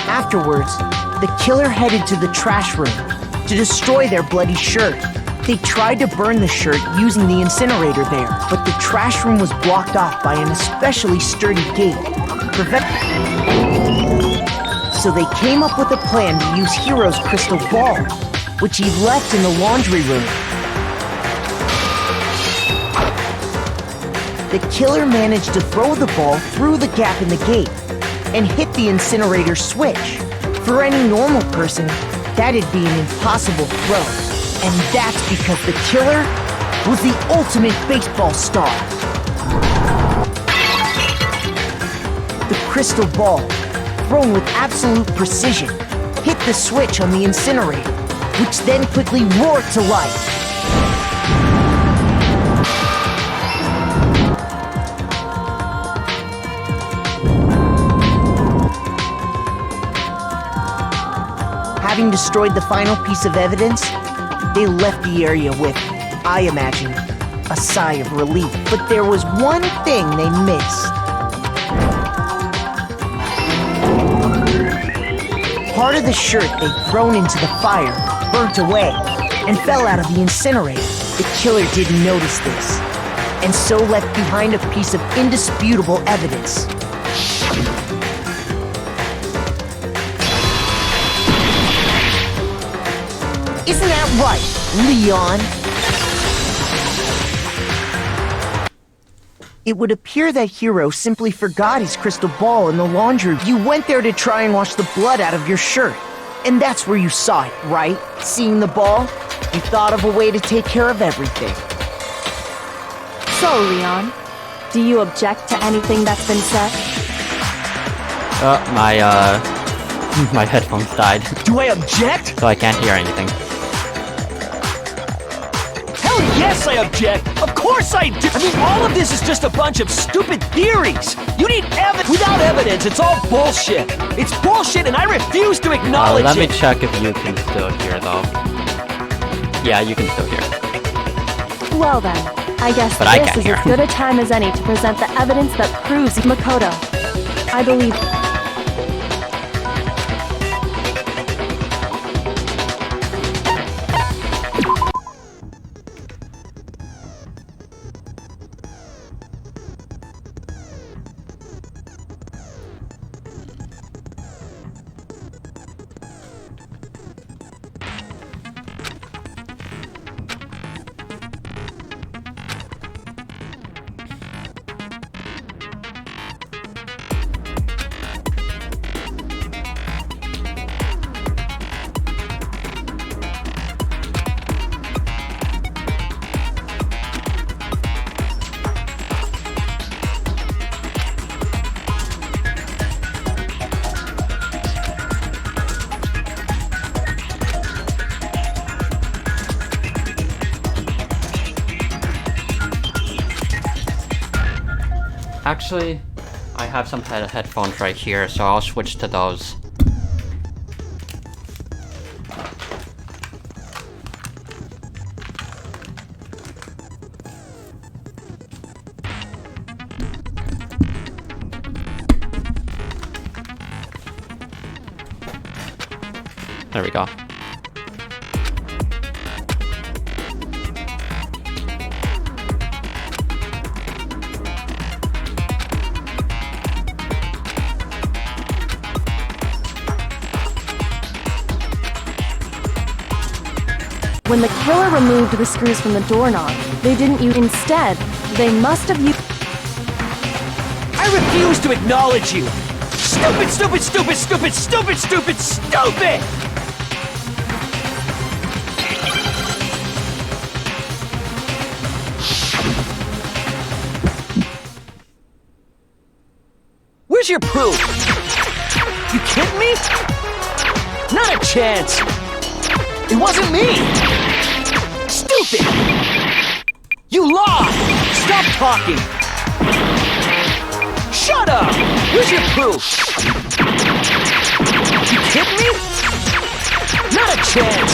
Afterwards, the killer headed to the trash room to destroy their bloody shirt. They tried to burn the shirt using the incinerator there, but the trash room was blocked off by an especially sturdy gate. So they came up with a plan to use Hiro's crystal ball, which he left in the laundry room. The killer managed to throw the ball through the gap in the gate and hit the incinerator switch. For any normal person, that'd be an impossible throw. And that's because the killer was the ultimate baseball star. The crystal ball, thrown with absolute precision, hit the switch on the incinerator, which then quickly roared to life. Having destroyed the final piece of evidence, they left the area with, I imagine, a sigh of relief. But there was one thing they missed. Part of the shirt they'd thrown into the fire burnt away and fell out of the incinerator. The killer didn't notice this, and so left behind a piece of indisputable evidence. Isn't that right, Leon? It would appear that Hiro simply forgot his crystal ball in the laundry. You went there to try and wash the blood out of your shirt. And that's where you saw it, right? Seeing the ball, you thought of a way to take care of everything. So, Leon, do you object to anything that's been said? My headphones died. Do I object? So I can't hear anything. Hell yes, I object! Of course I do! I mean, all of this is just a bunch of stupid theories! You need evidence! Without evidence, it's all bullshit! It's bullshit and I refuse to acknowledge it! Let me check if you can still hear, though. Yeah, you can still hear. Well then, I guess But I this can't is hear. as good a time as any to present the evidence that proves Makoto. I believe. Actually, I have some headphones right here, so I'll switch to those. There we go. When the killer removed the screws from the doorknob, they didn't use. Instead, they must have used. I refuse to acknowledge you! Stupid, stupid, stupid, stupid, stupid, stupid, stupid! Where's your proof? You kidding me? Not a chance! It wasn't me! Stupid! You lied! Stop talking! Shut up! Where's your proof? You kidding me? Not a chance!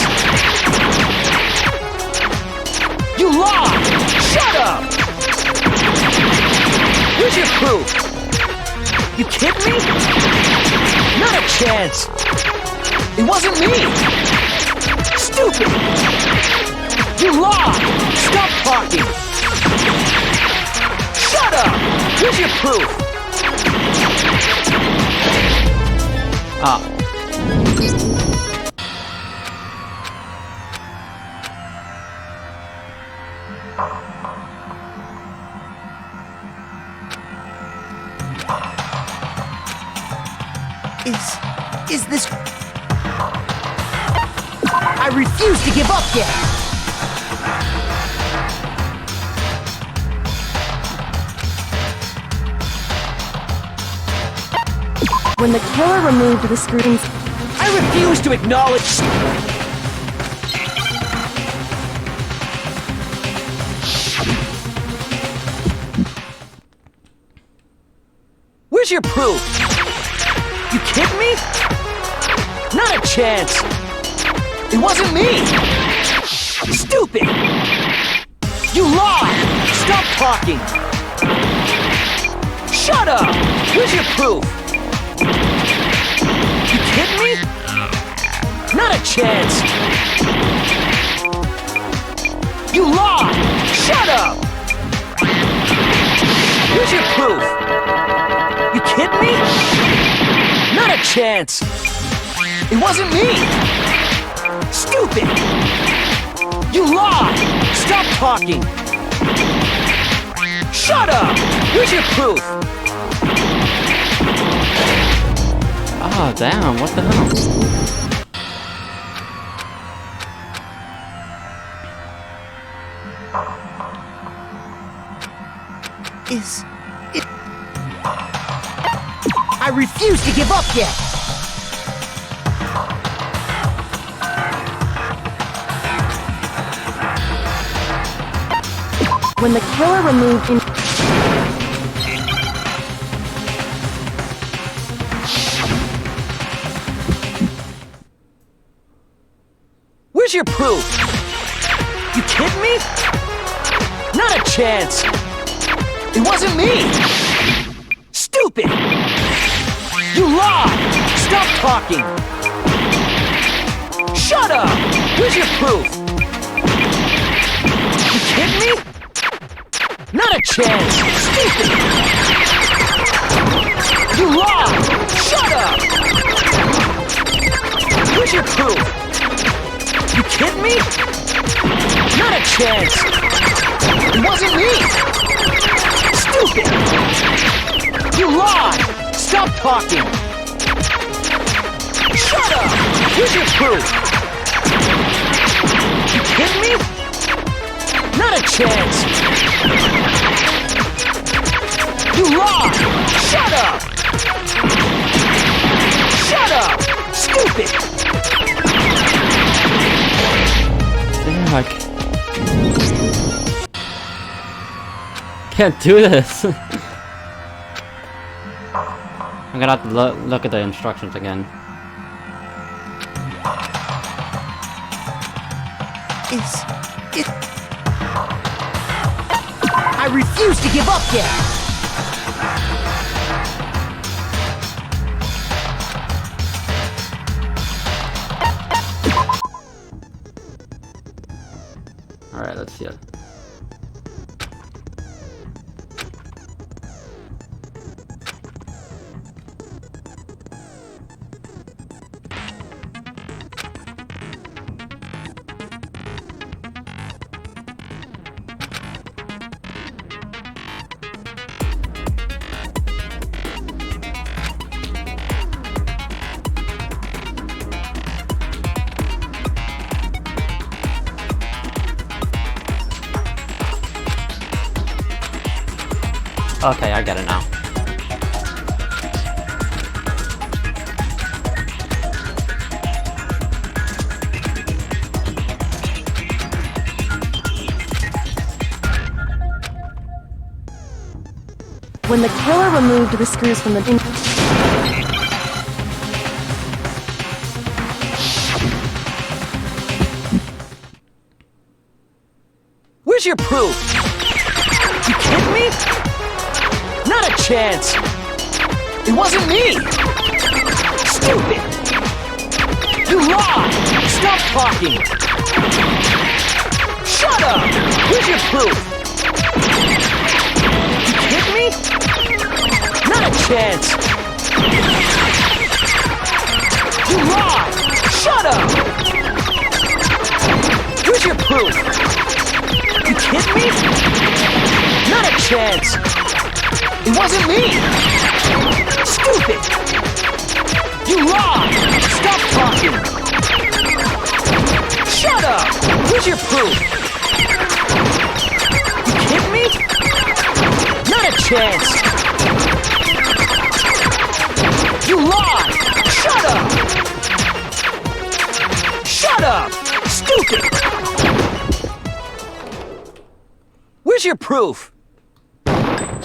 You lied! Shut up! Where's your proof? You kidding me? Not a chance! It wasn't me! Stupid! You lied! Stop talking! Shut up! Where's your proof? Is this... I refuse to give up yet! When the killer removed the screws. I refuse to acknowledge. Where's your proof? You kidding me? Not a chance! It wasn't me! Stupid! You lied! Stop talking! Shut up! Where's your proof? You kidding me? Not a chance! You lied! Shut up! Where's your proof? You kidding me? Not a chance! It wasn't me! Stupid! You lied! Stop talking! Shut up! Where's your proof? Oh, damn, what the hell? I refuse to give up yet! When the killer removed. Where's your proof? You kidding me? Not a chance! It wasn't me! Stupid! You lied! Stop talking! Shut up! Where's your proof? You kidding me? Not a chance! Stupid! You lied! Shut up! Where's your proof? You kidding me? Not a chance! It wasn't me! Stupid! You lied! Stop talking! Shut up! Here's your proof! You kidding me? Not a chance! You lied! Shut up! Shut up! Stupid! Damn, I can't do this. I'm gonna have to look at the instructions again. I refuse to give up yet! Alright, let's see it. Okay, I get it now. When the killer removed the screws from the... Where's your proof? You kidding me? Not a chance! It wasn't me! Stupid! You lied! Stop talking! Shut up! Where's your proof? You kidding me? Not a chance! You lied! Shut up! Where's your proof? You kidding me? Not a chance! It wasn't me! Stupid! You lied! Stop talking! Shut up! Where's your proof? You kidding me? Not a chance! You lied! Shut up! Shut up! Stupid! Where's your proof?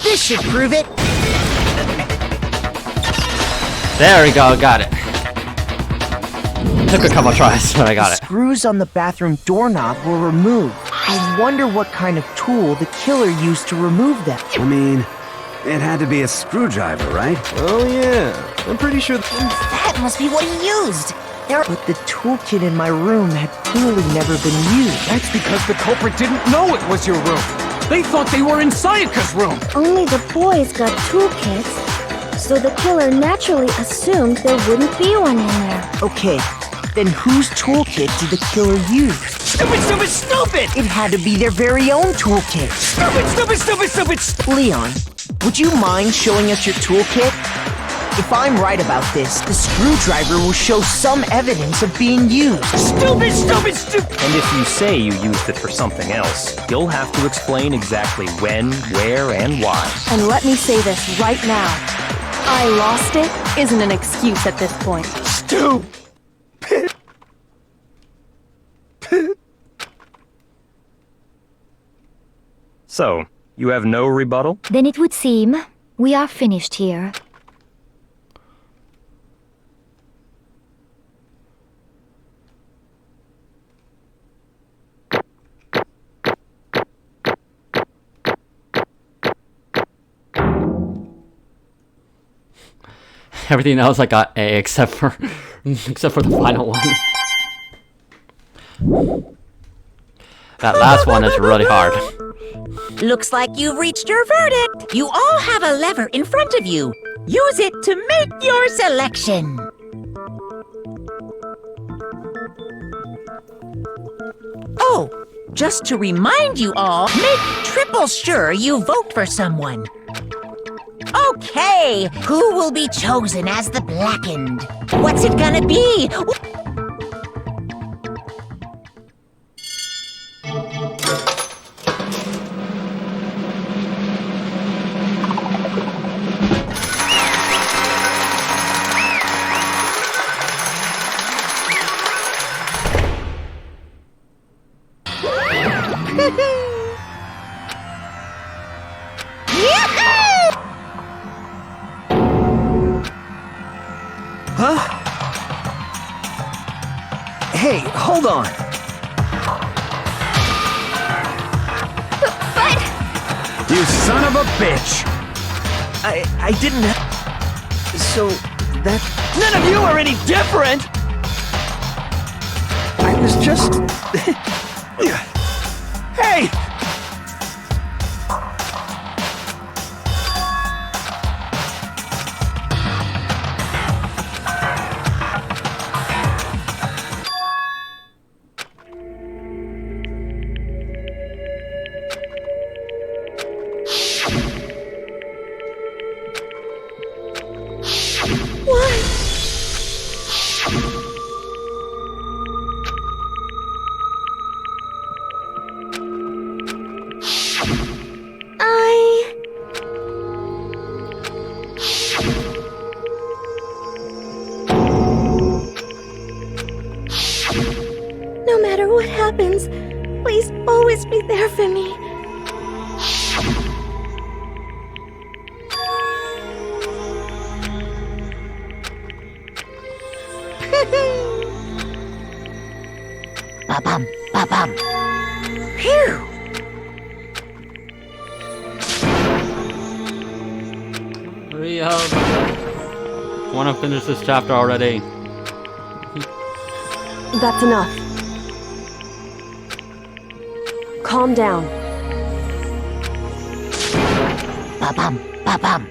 This should prove it! There we go, got it. Took a couple tries, but I got it. Screws on the bathroom doorknob were removed. I wonder what kind of tool the killer used to remove them. I mean, it had to be a screwdriver, right? Oh yeah, I'm pretty sure... That must be what he used. But the toolkit in my room had clearly never been used. That's because the culprit didn't know it was your room. They thought they were in Sayaka's room. Only the boys got toolkits, so the killer naturally assumed there wouldn't be one in there. Okay, then whose toolkit did the killer use? Stupid, stupid, stupid! It had to be their very own toolkit. Stupid, stupid, stupid, stupid! Leon, would you mind showing us your toolkit? If I'm right about this, the screwdriver will show some evidence of being used. Stupid, stupid, stupid! And if you say you used it for something else, you'll have to explain exactly when, where, and why. And let me say this right now. I lost it isn't an excuse at this point. Stupid! So, you have no rebuttal? Then it would seem we are finished here. Everything else I got A except for the final one. That last one is really hard. Looks like you've reached your verdict. You all have a lever in front of you. Use it to make your selection. Oh, just to remind you all, make triple sure you vote for someone. Okay, who will be chosen as the Blackened? What's it gonna be? Huh? Hey, hold on. But... You son of a bitch! I didn't... So, that... None of you are any different! I was just... Hey! No matter what happens, please always be there for me. Ba-bum, ba-bum. Phew! Hurry up. I want to finish this chapter already. That's enough. Calm down. Ba-bum, ba-bum.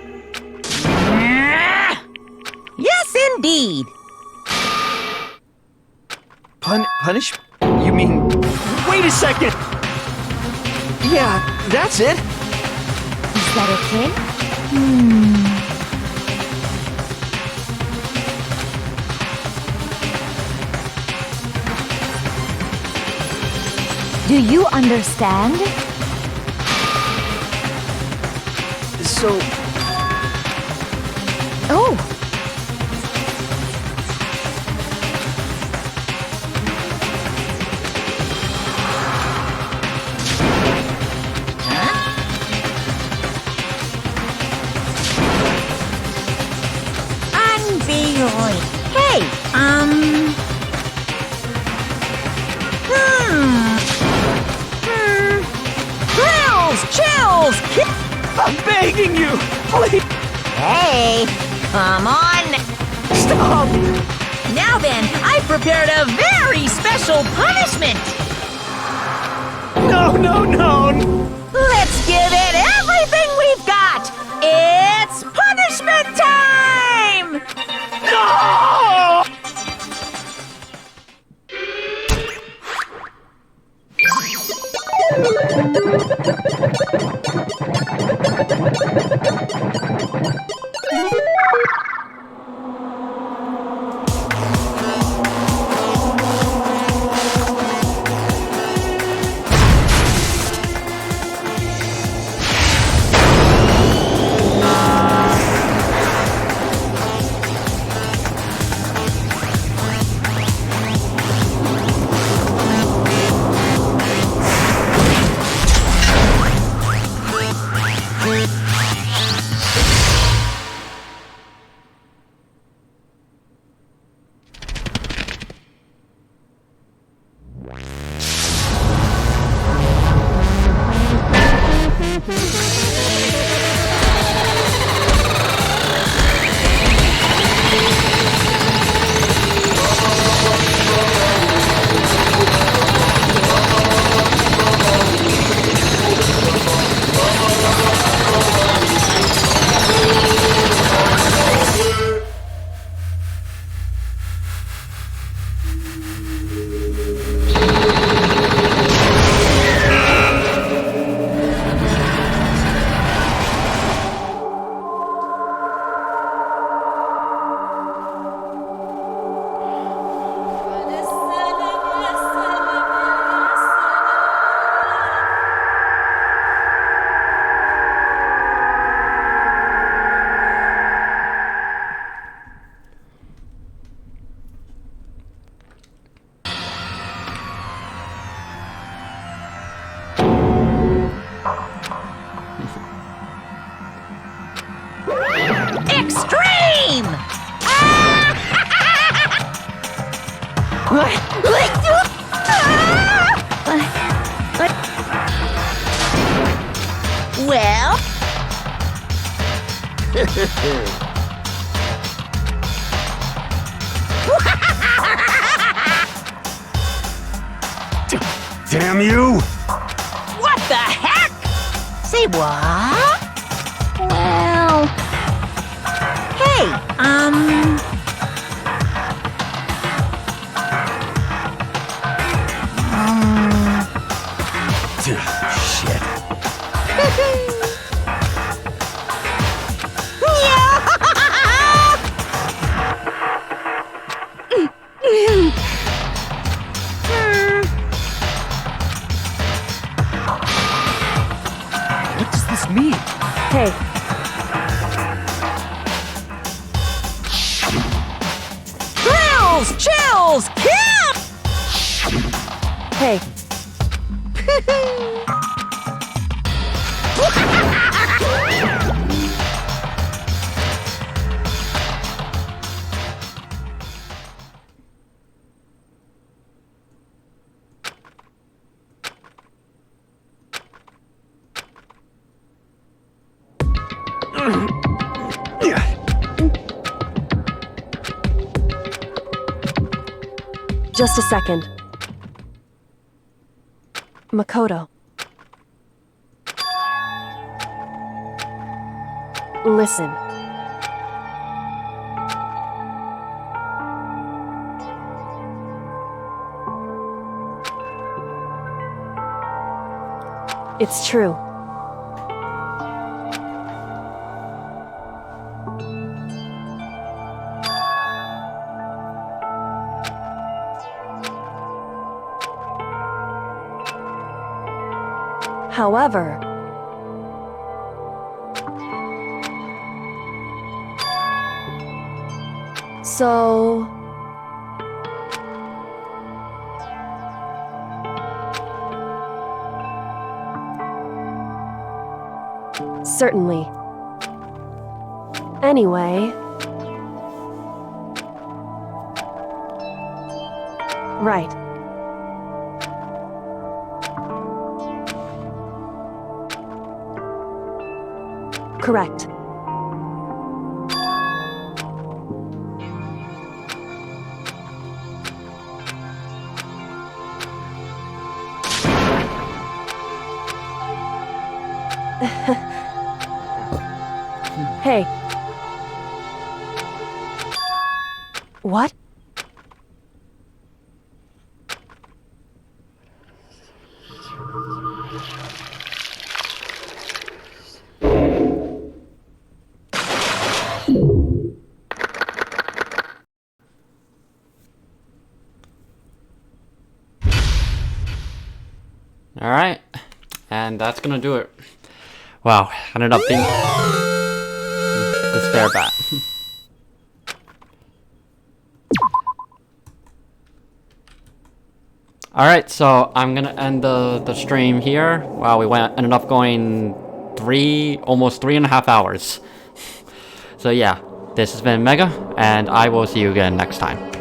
Yes, indeed. Punish? You mean... Wait a second! Yeah, that's it. Is that okay? Do you understand? So... Oh! Hey, Chills! I'm begging you! Please! Hey, come on! Stop! Now then, I've prepared a very special punishment! No! Let's give it everything we've got! It's punishment time! No! time! Well? Damn you! What the heck? Say what? Well... Hey, Shit. What does this mean? Hey, Chills! Camp! hey, just a second. Makoto. Listen. It's true. However, so certainly. Anyway, right. Correct. Hey. What? Alright, and that's gonna do it. Wow, ended up being the spare bat. Alright, so I'm gonna end the stream here. Wow, ended up going almost 3.5 hours. So yeah, this has been Mega, and I will see you again next time.